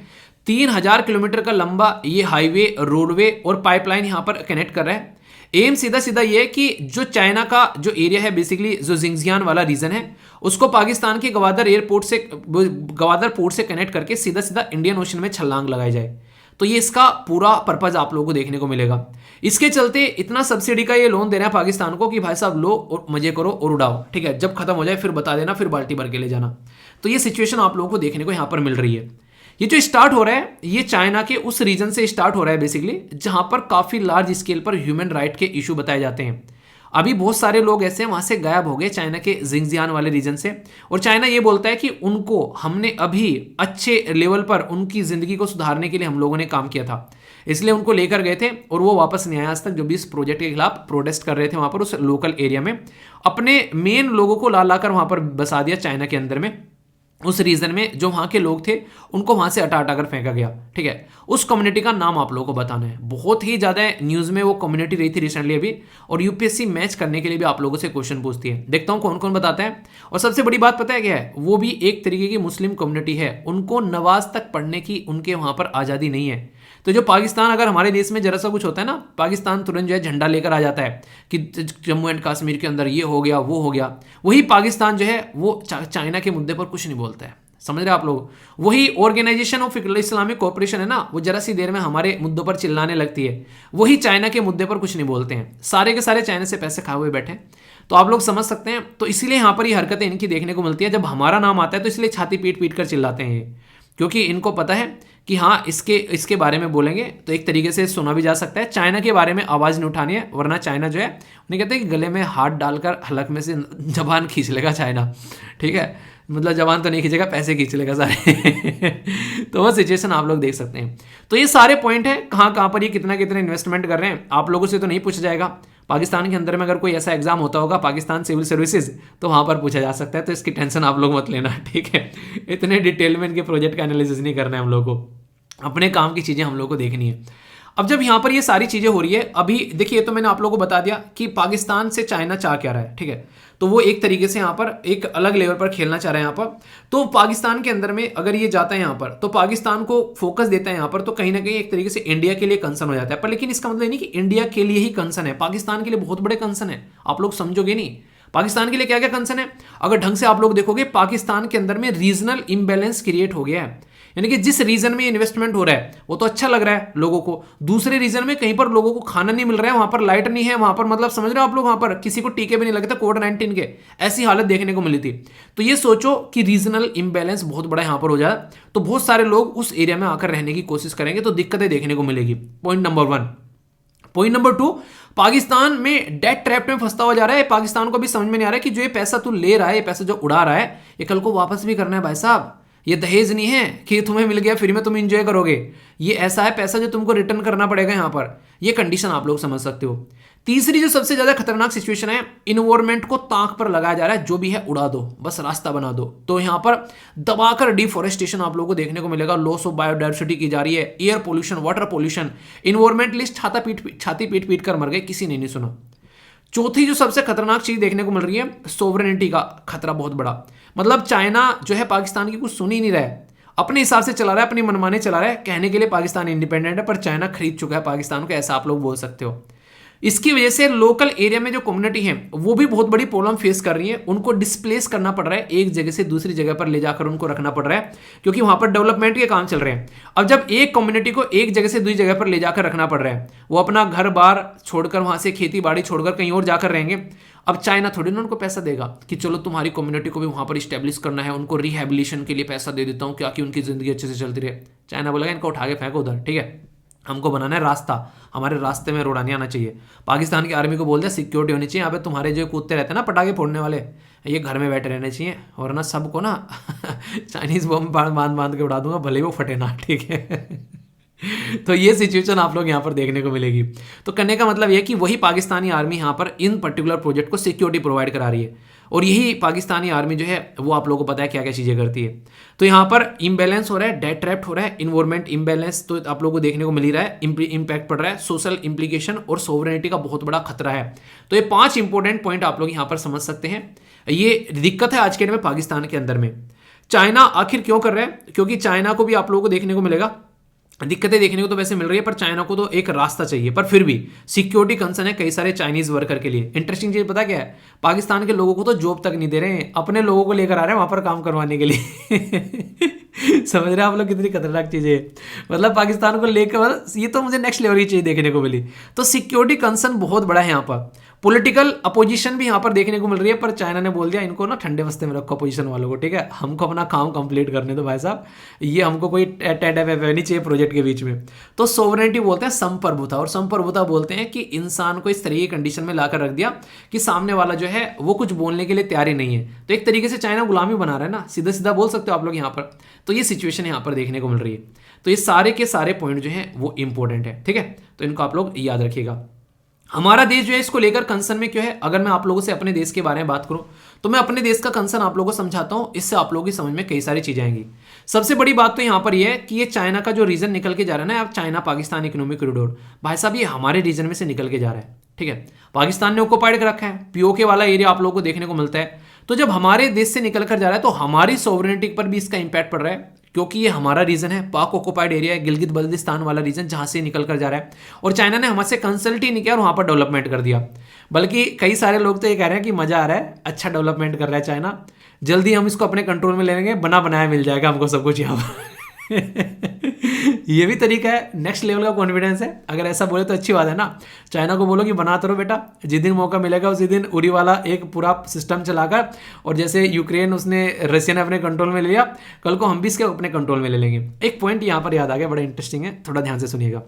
3000 किलोमीटर का लंबा ये हाईवे, रोडवे और पाइपलाइन यहां पर कनेक्ट कर रहा है। एम सीधा सीधा ये है कि जो चाइना का जो एरिया है, बेसिकली जो जिंगजियान वाला रीजन है, उसको पाकिस्तान के गवादर पोर्ट से कनेक्ट करके सीधा सीधा इंडियन ओशन में छलांग लगाई जाए। तो ये इसका पूरा पर्पज आप लोगों को देखने को मिलेगा। इसके चलते इतना सब्सिडी का ये लोन दे रहा है पाकिस्तान को कि भाई साहब लो और मजे करो और उड़ाओ, ठीक है, जब खत्म हो जाए फिर बता देना, फिर बाल्टी भर के ले जाना। तो ये सिचुएशन आप लोगों को देखने को यहां पर मिल रही है। ये जो स्टार्ट हो रहा है ये चाइना के उस रीजन से स्टार्ट हो रहा है बेसिकली, जहां पर काफी लार्ज स्केल पर ह्यूमन राइट के इशू बताए जाते हैं। अभी बहुत सारे लोग ऐसे वहां से गायब हो गए चाइना के जिंगजियान वाले रीजन से, और चाइना ये बोलता है कि उनको हमने अभी अच्छे लेवल पर उनकी जिंदगी को सुधारने के लिए हम लोगों ने काम किया था, इसलिए उनको लेकर गए थे और वो वापस नहीं आया आज तक। जो भी इस प्रोजेक्ट के खिलाफ प्रोटेस्ट कर रहे थे वहां पर उस लोकल एरिया में, अपने मेन लोगों को ला लाकर वहां पर बसा दिया चाइना के अंदर में। उस रीजन में जो वहां के लोग थे उनको वहां से हटा हटाकर फेंका गया, ठीक है। उस कम्युनिटी का नाम आप लोगों को बताना है। बहुत ही ज्यादा न्यूज में वो कम्युनिटी रही थी रिसेंटली अभी, और यूपीएससी मैच करने के लिए भी आप लोगों से क्वेश्चन पूछती है। देखता हूं कौन कौन बताता है। और सबसे बड़ी बात पता है क्या है, वो भी एक तरीके की मुस्लिम कम्युनिटी है, उनको नवाज तक पढ़ने की उनके वहां पर आजादी नहीं है। तो जो पाकिस्तान, अगर हमारे देश में जरा सा कुछ होता है ना, पाकिस्तान तुरंत जो है झंडा लेकर आ जाता है कि जम्मू एंड कश्मीर के अंदर ये हो गया वो हो गया। वही पाकिस्तान जो है वो चाइना के मुद्दे पर कुछ नहीं बोलता है, समझ रहे आप लोग। वही ऑर्गेनाइजेशन ऑफ इस्लामिक कोऑपरेशन है ना, वो जरा सी देर में हमारे मुद्दों पर चिल्लाने लगती है, वही चाइना के मुद्दे पर कुछ नहीं बोलते हैं। सारे के सारे चाइना से पैसे खाए हुए बैठे, तो आप लोग समझ सकते हैं। तो इसलिए यहाँ पर ये हरकतें इनकी देखने को मिलती है। जब हमारा नाम आता है तो इसलिए छाती पीट पीट कर चिल्लाते हैं ये, क्योंकि इनको पता है कि हाँ इसके बारे में बोलेंगे तो एक तरीके से सुना भी जा सकता है। चाइना के बारे में आवाज़ नहीं उठानी है, वरना चाइना जो है उन्हें कहते हैं कि गले में हाथ डालकर हलक में से जबान खींच लेगा चाइना, ठीक है। मतलब जबान तो नहीं खींचेगा, पैसे खींच लेगा सारे। तो वो सिचुएशन आप लोग देख सकते हैं। तो ये सारे पॉइंट है कहाँ कहाँ पर ये कितना कितना इन्वेस्टमेंट कर रहे हैं, आप लोगों से तो नहीं पूछा जाएगा। पाकिस्तान के अंदर में अगर कोई ऐसा एग्जाम होता होगा पाकिस्तान सिविल सर्विसेज, तो वहां पर पूछा जा सकता है। तो इसकी टेंशन आप लोग मत लेना, ठीक है। इतने डिटेल में इनके प्रोजेक्ट का एनालिसिस नहीं करना है हम लोग को, अपने काम की चीजें हम लोग को देखनी है। अब जब यहाँ पर ये सारी चीजें हो रही है, अभी देखिए तो मैंने आप लोगों को बता दिया कि पाकिस्तान से चाइना चाह क्या रहा है, ठीक है। तो वो एक तरीके से यहाँ पर एक अलग लेवल पर खेलना चाह रहा है यहाँ पर। तो पाकिस्तान के अंदर में अगर ये जाता है यहाँ पर, तो पाकिस्तान को फोकस देता है यहाँ पर, तो कहीं ना कहीं एक तरीके से इंडिया के लिए कंसर्न हो जाता है। पर लेकिन इसका मतलब नहीं कि इंडिया के लिए ही कंसर्न है, पाकिस्तान के लिए बहुत बड़े कंसर्न है। आप लोग समझोगे नहीं पाकिस्तान के लिए क्या क्या कंसर्न है। अगर ढंग से आप लोग देखोगे, पाकिस्तान के अंदर में रीजनल इंबैलेंस क्रिएट हो गया है। यानी कि जिस रीजन में इन्वेस्टमेंट हो रहा है वो तो अच्छा लग रहा है लोगों को, दूसरे रीजन में कहीं पर लोगों को खाना नहीं मिल रहा है, वहां पर लाइट नहीं है, वहां पर मतलब समझ रहे हो आप लोग, वहां पर किसी को टीके भी नहीं लगते कोविड-19 के, ऐसी हालत देखने को मिली थी। तो ये सोचो कि रीजनल इंबैलेंस बहुत बड़ा यहां पर हो जाए, तो बहुत सारे लोग उस एरिया में आकर रहने की कोशिश करेंगे, तो दिक्कतें देखने को मिलेगी। Point number 1। Point number 2, Pakistan में डेट ट्रैप में फंसता हुआ जा रहा है। पाकिस्तान को भी समझ में नहीं आ रहा है कि जो ये पैसा तू ले रहा है, ये पैसा जो उड़ा रहा है, ये कल को वापस भी करना है भाई साहब। ये दहेज नहीं है कि तुम्हें मिल गया फ्री में तुम इंजॉय करोगे, ये ऐसा है पैसा जो तुमको रिटर्न करना पड़ेगा यहां पर। ये कंडीशन आप लोग समझ सकते हो। तीसरी जो सबसे ज्यादा खतरनाक सिचुएशन है, इन्वायरमेंट को ताक पर लगाया जा रहा है, जो भी है उड़ा दो, बस रास्ता बना दो। तो यहां पर दबाकर डिफोरेस्टेशन आप लोगों को देखने को मिलेगा, लॉस ऑफ बायोडाइवर्सिटी की जा रही है, air pollution, water pollution, environmentalist छाती पीट पीट कर मर गए, किसी ने नहीं सुना। चौथी जो सबसे खतरनाक चीज देखने को मिल रही है, सोवरेनिटी का खतरा बहुत बड़ा। मतलब चाइना जो है पाकिस्तान की कुछ सुन ही नहीं रहा है, अपने हिसाब से चला रहा है, अपनी मनमाने चला रहा है। कहने के लिए पाकिस्तान इंडिपेंडेंट है, पर चाइना खरीद चुका है पाकिस्तान को, ऐसा आप लोग बोल सकते हो। इसकी वजह से लोकल एरिया में जो कम्युनिटी है वो भी बहुत बड़ी प्रॉब्लम फेस कर रही है। उनको डिस्प्लेस करना पड़ रहा है, एक जगह से दूसरी जगह पर ले जाकर उनको रखना पड़ रहा है, क्योंकि वहां पर डेवलपमेंट के काम चल रहे हैं। अब जब एक कम्युनिटी को एक जगह से दूसरी जगह पर ले जाकर रखना पड़ रहा है, वो अपना घर बार छोड़कर, वहां से खेती बाड़ी छोड़कर कहीं और जाकर रहेंगे। अब चाइना थोड़ी ना उनको पैसा देगा कि चलो तुम्हारी कम्युनिटी को भी वहां पर स्टैब्लिश करना है, उनको रिहेबिलिटेशन के लिए पैसा दे देता हूं क्या कि उनकी जिंदगी अच्छे से चलती रहे। चाइना बोलेगा इनको उठा के फेंको उधर, ठीक है, हमको बनाना है रास्ता, हमारे रास्ते में रोड़ा नहीं आना चाहिए। पाकिस्तान की आर्मी को बोल दिया सिक्योरिटी होनी चाहिए, अबे तुम्हारे जो कूदते रहते हैं ना पटाखे फोड़ने वाले, ये घर में बैठे रहने चाहिए, वरना सबको ना चाइनीज बम बांध बांध के उड़ा दूंगा, भले वो फटे ना, ठीक है। तो ये सिचुएशन आप लोग यहाँ पर देखने को मिलेगी। तो करने का मतलब ये कि वही पाकिस्तानी आर्मी यहाँ पर इन पर्टिकुलर प्रोजेक्ट को सिक्योरिटी प्रोवाइड करा रही है। और यही पाकिस्तानी आर्मी जो है वो आप लोगों को पता है क्या क्या चीज़ें करती है। तो यहाँ पर इम्बैलेंस हो रहा है, डेट ट्रैप्ट हो रहा है, इन्वायरमेंट इम्बैलेंस तो आप लोगों को देखने को मिल ही रहा है, इम्पैक्ट पड़ रहा है, सोशल इम्प्लीकेशन और सोवरेनिटी का बहुत बड़ा खतरा है। तो ये 5 इंपॉर्टेंट पॉइंट आप लोग यहाँ पर समझ सकते हैं। ये दिक्कत है आज के डेट में पाकिस्तान के अंदर में। चाइना आखिर क्यों कर रहा है? क्योंकि चाइना को भी आप लोगों को देखने को मिलेगा, दिक्कतें देखने को तो वैसे मिल रही है, पर चाइना को तो एक रास्ता चाहिए, पर फिर भी सिक्योरिटी कंसर्न है कई सारे चाइनीज वर्कर के लिए। इंटरेस्टिंग चीज पता क्या है? पाकिस्तान के लोगों को तो जॉब तक नहीं दे रहे हैं, अपने लोगों को लेकर आ रहे हैं वहां पर काम करवाने के लिए। समझ रहे हैं आप लोग कितनी खतरनाक चीजें है? मतलब पाकिस्तान को लेकर ये तो मुझे नेक्स्ट लेवल की चीज देखने को मिली। तो सिक्योरिटी कंसर्न बहुत बड़ा है यहाँ पर। पॉलिटिकल अपोजिशन भी यहाँ पर देखने को मिल रही है, पर चाइना ने बोल दिया इनको ना ठंडे बस्ते में रखो अपोजिशन वालों को, ठीक है, हमको अपना काम कंप्लीट करने दो भाई साहब, ये हमको कोई टेढ़ा नहीं चाहिए प्रोजेक्ट के बीच में। तो सोवरेनिटी बोलते हैं संप्रभुता, और संप्रभुता बोलते हैं कि इंसान को इस तरह की कंडीशन में लाकर रख दिया कि सामने वाला जो है वो कुछ बोलने के लिए तैयार ही नहीं है। तो एक तरीके से चाइना गुलामी बना रहा है ना, सीधा सीधा बोल सकते हो आप लोग यहाँ पर। तो ये सिचुएशन यहाँ पर देखने को मिल रही है। तो ये सारे के सारे पॉइंट जो है वो इंपॉर्टेंट है, ठीक है, तो इनको आप लोग याद रखिएगा। हमारा देश जो है इसको लेकर कंसर्न में क्यों है? अगर मैं आप लोगों से अपने देश के बारे में बात करूं तो मैं अपने देश का कंसर्न आप लोगों को समझाता हूं, इससे आप लोगों की समझ में कई सारी चीजें आएंगी। सबसे बड़ी बात तो यहां पर यह है कि ये चाइना का जो रीजन निकल के जा रहा है ना, अब चाइना पाकिस्तान इकोनॉमिक कॉरिडोर, भाई साहब ये हमारे रीजन में से निकल के जा रहा है, ठीक है। पाकिस्तान ने ऑक्युपाइड कर रखा है, पीओके वाला एरिया आप लोगों को देखने को मिलता है। तो जब हमारे देश से निकल कर जा रहा है तो हमारी सॉवरेनिटी पर भी इसका इंपैक्ट पड़ रहा है, क्योंकि ये हमारा रीजन है, पाक ऑक्युपाइड एरिया है, गिलगित बल्तिस्तान वाला रीजन जहां से निकल कर जा रहा है। और चाइना ने हमसे कंसल्ट ही नहीं किया और वहां पर डेवलपमेंट कर दिया। बल्कि कई सारे लोग तो ये कह रहे हैं कि मजा आ रहा है, अच्छा डेवलपमेंट कर रहा है चाइना, जल्दी हम इसको अपने कंट्रोल में ले लेंगे, बना बनाया मिल जाएगा हमको सब कुछ यहाँ पर। ये भी तरीका है, नेक्स्ट लेवल का कॉन्फिडेंस है। अगर ऐसा बोले तो अच्छी बात है ना। चाइना को बोलो कि बनाते रहो बेटा, जिस दिन मौका मिलेगा उसी दिन उरी वाला एक पूरा सिस्टम चलाकर, और जैसे यूक्रेन उसने रशिया ने अपने कंट्रोल में ले लिया, कल को हम भी इसके अपने कंट्रोल में ले लेंगे। एक पॉइंट यहाँ पर याद आ गया, बड़ा इंटरेस्टिंग है, थोड़ा ध्यान से सुनिएगा।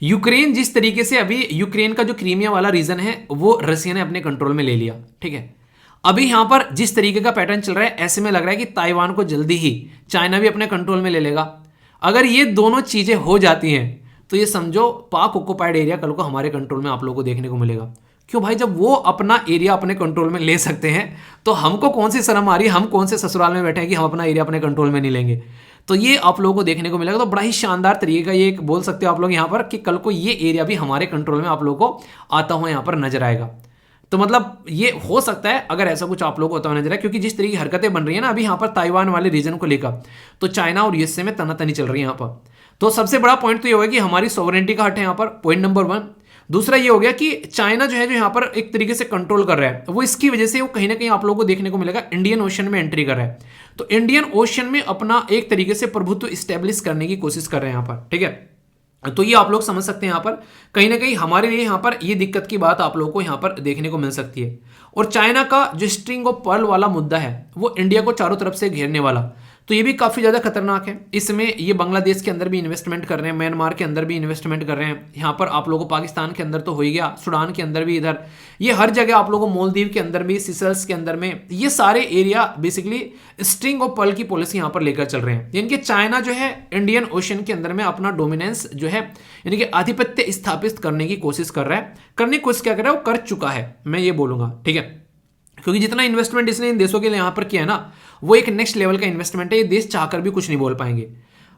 यूक्रेन जिस तरीके से अभी यूक्रेन का जो क्रीमिया वाला रीजन है वो रशिया ने अपने कंट्रोल में ले लिया, ठीक है। अभी यहां पर जिस तरीके का पैटर्न चल रहा है, ऐसे में लग रहा है कि ताइवान को जल्दी ही चाइना भी अपने कंट्रोल में ले लेगा। अगर ये दोनों चीजें हो जाती हैं तो ये समझो पाक ऑक्युपाइड एरिया कल को हमारे कंट्रोल में आप लोगों को देखने को मिलेगा। क्यों भाई? जब वो अपना एरिया अपने कंट्रोल में ले सकते हैं तो हमको कौन सी शर्म आ रही है, हम कौन से ससुराल में बैठे हैं कि हम अपना एरिया अपने कंट्रोल में नहीं लेंगे। तो ये आप लोगों को देखने को मिलेगा। तो बड़ा ही शानदार तरीके का ये बोल सकते हो आप लोग यहाँ पर कि कल को ये एरिया भी हमारे कंट्रोल में आप लोगों को आता हुआ यहाँ पर नजर आएगा। तो मतलब ये हो सकता है अगर ऐसा कुछ आप लोगों को होता हुआ नजर आए, क्योंकि जिस तरीके की हरकतें बन रही है ना अभी यहाँ पर ताइवान वाले रीजन को लेकर, तो चाइना और यूएसए में तनातनी चल रही है यहाँ पर। तो सबसे बड़ा पॉइंट तो ये होगा कि हमारी सॉवरेनिटी का हट है यहाँ पर, पॉइंट नंबर 1। दूसरा ये हो गया कि चाइना जो है जो यहाँ पर एक तरीके से कंट्रोल कर रहा है, वो इसकी वजह से वो कहीं ना कहीं आप लोगों को देखने को मिलेगा इंडियन ओशन में एंट्री कर रहा है। तो इंडियन ओशन में अपना एक तरीके से प्रभुत्व स्टैब्लिश करने की कोशिश कर रहे हैं यहाँ पर, ठीक है। तो ये आप लोग समझ सकते हैं यहाँ पर कहीं ना कहीं हमारे लिए यहाँ पर ये दिक्कत की बात आप लोगों को यहाँ पर देखने को मिल सकती है। और चाइना का जो स्ट्रिंग ऑफ पर्ल वाला मुद्दा है वो इंडिया को चारों तरफ से घेरने वाला, तो ये भी काफ़ी ज़्यादा खतरनाक है। इसमें ये बांग्लादेश के अंदर भी इन्वेस्टमेंट कर रहे हैं, म्यांमार के अंदर भी इन्वेस्टमेंट कर रहे हैं, यहाँ पर आप लोगों को पाकिस्तान के अंदर तो हो ही गया, सूडान के अंदर भी, इधर ये हर जगह आप लोगों को मालदीव के अंदर भी, सिसल्स के अंदर में, ये सारे area basically string of pearl की पॉलिसी यहाँ पर लेकर चल रहे हैं। यानी कि चाइना जो है इंडियन ओशन के अंदर में अपना डोमिनेंस जो है यानी कि आधिपत्य स्थापित करने की कोशिश कर रहा है, करने की कोशिश क्या कर रहा है, वो कर चुका है, मैं ये बोलूंगा, ठीक है। क्योंकि जितना इन्वेस्टमेंट इसने इन देशों के लिए यहाँ पर किया है ना, वो एक नेक्स्ट लेवल का इन्वेस्टमेंट है, ये देश चाहकर भी कुछ नहीं बोल पाएंगे।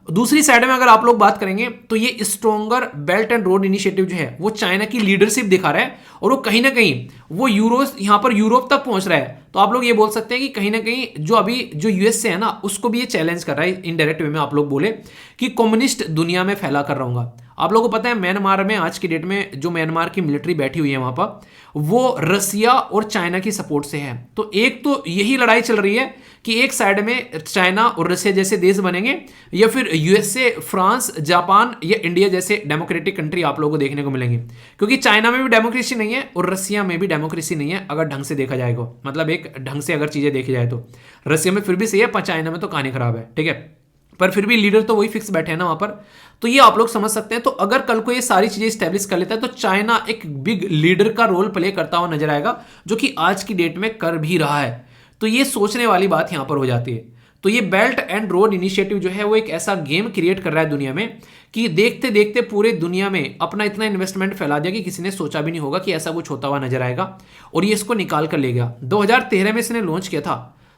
दूसरी साइड में अगर आप लोग बात करेंगे तो ये stronger belt and road initiative जो है वो चाइना की लीडरशिप दिखा रहा है, और वो कहीं ना कहीं वो यहाँ पर यूरोप तक पहुंच रहा है। तो आप लोग ये बोल सकते हैं कि कहीं ना कहीं जो अभी जो यूएसए है ना उसको भी ये चैलेंज कर रहा है इनडायरेक्ट वे में, आप लोग बोले कि कम्युनिस्ट दुनिया में फैला कर रहूंगा। आप लोगों को पता है म्यांमार में आज की डेट में जो म्यांमार की मिलिट्री बैठी हुई है वहां पर, वो रसिया और चाइना की सपोर्ट से है। तो एक तो यही लड़ाई चल रही है कि एक साइड में चाइना और रसिया जैसे देश बनेंगे, या फिर यूएसए, फ्रांस, जापान या इंडिया जैसे डेमोक्रेटिक कंट्री आप लोगों को देखने को मिलेंगे। क्योंकि चाइना में भी डेमोक्रेसी नहीं है और रसिया में भी डेमोक्रेसी नहीं है, अगर ढंग से देखा जाएगा, मतलब एक ढंग से अगर चीजें देखी जाए तो रसिया में फिर भी सही है, पर चाइना में तो कहानी खराब है, ठीक है। पर फिर भी लीडर तो वही फिक्स बैठे हैं ना वहां पर। तो ये आप लोग समझ सकते हैं। तो अगर कल को ये सारी चीजें स्टैब्लिश कर लेता है तो चाइना एक बिग लीडर का रोल प्ले करता हुआ नजर आएगा, जो कि आज की डेट में कर भी रहा है। तो ये सोचने वाली बात यहां पर हो जाती है। तो ये बेल्ट एंड रोड इनिशिएटिव जो है वो एक ऐसा गेम क्रिएट कर रहा है दुनिया में कि देखते देखते पूरे दुनिया में अपना इतना इन्वेस्टमेंट फैला दिया कि किसी ने सोचा भी नहीं होगा कि ऐसा कुछ होता हुआ नजर आएगा, और ये इसको निकाल कर ले गया। 2013 में इसने लॉन्च किया था,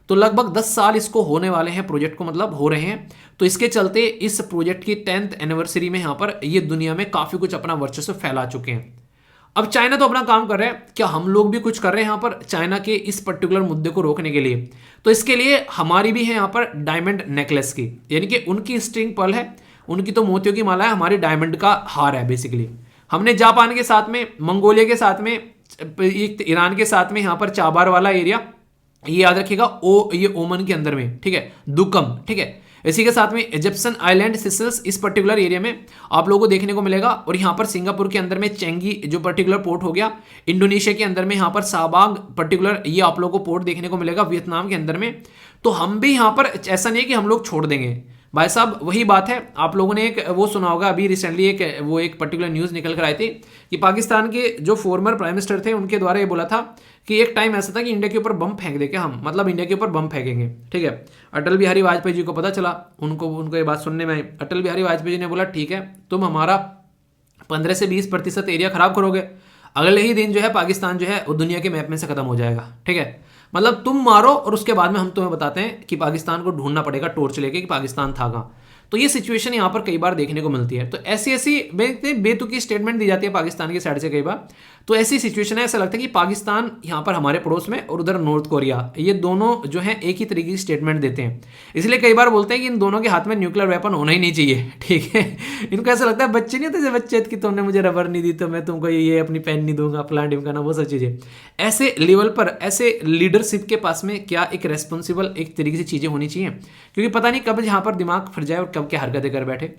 तो लगभग 10 साल इसको होने वाले हैं प्रोजेक्ट को, मतलब हो रहे हैं। तो इसके चलते इस प्रोजेक्ट की 10th एनिवर्सरी में यहाँ पर ये दुनिया में काफी कुछ अपना वर्चस्व फैला चुके हैं। अब चाइना तो अपना काम कर रहा है, क्या हम लोग भी कुछ कर रहे हैं यहाँ पर चाइना के इस पर्टिकुलर मुद्दे को रोकने के लिए? तो इसके लिए हमारी भी है यहाँ पर डायमंड नेकलेस की, यानी कि उनकी स्ट्रिंग पर्ल है, उनकी तो मोतियों की माला है, हमारी डायमंड का हार है बेसिकली। हमने जापान के साथ में, मंगोलिया के साथ में, ईरान के साथ में यहाँ पर चाबार वाला एरिया, ये याद रखिएगा, ये ओमन के अंदर में, ठीक है, दुकम, ठीक है। इसी के साथ में इजिप्शियन आइलैंड सिसल्स इस पर्टिकुलर एरिया में आप लोगों को देखने को मिलेगा, और यहाँ पर सिंगापुर के अंदर में चेंगी जो पर्टिकुलर पोर्ट हो गया, इंडोनेशिया के अंदर में यहाँ पर शाहबाग पर्टिकुलर ये आप लोगों को पोर्ट देखने को मिलेगा, वियतनाम के अंदर में। तो हम भी यहाँ पर, ऐसा नहीं है कि हम लोग छोड़ देंगे भाई साहब, वही बात है। आप लोगों ने एक वो सुना होगा, अभी रिसेंटली एक पर्टिकुलर न्यूज़ निकल कर आई थी कि पाकिस्तान के जो फॉर्मर प्राइम मिनिस्टर थे उनके द्वारा ये बोला था कि एक टाइम ऐसा था कि इंडिया के ऊपर बम फेंक दे के हम, मतलब इंडिया के ऊपर बम फेंकेंगे, ठीक है। अटल बिहारी वाजपेयी जी को पता चला, उनको ये बात सुनने में आई। अटल बिहारी वाजपेयी जी ने बोला ठीक है, तुम हमारा 15 से 20% एरिया खराब करोगे, अगले ही दिन जो है पाकिस्तान जो है वो दुनिया के मैप में से खत्म हो जाएगा, ठीक है। मतलब तुम मारो और उसके बाद में हम तुम्हें बताते हैं कि पाकिस्तान को ढूंढना पड़ेगा टॉर्च लेके कि पाकिस्तान था कहाँ। तो ये सिचुएशन यहाँ पर कई बार देखने को मिलती है। तो ऐसी ऐसी बेतुकी स्टेटमेंट दी जाती है पाकिस्तान की साइड से कई बार। तो ऐसी सिचुएशन है, ऐसा लगता है कि पाकिस्तान यहाँ पर हमारे पड़ोस में और उधर नॉर्थ कोरिया, ये दोनों जो है एक ही तरीके की स्टेटमेंट देते हैं। इसलिए कई बार बोलते हैं कि इन दोनों के हाथ में न्यूक्लियर वेपन होना ही नहीं चाहिए, ठीक है। इनको ऐसा लगता है बच्चे नहीं होते बच्चे कि तुमने मुझे रबर नहीं दी तो मैं तुमको ये अपनी पेन नहीं दूंगा, प्लान ढिमकाना, वो सब चीज़ें। ऐसे लेवल पर, ऐसे लीडरशिप के पास में क्या एक रेस्पॉन्सिबल एक तरीके से चीज़ें होनी चाहिए, क्योंकि पता नहीं कब यहाँ पर दिमाग फिर जाए और कब क्या हरकतें कर बैठे।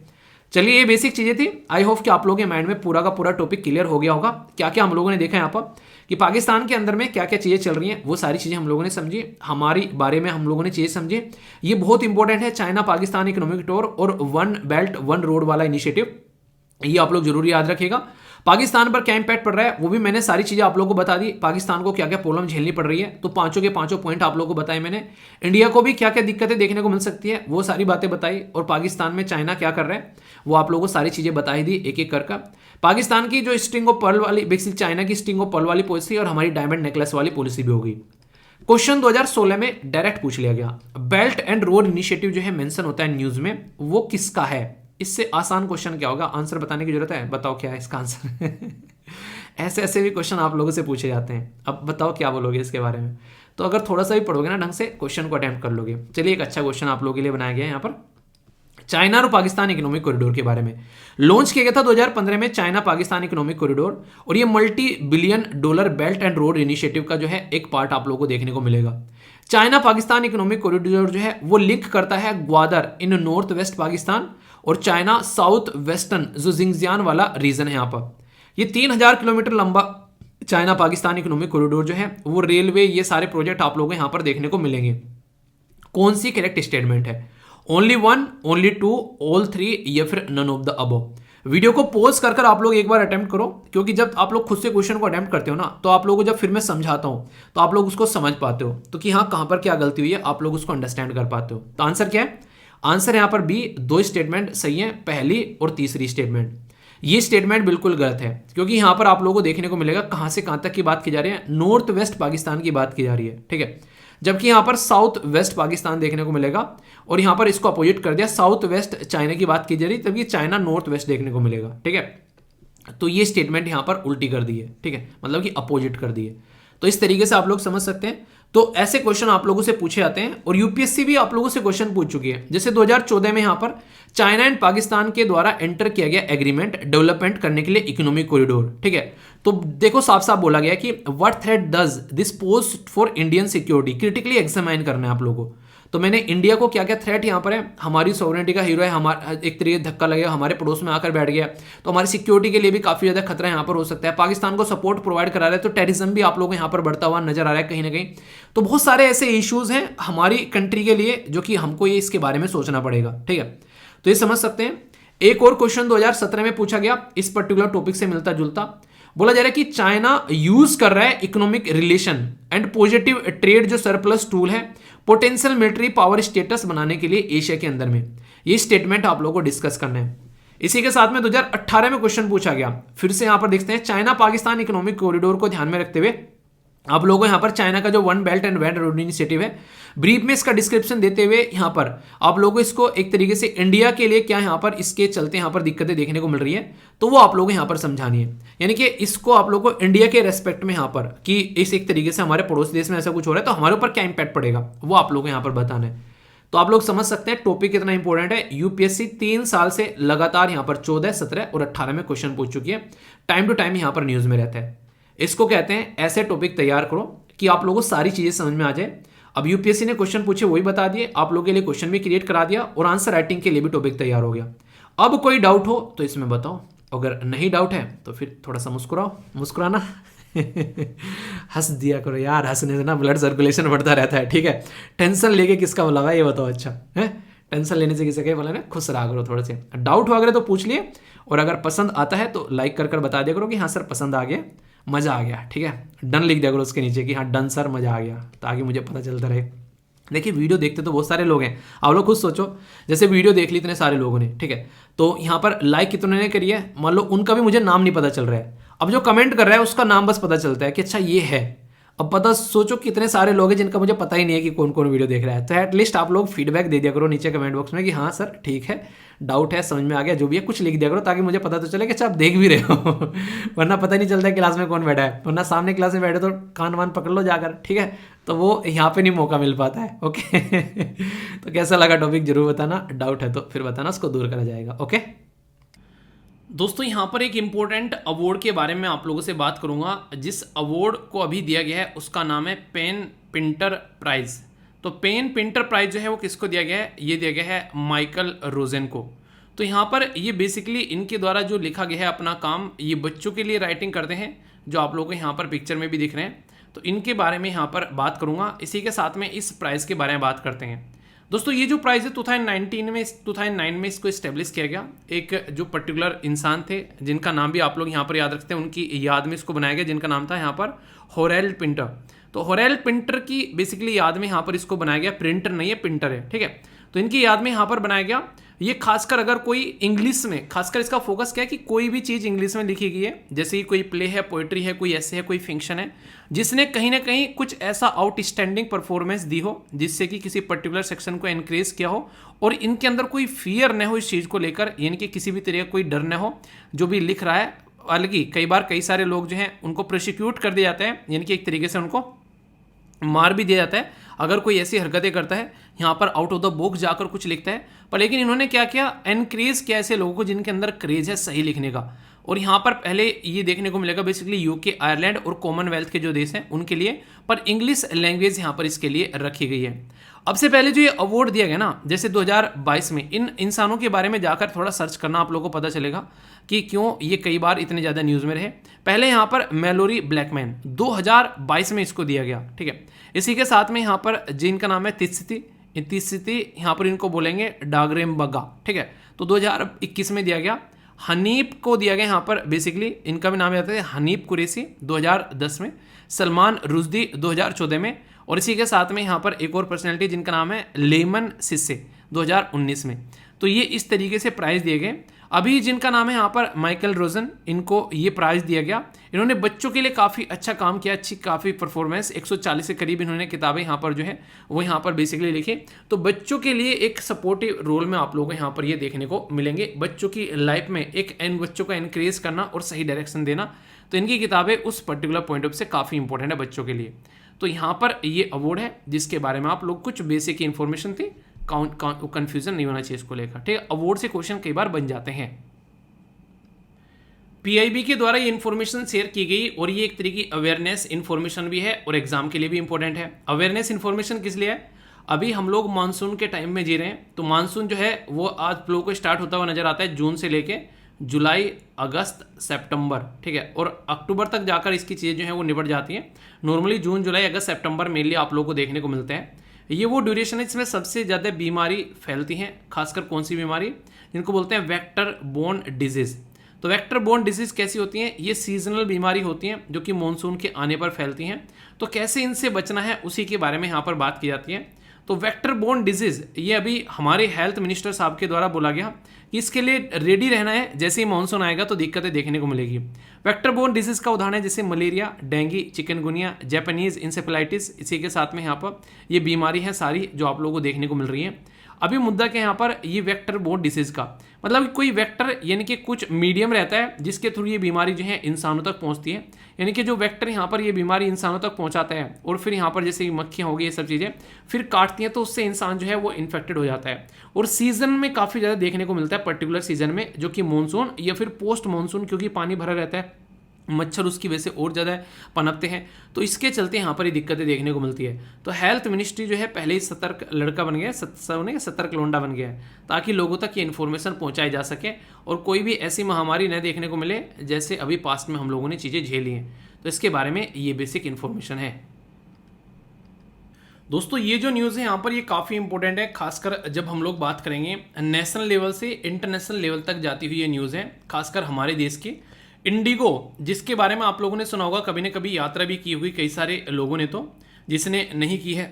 चलिए, ये बेसिक चीज़ें थी। आई होप कि आप लोगों के माइंड में पूरा का पूरा टॉपिक क्लियर हो गया होगा। क्या क्या हम लोगों ने देखा यहाँ पर कि पाकिस्तान के अंदर में क्या क्या चीज़ें चल रही हैं, वो सारी चीज़ें हम लोगों ने समझी, हमारी बारे में हम लोगों ने चीज़ें समझी। ये बहुत इंपॉर्टेंट है, चाइना पाकिस्तान इकोनॉमिक टूर और वन बेल्ट वन रोड वाला इनिशिएटिव, ये आप लोग जरूर याद रखिएगा। पाकिस्तान पर क्या इंपैक्ट पड़ रहा है वो भी मैंने सारी चीज़ें आप लोगों को बता दी। पाकिस्तान को क्या क्या प्रॉब्लम झेलनी पड़ रही है, तो पांचों के पांचों पॉइंट आप लोगों को बताए मैंने। इंडिया को भी क्या क्या दिक्कतें देखने को मिल सकती है, वो सारी बातें बताई। और पाकिस्तान में चाइना क्या कर रहा है वो आप लोगों को सारी चीज़ें बताई दी एक एक कर। पाकिस्तान की जो स्ट्रिंग ऑफ पर्ल वाली, बेसिकली चाइना की स्ट्रिंग ऑफ पर्ल वाली पॉलिसी और हमारी डायमंड नेकलेस वाली पॉलिसी भी होगी। क्वेश्चन 2016 में डायरेक्ट पूछ लिया गया, बेल्ट एंड रोड इनिशिएटिव जो है मेंशन होता है न्यूज में, वो किसका है? इससे आसान क्वेश्चन क्या होगा, आंसर बताने की जरूरत है? बताओ क्या है इसका आंसर। ऐसे ऐसे भी क्वेश्चन आप लोगों से पूछे जाते हैं, अब बताओ क्या बोलोगे इसके बारे में। तो अगर थोड़ा सा भी पढ़ोगे ना ढंग से, क्वेश्चन को अटेम्प्ट कर लोगे। चलिए, एक अच्छा क्वेश्चन आप लोगों के लिए बनाया गया है यहाँ पर, चाइना और पाकिस्तान इकोनॉमिक कॉरिडोर के बारे में। लॉन्च किया गया था 2015 में चाइना पाकिस्तान इकोनॉमिक कॉरिडोर, और ये $multi-billion belt and road initiative का जो है एक पार्ट आप लोगों को देखने को मिलेगा। चाइना पाकिस्तान इकोनॉमिक कॉरिडोर जो है वो लिंक करता है ग्वादर इन नॉर्थ वेस्ट पाकिस्तान और चाइना साउथ वेस्टर्न जो जिंगजियान वाला रीजन है यहाँ पर। ये 3000 किलोमीटर लंबा चाइना पाकिस्तान इकोनॉमिक कॉरिडोर जो है वो रेलवे, ये सारे प्रोजेक्ट आप लोगों को यहाँ पर देखने को मिलेंगे। कौन सी करेक्ट स्टेटमेंट है? Only one, only two, all three, या फिर none of the above? Video को पॉज कर कर आप लोग एक बार अटेम्प्ट करो, क्योंकि जब आप लोग खुद से क्वेश्चन को अटेम्प्ट करते हो ना, तो आप लोगों को जब फिर मैं समझाता हूं तो आप लोग उसको समझ पाते हो, तो कि हाँ कहां पर क्या गलती हुई है आप लोग उसको अंडरस्टैंड कर पाते हो। तो आंसर क्या है? आंसर यहाँ पर बी, 2 स्टेटमेंट सही है, पहली और तीसरी स्टेटमेंट। ये स्टेटमेंट बिल्कुल गलत है, क्योंकि यहाँ पर आप लोगों को देखने को मिलेगा कहां से कहां तक की बात की जा रही है, नॉर्थ वेस्ट पाकिस्तान की बात की जा रही है, ठीक है, जबकि यहाँ पर साउथ वेस्ट पाकिस्तान देखने को मिलेगा। और यहाँ पर इसको अपोजिट कर दिया, साउथ वेस्ट चाइना की बात की जा रही, तभी चाइना नॉर्थ वेस्ट देखने को मिलेगा, ठीक है। तो ये स्टेटमेंट यहाँ पर उल्टी कर दी है, ठीक है, मतलब कि अपोजिट कर दी है। तो इस तरीके से आप लोग समझ सकते हैं। तो ऐसे क्वेश्चन आप लोगों से पूछे जाते हैं, और यूपीएससी भी आप लोगों से क्वेश्चन पूछ चुकी है। जैसे 2014 में यहाँ पर चाइना एंड पाकिस्तान के द्वारा एंटर किया गया एग्रीमेंट डेवलपमेंट करने के लिए इकोनॉमिक कॉरिडोर, ठीक है। तो देखो साफ साफ बोला गया कि what threat does this pose for Indian security, critically examine करना है आप लोगों को। तो मैंने इंडिया को क्या क्या थ्रेट यहाँ पर है, हमारी सॉवरेनिटी का हीरो है, हमारा एक तरीके धक्का लगेगा, हमारे पड़ोस में आकर बैठ गया, तो हमारी सिक्योरिटी के लिए भी काफी ज्यादा खतरा यहाँ पर हो सकता है। पाकिस्तान को सपोर्ट प्रोवाइड करा रहा है, तो टेररिज्म भी आप लोगों को यहाँ पर बढ़ता हुआ नजर आ रहा है कहीं ना कहीं। तो बहुत सारे ऐसे इश्यूज हैं हमारी कंट्री के लिए जो कि हमको ये इसके बारे में सोचना पड़ेगा, ठीक है। तो ये समझ सकते हैं। एक और क्वेश्चन 2017 में पूछा गया इस पर्टिकुलर टॉपिक से मिलता जुलता, बोला जा रहा है कि चाइना यूज कर रहा है economic relation and positive trade जो सरप्लस टूल है पोटेंशियल मिलिट्री पावर स्टेटस बनाने के लिए एशिया के अंदर में। ये स्टेटमेंट आप लोगों को डिस्कस करना है। इसी के साथ में 2018 में क्वेश्चन पूछा गया, फिर से यहां पर देखते हैं, चाइना पाकिस्तान इकोनॉमिक कॉरिडोर को ध्यान में रखते हुए आप लोगों को यहाँ पर चाइना का जो one belt and road road initiative है ब्रीफ में इसका डिस्क्रिप्शन देते हुए यहाँ पर आप लोगों को इसको एक तरीके से इंडिया के लिए क्या यहाँ पर इसके चलते यहाँ पर दिक्कतें देखने को मिल रही है, तो वो आप लोगों को यहाँ पर समझानी है। यानी कि इसको आप लोगों को इंडिया के रेस्पेक्ट में यहाँ पर कि इस एक तरीके से हमारे पड़ोसी देश में ऐसा कुछ हो रहा है तो हमारे ऊपर क्या इंपैक्ट पड़ेगा वो आप लोगों को यहाँ पर बताना है। तो आप लोग समझ सकते हैं टॉपिक कितना इंपॉर्टेंट है। यूपीएससी 3 साल से लगातार यहाँ पर 14, 17 और 18 में क्वेश्चन पूछ चुकी है, टाइम टू टाइम यहाँ पर न्यूज में रहता है। इसको कहते हैं ऐसे टॉपिक तैयार करो कि आप लोगों को सारी चीजें समझ में आ जाए। अब यूपीएससी ने क्वेश्चन पूछे वही बता दिए, आप लोगों के लिए क्वेश्चन भी क्रिएट करा दिया और आंसर राइटिंग के लिए भी टॉपिक तैयार हो गया। अब कोई डाउट हो तो इसमें बताओ, अगर नहीं डाउट है तो फिर थोड़ा सा मुस्कुराओ, मुस्कुराना हंस दिया करो यार, हंसने से ना ब्लड सर्कुलेशन बढ़ता रहता है। ठीक है, टेंशन लेके किसका भला है ये बताओ। अच्छा है, टेंशन लेने से किसी का बोला ना, खुश रहा करो। थोड़े से डाउट हो अगर तो पूछ लिए, और अगर पसंद आता है तो लाइक कर बता दिया करो कि हाँ सर पसंद आ गया, मजा आ गया। ठीक है, डन लिख दिया करो उसके नीचे कि हाँ डन सर, मजा आ गया, ताकि मुझे पता चलता रहे। देखिए वीडियो देखते तो बहुत सारे लोग हैं, आप लोग खुद सोचो, जैसे वीडियो देख ली इतने सारे लोगों ने, ठीक है, तो यहाँ पर लाइक कितने ने करी है, मान लो उनका भी मुझे नाम नहीं पता चल रहा है। अब जो कमेंट कर रहा है उसका नाम बस पता चलता है कि अच्छा ये है। अब पता सोचो कितने सारे लोग हैं जिनका मुझे पता ही नहीं है कि कौन कौन वीडियो देख रहा है। तो एटलीस्ट आप लोग फीडबैक दे दिया करो नीचे कमेंट बॉक्स में कि हाँ सर ठीक है, डाउट है, समझ में आ गया, जो भी है कुछ लिख दिया करो, ताकि मुझे पता तो चले कि अच्छा आप देख भी रहे हो वरना पता नहीं चलता है क्लास में कौन बैठा है, वरना सामने क्लास में बैठे तो कान वान पकड़ लो जाकर। ठीक है, तो वो यहाँ पे नहीं मौका मिल पाता है। ओके तो कैसा लगा टॉपिक जरूर बताना, डाउट है तो फिर बताना, उसको दूर करा जाएगा। ओके दोस्तों, यहाँ पर एक इम्पोर्टेंट अवार्ड के बारे में आप लोगों से बात करूंगा। जिस अवार्ड को अभी दिया गया है उसका नाम है पेन पिंटर प्राइज। तो पेन पिंटर प्राइज जो है वो किसको दिया गया है, ये दिया गया है माइकल रोजेन को। तो यहाँ पर ये बेसिकली इनके द्वारा जो लिखा गया है अपना काम, ये बच्चों के लिए राइटिंग करते हैं, जो आप लोगों को यहाँ पर पिक्चर में भी दिख रहे हैं। तो इनके बारे में यहाँ पर बात करूँगा, इसी के साथ में इस प्राइज़ के बारे में बात करते हैं। दोस्तों ये जो प्राइज़ है 2009 में इसको इस्टेब्लिश किया गया। एक जो पर्टिकुलर इंसान थे जिनका नाम भी आप लोग यहाँ पर याद रखते हैं, उनकी याद में इसको बनाया गया, जिनका नाम था यहाँ पर होरेल्ड पिंटर। तो होरेल्ड पिंटर की बेसिकली याद में यहाँ पर इसको बनाया गया, प्रिंटर नहीं है पिंटर है। ठीक है, तो इनकी याद में यहाँ पर बनाया गया। ये खासकर अगर कोई इंग्लिश में, खासकर इसका फोकस क्या है कि कोई भी चीज़ इंग्लिश में लिखी गई है, जैसे कि कोई प्ले है, पोइट्री है, कोई ऐसे है, कोई फिक्शन है, जिसने कहीं ना कहीं कुछ ऐसा आउटस्टैंडिंग परफॉर्मेंस दी हो जिससे कि किसी पर्टिकुलर सेक्शन को एनकरेज किया हो, और इनके अंदर कोई फियर न हो इस चीज़ को लेकर, यानी कि किसी भी तरह का कोई डर न हो जो भी लिख रहा है। हालांकि कई बार कई सारे लोग जो हैं उनको प्रोसिक्यूट कर दिया जाता है, यानी कि एक तरीके से उनको मार भी दिया जाता है अगर कोई ऐसी हरकतें करता है, यहाँ पर आउट ऑफ द बॉक्स जाकर कुछ लिखता है। पर लेकिन इन्होंने क्या किया, एनकरेज किया ऐसे लोगों को जिनके अंदर क्रेज है सही लिखने का। और यहाँ पर पहले ये देखने को मिलेगा बेसिकली यूके, आयरलैंड और कॉमनवेल्थ के जो देश हैं उनके लिए, पर इंग्लिश लैंग्वेज यहाँ पर इसके लिए रखी गई है। अब से पहले जो ये अवार्ड दिया गया ना, जैसे 2022 में, इन इंसानों के बारे में जाकर थोड़ा सर्च करना, आप लोगों को पता चलेगा कि क्यों ये कई बार इतने ज़्यादा न्यूज़ में रहे। पहले यहाँ पर मैलोरी ब्लैकमैन 2022 में इसको दिया गया। ठीक है, इसी के साथ में यहाँ पर जिनका नाम है तिस्सिती, यहाँ पर इनको बोलेंगे डागरेम बगा। ठीक है, तो 2021 में दिया गया। हनीफ को दिया गया यहाँ पर, बेसिकली इनका भी नाम याद है, हनीफ कुरैशी 2010 में, सलमान रुश्दी 2014 में, और इसी के साथ में यहाँ पर एक और पर्सनैलिटी जिनका नाम है लेमन सिस्से 2019 में। तो ये इस तरीके से प्राइज़ दिए गए। अभी जिनका नाम है यहाँ पर माइकल रोजन, इनको ये प्राइज़ दिया गया। इन्होंने बच्चों के लिए काफ़ी अच्छा काम किया, अच्छी काफ़ी परफॉर्मेंस, 140 के करीब इन्होंने किताबें यहाँ पर जो है वो यहाँ पर बेसिकली लिखी। तो बच्चों के लिए एक सपोर्टिव रोल में आप लोगों को यहाँ पर ये देखने को मिलेंगे, बच्चों की लाइफ में एक बच्चों को एनकरेज करना और सही डायरेक्शन देना। तो इनकी किताबें उस पर्टिकुलर पॉइंट ऑफ से काफ़ी इंपॉर्टेंट है बच्चों के लिए। तो यहाँ पर ये अवार्ड है जिसके बारे में आप लोग कुछ बेसिक इन्फॉर्मेशन थी, कन्फ्यूजन नहीं होना चाहिए इसको लेकर। ठीक है, अवार्ड से क्वेश्चन कई बार बन जाते हैं। पीआईबी के द्वारा ये इन्फॉर्मेशन शेयर की गई, और ये एक तरीके की अवेयरनेस इन्फॉर्मेशन भी है और एग्जाम के लिए भी इंपॉर्टेंट है। अवेयरनेस इन्फॉर्मेशन किस लिए है, अभी हम लोग मानसून के टाइम में जी रहे हैं। तो मानसून जो है वो आज लोगों को स्टार्ट होता हुआ नजर आता है जून से लेके जुलाई, अगस्त, सितंबर। ठीक है, और अक्टूबर तक जाकर इसकी चीज़ें जो है वो निपट जाती हैं। नॉर्मली जून, जुलाई, अगस्त, सितंबर मेनली आप लोगों को देखने को मिलते हैं। ये वो ड्यूरेशन है जिसमें सबसे ज़्यादा बीमारी फैलती हैं, खासकर कौन सी बीमारी, जिनको बोलते हैं वेक्टर बोर्न डिजीज़। तो वेक्टर बोर्न डिजीज कैसी होती हैं? ये सीजनल बीमारी होती हैं जो कि मानसून के आने पर फैलती हैं। तो कैसे इनसे बचना है उसी के बारे में यहाँ पर बात की जाती है। तो वेक्टर बोर्न डिजीज ये अभी हमारे हेल्थ मिनिस्टर साहब के द्वारा बोला गया कि इसके लिए रेडी रहना है, जैसे ही मानसून आएगा तो दिक्कतें देखने को मिलेगी। वेक्टर बोर्न डिजीज का उदाहरण है जैसे malaria, dengue, chikungunya, Japanese encephalitis, इसी के साथ में यहाँ पर ये बीमारी है सारी जो आप लोगों को देखने को मिल रही है। अभी मुद्दा क्या यहाँ पर ये वेक्टर बोर्न डिसीज का मतलब कोई वेक्टर यानी कि कुछ मीडियम रहता है जिसके थ्रू ये बीमारी जो है इंसानों तक पहुंचती है, यानी कि जो वेक्टर यहाँ पर ये बीमारी इंसानों तक पहुंचाता है और फिर यहाँ पर जैसे मक्खियाँ हो गई ये सब चीज़ें फिर काटती हैं तो उससे इंसान जो है वो इन्फेक्टेड हो जाता है। और सीजन में काफ़ी ज़्यादा देखने को मिलता है, पर्टिकुलर सीजन में जो कि मानसून या फिर पोस्ट मानसून, क्योंकि पानी भरा रहता है, मच्छर उसकी वजह से और ज़्यादा पनपते हैं, तो इसके चलते यहाँ पर ये दिक्कतें देखने को मिलती है। तो हेल्थ मिनिस्ट्री जो है पहले ही सतर्क लड़का बन गया है, सतर्क लोंडा बन गया है, ताकि लोगों तक ये इन्फॉर्मेशन पहुँचाई जा सके और कोई भी ऐसी महामारी न देखने को मिले जैसे अभी पास्ट में हम लोगों ने चीज़ें झेली हैं। तो इसके बारे में ये बेसिक इन्फॉर्मेशन है। दोस्तों ये जो न्यूज़ है यहाँ पर ये काफ़ी इंपॉर्टेंट है, खासकर जब हम लोग बात करेंगे नेशनल लेवल से इंटरनेशनल लेवल तक जाती हुई ये न्यूज़ है, खासकर हमारे देश की। इंडिगो, जिसके बारे में आप लोगों ने सुना होगा, कभी न कभी यात्रा भी की हुई कई सारे लोगों ने, तो जिसने नहीं की है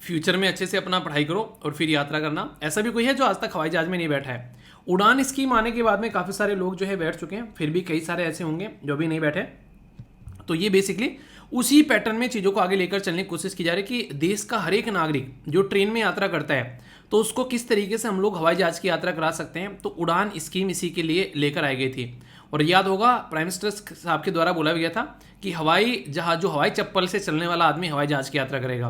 फ्यूचर में अच्छे से अपना पढ़ाई करो और फिर यात्रा करना। ऐसा भी कोई है जो आज तक हवाई जहाज में नहीं बैठा है। उड़ान स्कीम आने के बाद में काफ़ी सारे लोग जो है बैठ चुके हैं, फिर भी कई सारे ऐसे होंगे जो अभी नहीं बैठे। तो ये बेसिकली उसी पैटर्न में चीज़ों को आगे लेकर चलने की कोशिश की जा रही है कि देश का हर एक नागरिक जो ट्रेन में यात्रा करता है तो उसको किस तरीके से हम लोग हवाई जहाज की यात्रा करा सकते हैं। तो उड़ान स्कीम इसी के लिए लेकर आई गई थी। और याद होगा प्राइम मिनिस्टर साहब के द्वारा बोला गया था कि हवाई जहाज जो हवाई चप्पल से चलने वाला आदमी हवाई जहाज की यात्रा करेगा।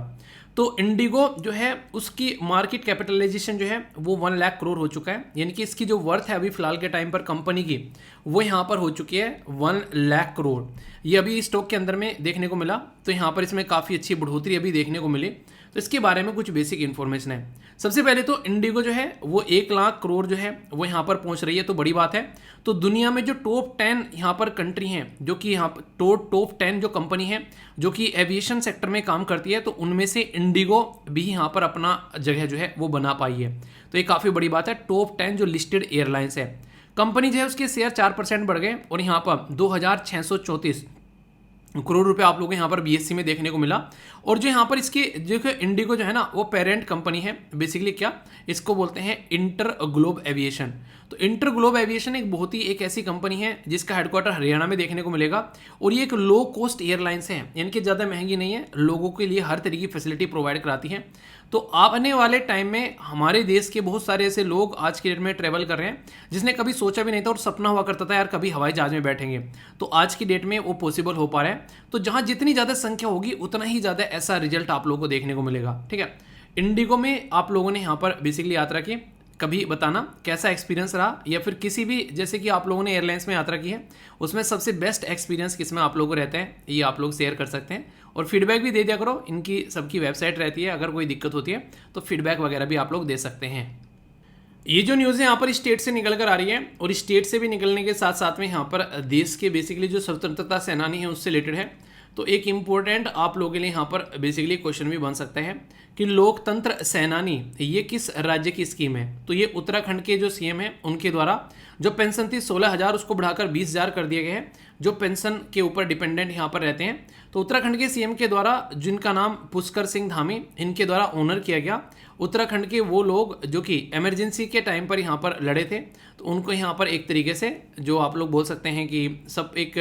तो इंडिगो जो है उसकी मार्केट कैपिटलाइजेशन जो है वो 1 लाख करोड़ हो चुका है, यानी कि इसकी जो वर्थ है अभी फिलहाल के टाइम पर कंपनी की वो यहाँ पर हो चुकी है 1 लाख करोड़। ये अभी स्टॉक के अंदर में देखने को मिला, तो यहाँ पर इसमें काफ़ी अच्छी बढ़ोतरी अभी देखने को मिली। तो इसके बारे में कुछ बेसिक इन्फॉर्मेशन है। सबसे पहले तो इंडिगो जो है वो 1 लाख करोड़ जो है वो यहाँ पर पहुँच रही है, तो बड़ी बात है। तो दुनिया में जो टॉप 10 यहाँ पर कंट्री हैं, जो कि यहाँ पर टॉप 10 जो कंपनी है जो कि एविएशन सेक्टर में काम करती है, तो उनमें से इंडिगो भी यहाँ पर अपना जगह जो है वो बना पाई है। तो ये काफ़ी बड़ी बात है। टॉप 10 जो लिस्टेड एयरलाइंस है, कंपनी जो है उसके शेयर 4% बढ़ गए और यहाँ पर 2634 करोड़ रुपए आप लोगों को यहाँ पर बीएससी में देखने को मिला। और जो यहाँ पर इसकी जो इंडिगो जो है ना वो पेरेंट कंपनी है, बेसिकली क्या इसको बोलते हैं इंटर ग्लोब एविएशन। तो इंटर ग्लोब एविएशन एक बहुत ही एक ऐसी कंपनी है जिसका हेडक्वार्टर हरियाणा में देखने को मिलेगा और ये एक लो कॉस्ट एयरलाइंस है, यानी कि ज़्यादा महंगी नहीं है, लोगों के लिए हर तरीके की फैसिलिटी प्रोवाइड कराती है। तो आने वाले टाइम में हमारे देश के बहुत सारे ऐसे लोग आज की डेट में ट्रैवल कर रहे हैं जिसने कभी सोचा भी नहीं था और सपना हुआ करता था यार कभी हवाई जहाज में बैठेंगे, तो आज की डेट में वो पॉसिबल हो पा रहा है। तो जहाँ जितनी ज़्यादा संख्या होगी उतना ही ज़्यादा ऐसा रिजल्ट आप लोगों को देखने को मिलेगा। ठीक है, इंडिगो में आप लोगों ने यहाँ पर बेसिकली यात्रा की, कभी बताना कैसा एक्सपीरियंस रहा, या फिर किसी भी जैसे कि आप लोगों ने एयरलाइंस में यात्रा की है उसमें सबसे बेस्ट एक्सपीरियंस किस में आप लोगों को रहता है, ये आप लोग शेयर कर सकते हैं और फीडबैक भी दे दिया करो। इनकी सबकी वेबसाइट रहती है, अगर कोई दिक्कत होती है तो फीडबैक वगैरह भी आप लोग दे सकते हैं। ये जो न्यूज़ है यहाँ पर स्टेट से निकल कर आ रही है और स्टेट से भी निकलने के साथ साथ में यहाँ पर देश के बेसिकली जो स्वतंत्रता सेनानी है उससे रिलेटेड है। तो एक इम्पोर्टेंट आप लोगों के लिए यहाँ पर बेसिकली क्वेश्चन भी बन सकता है कि लोकतंत्र सेनानी ये किस राज्य की स्कीम है। तो ये उत्तराखंड के जो सीएम है उनके द्वारा जो पेंशन थी 16,000 उसको बढ़ाकर 20,000 कर दिया गया है, जो पेंशन के ऊपर डिपेंडेंट यहाँ पर रहते हैं। तो उत्तराखंड के सीएम के द्वारा जिनका नाम पुष्कर सिंह धामी, इनके द्वारा ऑनर किया गया उत्तराखंड के वो लोग जो कि इमरजेंसी के टाइम पर यहाँ पर लड़े थे, तो उनको यहाँ पर एक तरीके से जो आप लोग बोल सकते हैं कि सब एक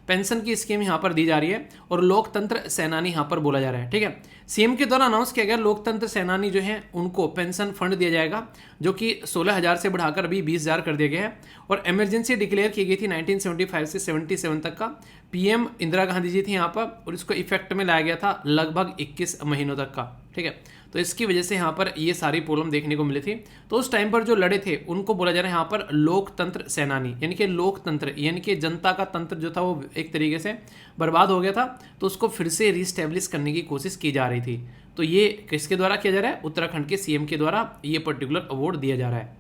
पेंशन की स्कीम यहाँ पर दी जा रही है और लोकतंत्र सेनानी यहाँ पर बोला जा रहा है। ठीक है, सीएम के द्वारा अनाउंस किया गया लोकतंत्र सेनानी जो है उनको पेंशन फंड दिया जाएगा जो कि 16,000 से बढ़ाकर अभी 20,000 कर दिया गया है और इमरजेंसी डिक्लेयर की गई थी 1975 से 77 तक का। पीएम इंदिरा गांधी जी थी यहाँ पर और इसको इफेक्ट में लाया गया था लगभग 21 महीनों तक का। ठीक है, तो इसकी वजह से यहाँ पर ये सारी प्रॉब्लम देखने को मिली थी। तो उस टाइम पर जो लड़े थे उनको बोला जा रहा है यहाँ पर लोकतंत्र सेनानी, यानी कि लोकतंत्र यानी कि जनता का तंत्र जो था वो एक तरीके से बर्बाद हो गया था, तो उसको फिर से रीस्टेब्लिश करने की कोशिश की जा रही थी। तो ये किसके द्वारा किया जा रहा है? उत्तराखंड के सीएम के द्वारा ये पर्टिकुलर अवार्ड दिया जा रहा है।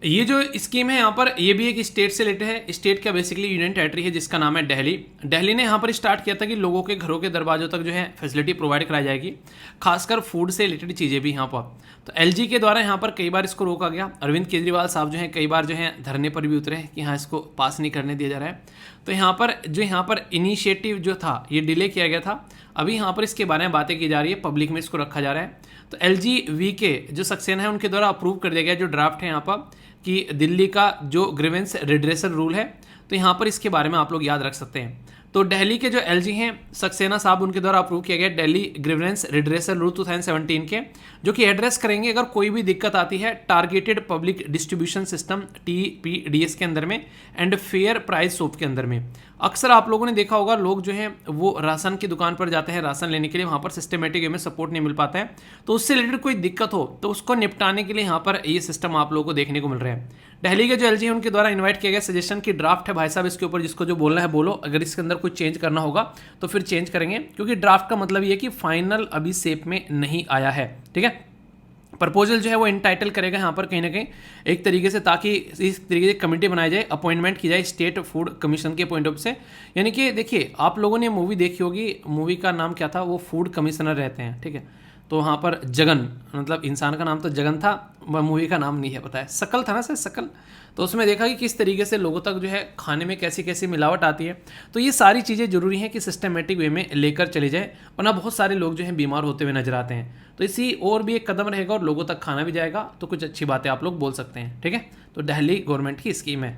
ये जो स्कीम है यहाँ पर, ये भी एक स्टेट से रिलेटेड है। स्टेट का बेसिकली यूनियन टेरिटरी है जिसका नाम है दिल्ली। दिल्ली ने यहाँ पर स्टार्ट किया था कि लोगों के घरों के दरवाजों तक जो है फैसिलिटी प्रोवाइड कराई जाएगी, खासकर फूड से रिलेटेड चीज़ें भी यहाँ पर। तो एलजी के द्वारा यहाँ पर कई बार इसको रोका गया। अरविंद केजरीवाल साहब जो हैं कई बार जो है धरने पर भी उतरे कि हाँ इसको पास नहीं करने दिया जा रहा है। तो यहाँ पर इनिशिएटिव जो था ये डिले किया गया था। अभी यहाँ पर इसके बारे में बातें की जा रही है, पब्लिक में इसको रखा जा रहा है। तो एलजी के जो सक्सेना है उनके द्वारा अप्रूव कर दिया गया जो ड्राफ्ट है यहाँ पर कि दिल्ली का जो ग्रीवेंस रिड्रेसल रूल है, तो यहाँ पर इसके बारे में आप लोग याद रख सकते हैं। तो दिल्ली के जो एलजी हैं सक्सेना साहब उनके द्वारा अप्रूव किया गया दिल्ली ग्रीवेंस रिड्रेसल रूल 2017 के, जो कि एड्रेस करेंगे अगर कोई भी दिक्कत आती है targeted public distribution system TPDS के अंदर में एंड फेयर प्राइस सोप के अंदर में। अक्सर आप लोगों ने देखा होगा लोग जो हैं वो राशन की दुकान पर जाते हैं राशन लेने के लिए, वहाँ पर सिस्टमेटिक वे में सपोर्ट नहीं मिल पाता है। तो उससे रिलेटेड कोई दिक्कत हो तो उसको निपटाने के लिए यहाँ पर ये सिस्टम आप लोगों को देखने को मिल रहा है। दिल्ली के जो एलजी है उनके द्वारा इन्वाइट किया गया सजेशन की ड्राफ्ट है भाई साहब, इसके ऊपर जिसको जो बोलना है बोलो, अगर इसके अंदर कुछ चेंज करना होगा तो फिर चेंज करेंगे, क्योंकि ड्राफ्ट का मतलब ये है कि फाइनल अभी शेप में नहीं आया है। ठीक है, प्रपोजल जो है वो इंटाइटल करेगा यहाँ पर कहीं ना कहीं एक तरीके से, ताकि इस तरीके से कमेटी बनाई जाए, अपॉइंटमेंट की जाए स्टेट फूड कमीशन के पॉइंट ऑफ से। यानी कि देखिए आप लोगों ने मूवी देखी होगी, मूवी का नाम क्या था, वो फूड कमिश्नर रहते हैं। ठीक है, तो वहाँ पर जगन, मतलब इंसान का नाम तो जगन था, मूवी का नाम नहीं है पता है, शकल था ना सर, शकल। तो उसमें देखा कि किस तरीके से लोगों तक जो है खाने में कैसी कैसी मिलावट आती है। तो ये सारी चीज़ें जरूरी हैं कि सिस्टमेटिक वे में लेकर चले जाए, वरना बहुत सारे लोग जो हैं बीमार होते हुए नजर आते हैं। तो इसी और भी एक कदम रहेगा और लोगों तक खाना भी जाएगा, तो कुछ अच्छी बातें आप लोग बोल सकते हैं। ठीक है, तो दिल्ली गवर्नमेंट की स्कीम है।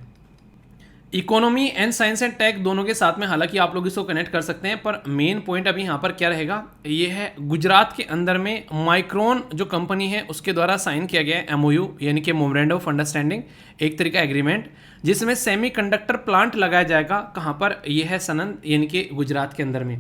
Economy and science and tech दोनों के साथ में हालांकि आप लोग इसको कनेक्ट कर सकते हैं, पर मेन पॉइंट अभी यहाँ पर क्या रहेगा, ये है गुजरात के अंदर में माइक्रोन जो कंपनी है उसके द्वारा साइन किया गया है MOU, यानी कि मेमोरेंडम ऑफ अंडरस्टैंडिंग, एक तरीका एग्रीमेंट, जिसमें सेमीकंडक्टर प्लांट लगाया जाएगा। कहाँ पर, यह है सनंद, यानी कि गुजरात के अंदर में।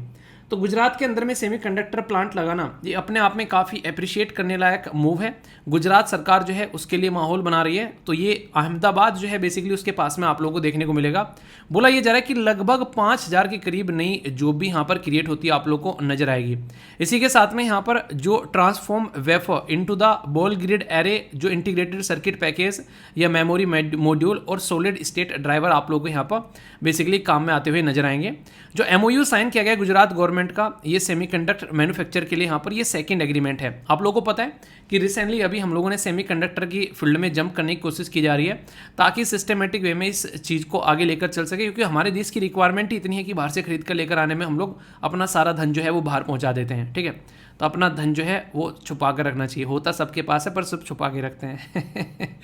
तो गुजरात के अंदर में सेमीकंडक्टर प्लांट लगाना ये अपने आप में काफ़ी अप्रिशिएट करने लायक मूव है। गुजरात सरकार जो है उसके लिए माहौल बना रही है। तो ये अहमदाबाद जो है बेसिकली उसके पास में आप लोगों को देखने को मिलेगा। बोला ये जा रहा है कि लगभग 5000 के करीब नई जॉब भी यहाँ पर क्रिएट होती है आप लोग को नजर आएगी। इसी के साथ में यहाँ पर जो transform wafer into the ball grid array, जो इंटीग्रेटेड सर्किट पैकेज या मेमोरी मॉड्यूल और सॉलिड स्टेट ड्राइवर आप लोगों को यहाँ पर बेसिकली काम में आते हुए नजर आएंगे। जो MOU साइन किया गया गुजरात गवर्नमेंट का, ये सेमीकंडक्टर मैन्युफैक्चर के लिए यहाँ पर ये सेकंड एग्रीमेंट है। आप लोगों को पता है कि रिसेंटली अभी हम लोगों ने सेमीकंडक्टर की फील्ड में जंप करने की कोशिश की जा रही है, ताकि सिस्टमेटिक वे में इस चीज़ को आगे लेकर चल सके, क्योंकि हमारे देश की रिक्वायरमेंट ही इतनी है कि बाहर से खरीद कर लेकर आने में हम लोग अपना सारा धन जो है वो बाहर पहुँचा देते हैं। ठीक है, तो अपना धन जो है वो छुपा कर रखना चाहिए, होता सबके पास है पर सब छुपा के रखते हैं।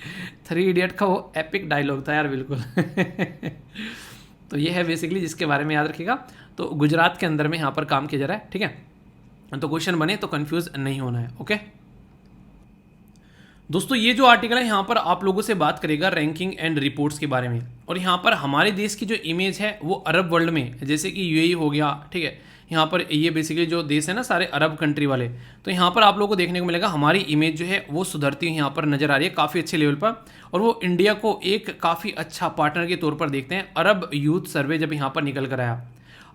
3 इडियट का वो एपिक डायलॉग था यार, बिल्कुल। तो ये है बेसिकली जिसके बारे में याद रखिएगा। तो गुजरात के अंदर में यहाँ पर काम किया जा रहा है। ठीक है, तो क्वेश्चन बने तो कंफ्यूज नहीं होना है। ओके दोस्तों, ये जो आर्टिकल है यहाँ पर आप लोगों से बात करेगा रैंकिंग एंड रिपोर्ट्स के बारे में, और यहाँ पर हमारे देश की जो इमेज है वो अरब वर्ल्ड में, जैसे कि UAE हो गया, ठीक है, यहाँ पर ये बेसिकली जो देश है ना सारे अरब कंट्री वाले, तो यहाँ पर आप लोगों को देखने को मिलेगा हमारी इमेज जो है वो सुधरती हुई यहाँ पर नजर आ रही है काफ़ी अच्छे लेवल पर, और वो इंडिया को एक काफ़ी अच्छा पार्टनर के तौर पर देखते हैं। अरब यूथ सर्वे जब यहाँ पर निकल कर आया,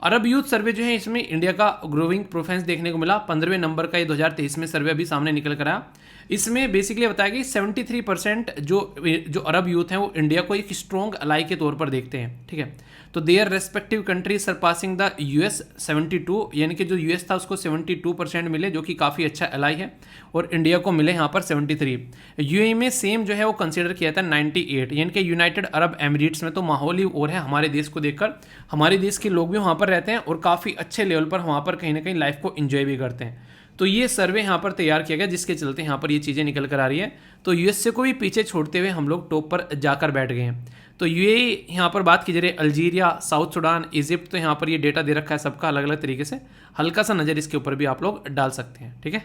अरब यूथ सर्वे जो है इसमें इंडिया का ग्रोइंग प्रोफेंस देखने को मिला। 15वें नंबर का ये 2023 में सर्वे अभी सामने निकल कर आया। इसमें बेसिकली बताया कि 73% जो अरब यूथ हैं वो इंडिया को एक स्ट्रॉन्ग अलाई के तौर पर देखते हैं। ठीक है, तो their respective country surpassing the US 72, यानी कि जो US था उसको 72% मिले, जो कि काफ़ी अच्छा अलाई है, और इंडिया को मिले यहाँ पर 73। UAE में सेम जो है वो कंसिडर किया था 98, यानी कि यूनाइटेड अरब एमिरेट्स में तो माहौल ही और है हमारे देश को देखकर। हमारे देश के लोग भी वहाँ पर रहते हैं और काफ़ी अच्छे लेवल पर वहाँ पर कहीं ना कहीं लाइफ को इन्जॉय भी करते हैं। तो ये सर्वे यहाँ पर तैयार किया गया, जिसके चलते यहाँ पर ये चीज़ें निकल कर आ रही है। तो USA को भी पीछे छोड़ते हुए हम लोग टॉप पर जाकर बैठ गए हैं। तो UAE यहाँ पर बात की जा रही है, अल्जीरिया, साउथ सुडान, इजिप्ट, तो यहाँ पर ये डेटा दे रखा है सबका अलग अलग तरीके से, हल्का सा नज़र इसके ऊपर भी आप लोग डाल सकते हैं। ठीक है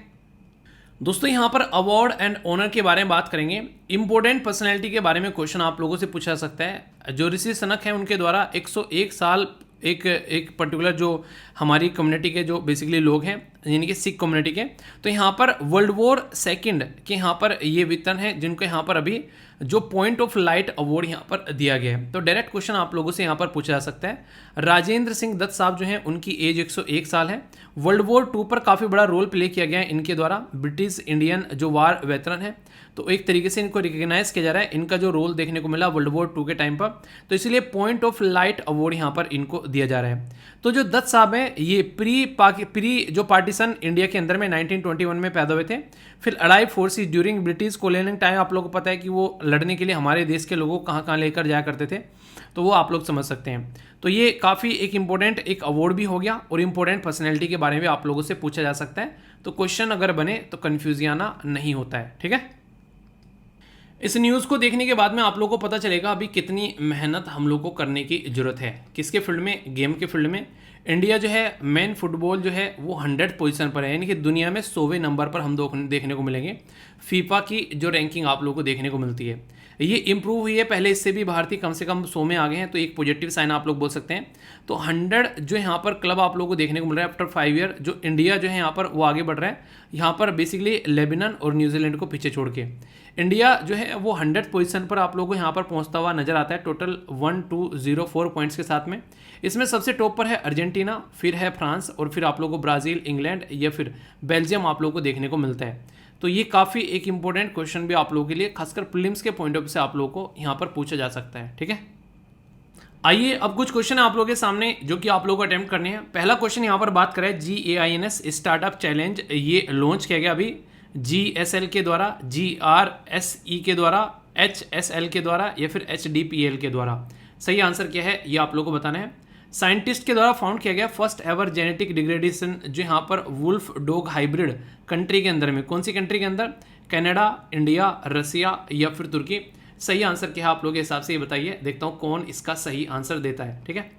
दोस्तों, यहाँ पर अवार्ड एंड ऑनर के बारे में बात करेंगे। इंपॉर्टेंट पर्सनैलिटी के बारे में क्वेश्चन आप लोगों से पूछा सकता है। जो ऋषि सनक है उनके द्वारा 101 साल एक पर्टिकुलर जो हमारी कम्युनिटी के जो बेसिकली लोग हैं यानी कि सिख कम्युनिटी के। तो यहाँ पर वर्ल्ड वॉर सेकंड के यहाँ पर ये वेतन है जिनको यहाँ पर अभी जो पॉइंट ऑफ लाइट अवार्ड यहाँ पर दिया गया है। तो डायरेक्ट क्वेश्चन आप लोगों से यहाँ पर पूछा जा सकता है। राजेंद्र सिंह दत्त साहब जो हैं उनकी एज 101 साल है। वर्ल्ड वॉर 2 पर काफ़ी बड़ा रोल प्ले किया गया है इनके द्वारा, ब्रिटिश इंडियन जो वार वेतरन है, तो एक तरीके से इनको रिकग्नाइज किया जा रहा है, इनका जो रोल देखने को मिला वर्ल्ड वॉर 2 के टाइम पर, तो इसलिए पॉइंट ऑफ लाइट अवार्ड यहाँ पर इनको दिया जा रहा है। तो जो दत्त साहब हैं ये प्री जो पार्टीशन इंडिया के अंदर में 1921 में पैदा हुए थे। फिर alive forces during British colonial time, आप लोगों को पता है कि वो लड़ने के लिए हमारे देश के लोगों को कहाँ कहाँ लेकर जाया करते थे, तो वो आप लोग समझ सकते हैं। तो ये काफ़ी एक इंपॉर्टेंट एक अवार्ड भी हो गया और इंपॉर्टेंट पर्सनैलिटी के बारे में आप लोगों से पूछा जा सकता है। तो क्वेश्चन अगर बने तो कन्फ्यूज आना नहीं होता है, ठीक है। इस न्यूज़ को देखने के बाद में आप लोगों को पता चलेगा अभी कितनी मेहनत हम लोग को करने की ज़रूरत है। किसके फील्ड में? गेम के फील्ड में। इंडिया जो है मेन फुटबॉल जो है वो 100 पोजीशन पर है, यानी कि दुनिया में 100वें नंबर पर हम देखने को मिलेंगे। फीफा की जो रैंकिंग आप लोगों को देखने को मिलती है ये इंप्रूव हुई है, पहले इससे भी भारतीय कम से कम 100 में आ गए हैं, तो एक पॉजिटिव साइन आप लोग बोल सकते हैं। तो 100 जो यहाँ पर क्लब आप लोगों को देखने को मिल रहा है आफ्टर 5 ईयर। जो इंडिया जो है यहाँ पर वो आगे बढ़ रहा है, यहाँ पर बेसिकली लेबनान और न्यूजीलैंड को पीछे छोड़ के इंडिया जो है वो 100 पोजीशन पर आप लोगों को यहाँ पर पहुँचता हुआ नजर आता है, टोटल 1204 पॉइंट्स के साथ में। इसमें सबसे टॉप पर है अर्जेंटीना, फिर है फ्रांस और फिर आप लोगों को ब्राज़ील, इंग्लैंड या फिर बेल्जियम आप लोगों को देखने को मिलता है। तो ये काफ़ी एक इंपॉर्टेंट क्वेश्चन भी आप लोगों के लिए खासकर प्रीलिम्स के पॉइंट ऑफ व्यू से आप लोगों को यहाँ पर पूछा जा सकता है, ठीक है। आइए अब कुछ क्वेश्चन है आप लोगों के सामने जो कि आप लोगों को अटेम्प्ट करने हैं। पहला क्वेश्चन यहाँ पर बात करें GAINS स्टार्टअप चैलेंज, ये लॉन्च किया गया अभी GSL के द्वारा, GRSE के द्वारा, HSL के द्वारा या फिर HDPL के द्वारा। सही आंसर क्या है ये आप लोगों को बताना है। साइंटिस्ट के द्वारा फाउंड किया गया फर्स्ट एवर जेनेटिक डिग्रेडेशन जो यहाँ पर वुल्फ डॉग हाइब्रिड कंट्री के अंदर में, कौन सी कंट्री के अंदर? कनाडा, इंडिया, रसिया या फिर तुर्की। सही आंसर क्या है आप लोगों के हिसाब से ये बताइए, देखता हूँ कौन इसका सही आंसर देता है, ठीक है।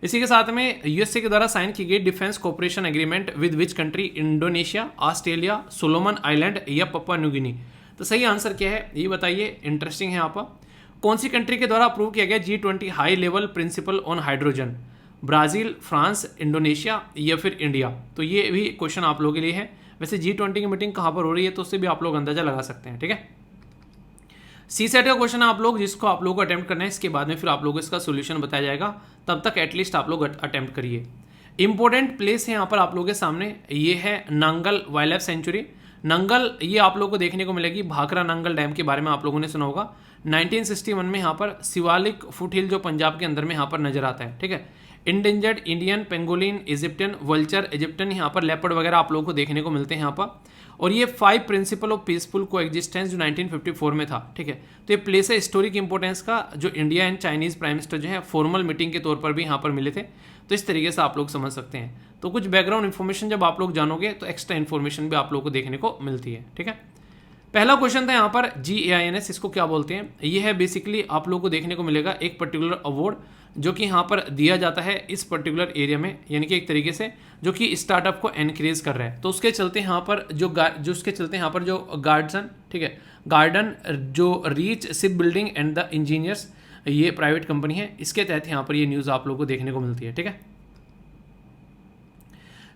इसी के साथ में यूएसए के द्वारा साइन की गई defence cooperation agreement with which country? Indonesia, Australia, Solomon island या पपुआ न्यू गिनी। तो सही आंसर क्या है ये बताइए, इंटरेस्टिंग है। आप कौन सी कंट्री के द्वारा अप्रूव किया गया G20 high level principal on hydrogen? Brazil, France, Indonesia या फिर इंडिया। तो ये भी क्वेश्चन आप लोगों के लिए है। वैसे G20 की मीटिंग कहाँ पर हो रही है तो उससे भी आप लोग अंदाजा लगा सकते हैं, ठीक है। CSAT का क्वेश्चन है आप लोग जिसको आप लोगों को अटेम्प्ट करना है, इसके बाद में फिर आप लोगों को इसका सोल्यूशन बताया जाएगा, तब तक एटलीस्ट आप लोग अटेम्प्ट करिए। इंपॉर्टेंट प्लेस है यहाँ पर आप लोगों के सामने, ये है Nangal wild life sanctuary. Nangal ये आप लोगों को देखने को मिलेगी, भाखरा नंगल डैम के बारे में आप लोगों ने सुना होगा। 1961 में यहाँ पर शिवालिक फुटहिल जो पंजाब के अंदर में यहाँ पर नजर आता है, ठीक है। Endangered Indian pangolin, Egyptian vulture, Egyptian यहाँ पर लेपर्ड वगैरह आप लोगों को देखने को मिलते हैं यहाँ पर। और ये 5 प्रिंसिपल ऑफ पीसफुल को एग्जिस्टेंस जो 1954 में था, ठीक है। तो ये प्लेस है हिस्टोरिक इंपॉर्टेंस का, जो India and Chinese prime minister जो है फॉर्मल मीटिंग के तौर पर भी यहाँ पर मिले थे। तो इस तरीके से आप लोग समझ सकते हैं। तो कुछ बैकग्राउंड इन्फॉर्मेशन जब आप लोग जानोगे तो एक्स्ट्रा इन्फॉर्मेशन भी आप लोग को देखने को मिलती है, ठीक है। पहला क्वेश्चन था यहाँ पर GAINS, इसको क्या बोलते हैं? ये है बेसिकली आप लोगों को देखने को मिलेगा एक पर्टिकुलर अवार्ड जो कि यहाँ पर दिया जाता है इस पर्टिकुलर एरिया में, यानी कि एक तरीके से जो कि स्टार्टअप को एनकरेज कर रहा है। तो उसके चलते यहाँ पर जो गार्डन, ठीक है, गार्डन जो reach ship building and the engineers, ये प्राइवेट कंपनी है, इसके तहत यहाँ पर ये न्यूज़ आप लोगों को देखने को मिलती है, ठीक है।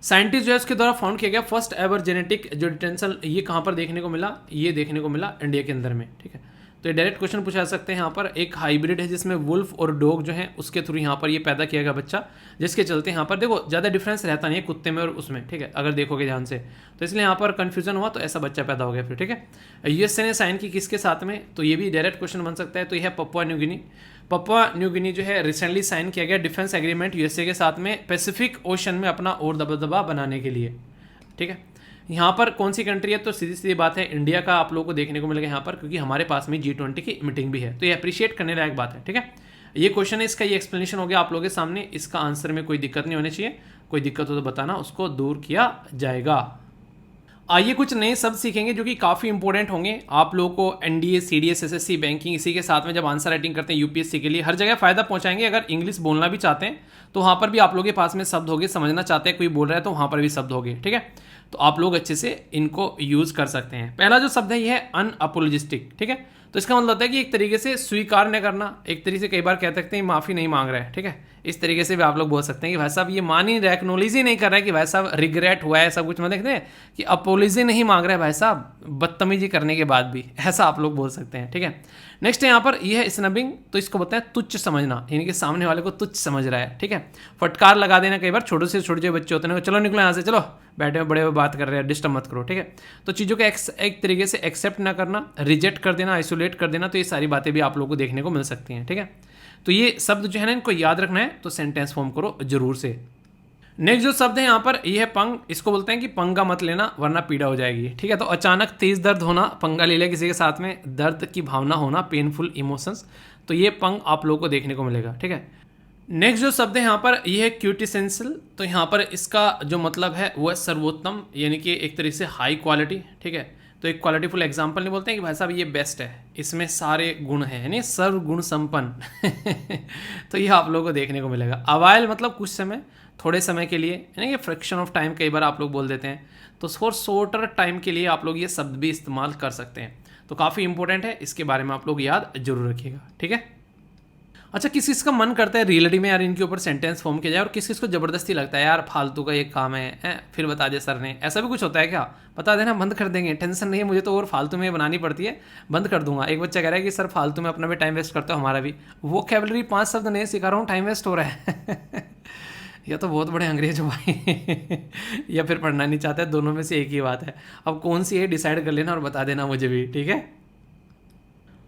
साइंटिस्ट जो है उसके द्वारा फाउंड किया गया फर्स्ट एवर जेनेटिक जो डिटेंशन, ये कहाँ पर देखने को मिला? ये देखने को मिला इंडिया के अंदर में, ठीक है। तो ये डायरेक्ट क्वेश्चन पूछा जा सकते हैं। यहाँ पर एक हाइब्रिड है जिसमें वुल्फ और डॉग जो है उसके थ्रू यहाँ पर ये पैदा किया गया बच्चा, जिसके चलते यहाँ पर देखो ज़्यादा डिफरेंस रहता नहीं है कुत्ते में और उसमें, ठीक है, अगर देखोगे ध्यान से। तो इसलिए यहाँ पर कन्फ्यूजन हुआ तो ऐसा बच्चा पैदा हो गया फिर, ठीक है। यूएसए ने साइन की किसके साथ में? तो ये भी डायरेक्ट क्वेश्चन बन सकता है। तो यह है Papua New Guinea. Papua New Guinea जो है रिसेंटली साइन किया गया डिफेंस एग्रीमेंट यूएसए के साथ में पैसिफिक ओशन में अपना और दबदबा बनाने के लिए, ठीक है। यहाँ पर कौन सी कंट्री है? तो सीधी सीधी बात है इंडिया का आप लोगों को देखने को मिलेगा यहाँ पर, क्योंकि हमारे पास में G20 की मीटिंग भी है। तो ये अप्रिशिएट करने लायक बात है, ठीक है। ये क्वेश्चन है, इसका ये एक्सप्लेनेशन हो गया आप लोगों के सामने। इसका आंसर में कोई दिक्कत नहीं होनी चाहिए, कोई दिक्कत हो तो बताना, उसको दूर किया जाएगा। आइए कुछ नए शब्द सीखेंगे जो कि काफ़ी इंपॉर्टेंट होंगे आप लोगों को NDA, CDS, SSC, बैंकिंग, इसी के साथ में जब आंसर राइटिंग करते हैं UPSC के लिए हर जगह फ़ायदा पहुंचाएंगे। अगर इंग्लिश बोलना भी चाहते हैं तो वहाँ पर भी आप लोगों के पास में शब्द होंगे, समझना चाहते हैं कोई बोल रहा है तो वहाँ पर भी शब्द होंगे, ठीक है। तो आप लोग अच्छे से इनको यूज़ कर सकते हैं। पहला जो शब्द है ये है अनअपोलोजिस्टिक, ठीक है। तो इसका मतलब होता है कि एक तरीके से स्वीकार न करना, एक तरीके से कई बार कह सकते हैं माफ़ी नहीं मांग रहा है, ठीक है। इस तरीके से भी आप लोग बोल सकते हैं कि भाई साहब ये मान ही रहा है, एक्नोलेज ही नहीं कर रहा है कि भाई साहब रिग्रेट हुआ है, सब कुछ मतलब देखते हैं कि अपोलॉजी नहीं मांग रहा है भाई साहब बदतमीजी करने के बाद भी, ऐसा आप लोग बोल सकते हैं, ठीक है। नेक्स्ट यहाँ पर ये है स्नबिंग, तो इसको बोलते हैं तुच्छ समझना, यानी कि सामने वाले को तुच्छ समझ रहा है, ठीक है। फटकार लगा देना, कई बार छोटे से छोटे जो बच्चे होते हैं चलो निकलो यहाँ से, चलो बैठे हुए बड़े हुए बात कर रहे हैं, डिस्टर्ब मत करो, ठीक है। तो चीज़ों को एक तरीके से एक्सेप्ट ना करना, रिजेक्ट कर देना, आइसोलेट कर देना, तो ये सारी बातें भी आप लोगों को देखने को मिल सकती हैं, ठीक है। तो ये शब्द जो है ना इनको याद रखना है, तो सेंटेंस फॉर्म करो जरूर से। नेक्स्ट जो शब्द है यहाँ पर ये है पंग, इसको बोलते हैं कि पंगा मत लेना वरना पीड़ा हो जाएगी, ठीक है। तो अचानक तेज दर्द होना, पंगा ले लिया किसी के साथ में, दर्द की भावना होना, पेनफुल इमोशंस, तो ये पंग आप लोगों को देखने को मिलेगा, ठीक है। नेक्स्ट जो शब्द है यहाँ पर ये है क्यूटिसेंशियल, तो यहाँ पर इसका जो मतलब है वो है सर्वोत्तम, यानी कि एक तरीके से हाई क्वालिटी, ठीक है। तो एक क्वालिटीफुल एग्जाम्पल नहीं बोलते हैं कि भाई साहब ये बेस्ट है, इसमें सारे गुण हैं, यानी सर्व गुण संपन्न तो ये आप लोगों को देखने को मिलेगा। अवाइल मतलब कुछ समय, थोड़े समय के लिए, यानी कि फ्रैक्शन ऑफ टाइम कई बार आप लोग बोल देते हैं, तो फॉर शॉर्टर टाइम के लिए आप लोग ये शब्द भी इस्तेमाल कर सकते हैं। तो काफ़ी इंपॉर्टेंट है, इसके बारे में आप लोग याद जरूर रखिएगा, ठीक है। अच्छा, किस किस का मन करता है रियलिटी में यार इनके ऊपर सेंटेंस फॉर्म किया जाए, और किस किस को ज़बरदस्ती लगता है यार फालतू का ये काम है, फिर बता दे सर ने, ऐसा भी कुछ होता है क्या? बता देना, बंद कर देंगे, टेंशन नहीं है, मुझे तो और फालतू में बनानी पड़ती है, बंद कर दूंगा। एक बच्चा कह रहा है कि सर फालतू में अपना भी टाइम वेस्ट करते हो, हमारा भी। वोकैबुलरी 5 शब्द नहीं सिखा रहा हूँ, टाइम वेस्ट हो रहा है या तो बहुत बड़े अंग्रेज हो भाई या फिर पढ़ना नहीं चाहते, दोनों में से एक ही बात है। अब कौन सी है डिसाइड कर लेना और बता देना मुझे भी, ठीक है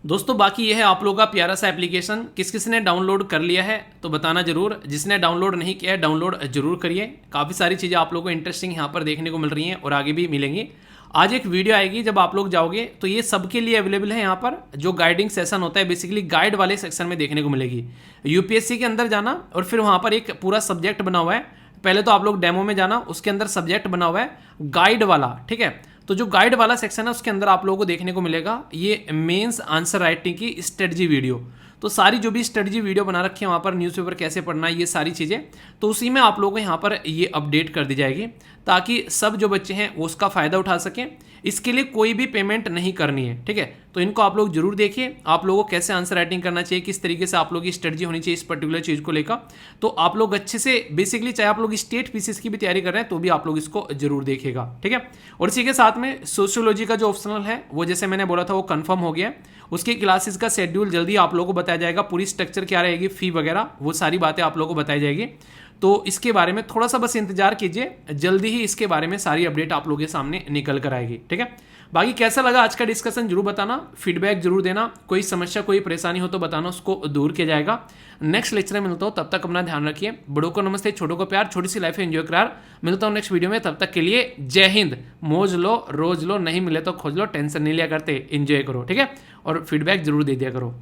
दोस्तों। बाकी ये है आप लोगों का प्यारा सा एप्लीकेशन, किस किस ने डाउनलोड कर लिया है तो बताना जरूर, जिसने डाउनलोड नहीं किया है डाउनलोड जरूर करिए। काफ़ी सारी चीज़ें आप लोगों को इंटरेस्टिंग यहाँ पर देखने को मिल रही हैं और आगे भी मिलेंगी। आज एक वीडियो आएगी जब आप लोग जाओगे तो ये सबके लिए अवेलेबल है, यहाँ पर जो गाइडिंग सेशन होता है बेसिकली गाइड वाले सेक्शन में देखने को मिलेगी। यूपीएससी के अंदर जाना और फिर वहाँ पर एक पूरा सब्जेक्ट बना हुआ है, पहले तो आप लोग डेमो में जाना, उसके अंदर सब्जेक्ट बना हुआ है गाइड वाला, ठीक है। तो जो गाइड वाला सेक्शन है उसके अंदर आप लोगों को देखने को मिलेगा ये मेंस आंसर राइटिंग की स्ट्रेटजी वीडियो। तो सारी जो भी स्ट्रेटजी वीडियो बना रखी है वहाँ पर, न्यूज़पेपर कैसे पढ़ना है, ये सारी चीज़ें, तो उसी में आप लोगों को यहाँ पर ये अपडेट कर दी जाएगी ताकि सब जो बच्चे हैं वो उसका फ़ायदा उठा सकें। इसके लिए कोई भी पेमेंट नहीं करनी है, ठीक है। तो इनको आप लोग जरूर देखिए, आप लोगों को कैसे आंसर राइटिंग करना चाहिए, किस तरीके से आप लोग की स्ट्रेटजी होनी चाहिए इस पर्टिकुलर चीज़ को लेकर, तो आप लोग अच्छे से बेसिकली, चाहे आप लोग स्टेट पीसीएस की भी तैयारी कर रहे हैं तो भी आप लोग इसको जरूर देखिएगा, ठीक है। और इसी के साथ में सोशियोलॉजी का जो ऑप्शनल है वो जैसे मैंने बोला था वो कंफर्म हो गया है, उसकी क्लासेस का शेड्यूल जल्दी आप लोगों को बताया जाएगा, पूरी स्ट्रक्चर क्या रहेगी, फी वगैरह वो सारी बातें आप लोगों को बताई जाएगी। तो इसके बारे में थोड़ा सा बस इंतजार कीजिए, जल्दी ही इसके बारे में सारी अपडेट आप लोगों के सामने निकल कर आएगी, ठीक है। बाकी कैसा लगा आज का डिस्कशन जरूर बताना, फीडबैक जरूर देना, कोई समस्या कोई परेशानी हो तो बताना, उसको दूर किया जाएगा। नेक्स्ट लेक्चर में मिलता हूँ, तब तक अपना ध्यान रखिए, बड़ों को नमस्ते, छोटों को प्यार, छोटी सी लाइफ एंजॉय करार। मिलता हूँ नेक्स्ट वीडियो में, तब तक के लिए जय हिंद। मौज लो, रोज लो, नहीं मिले तो खोज लो, टेंशन नहीं लिया करते, एंजॉय करो, ठीक है। और फीडबैक जरूर दे दिया करो।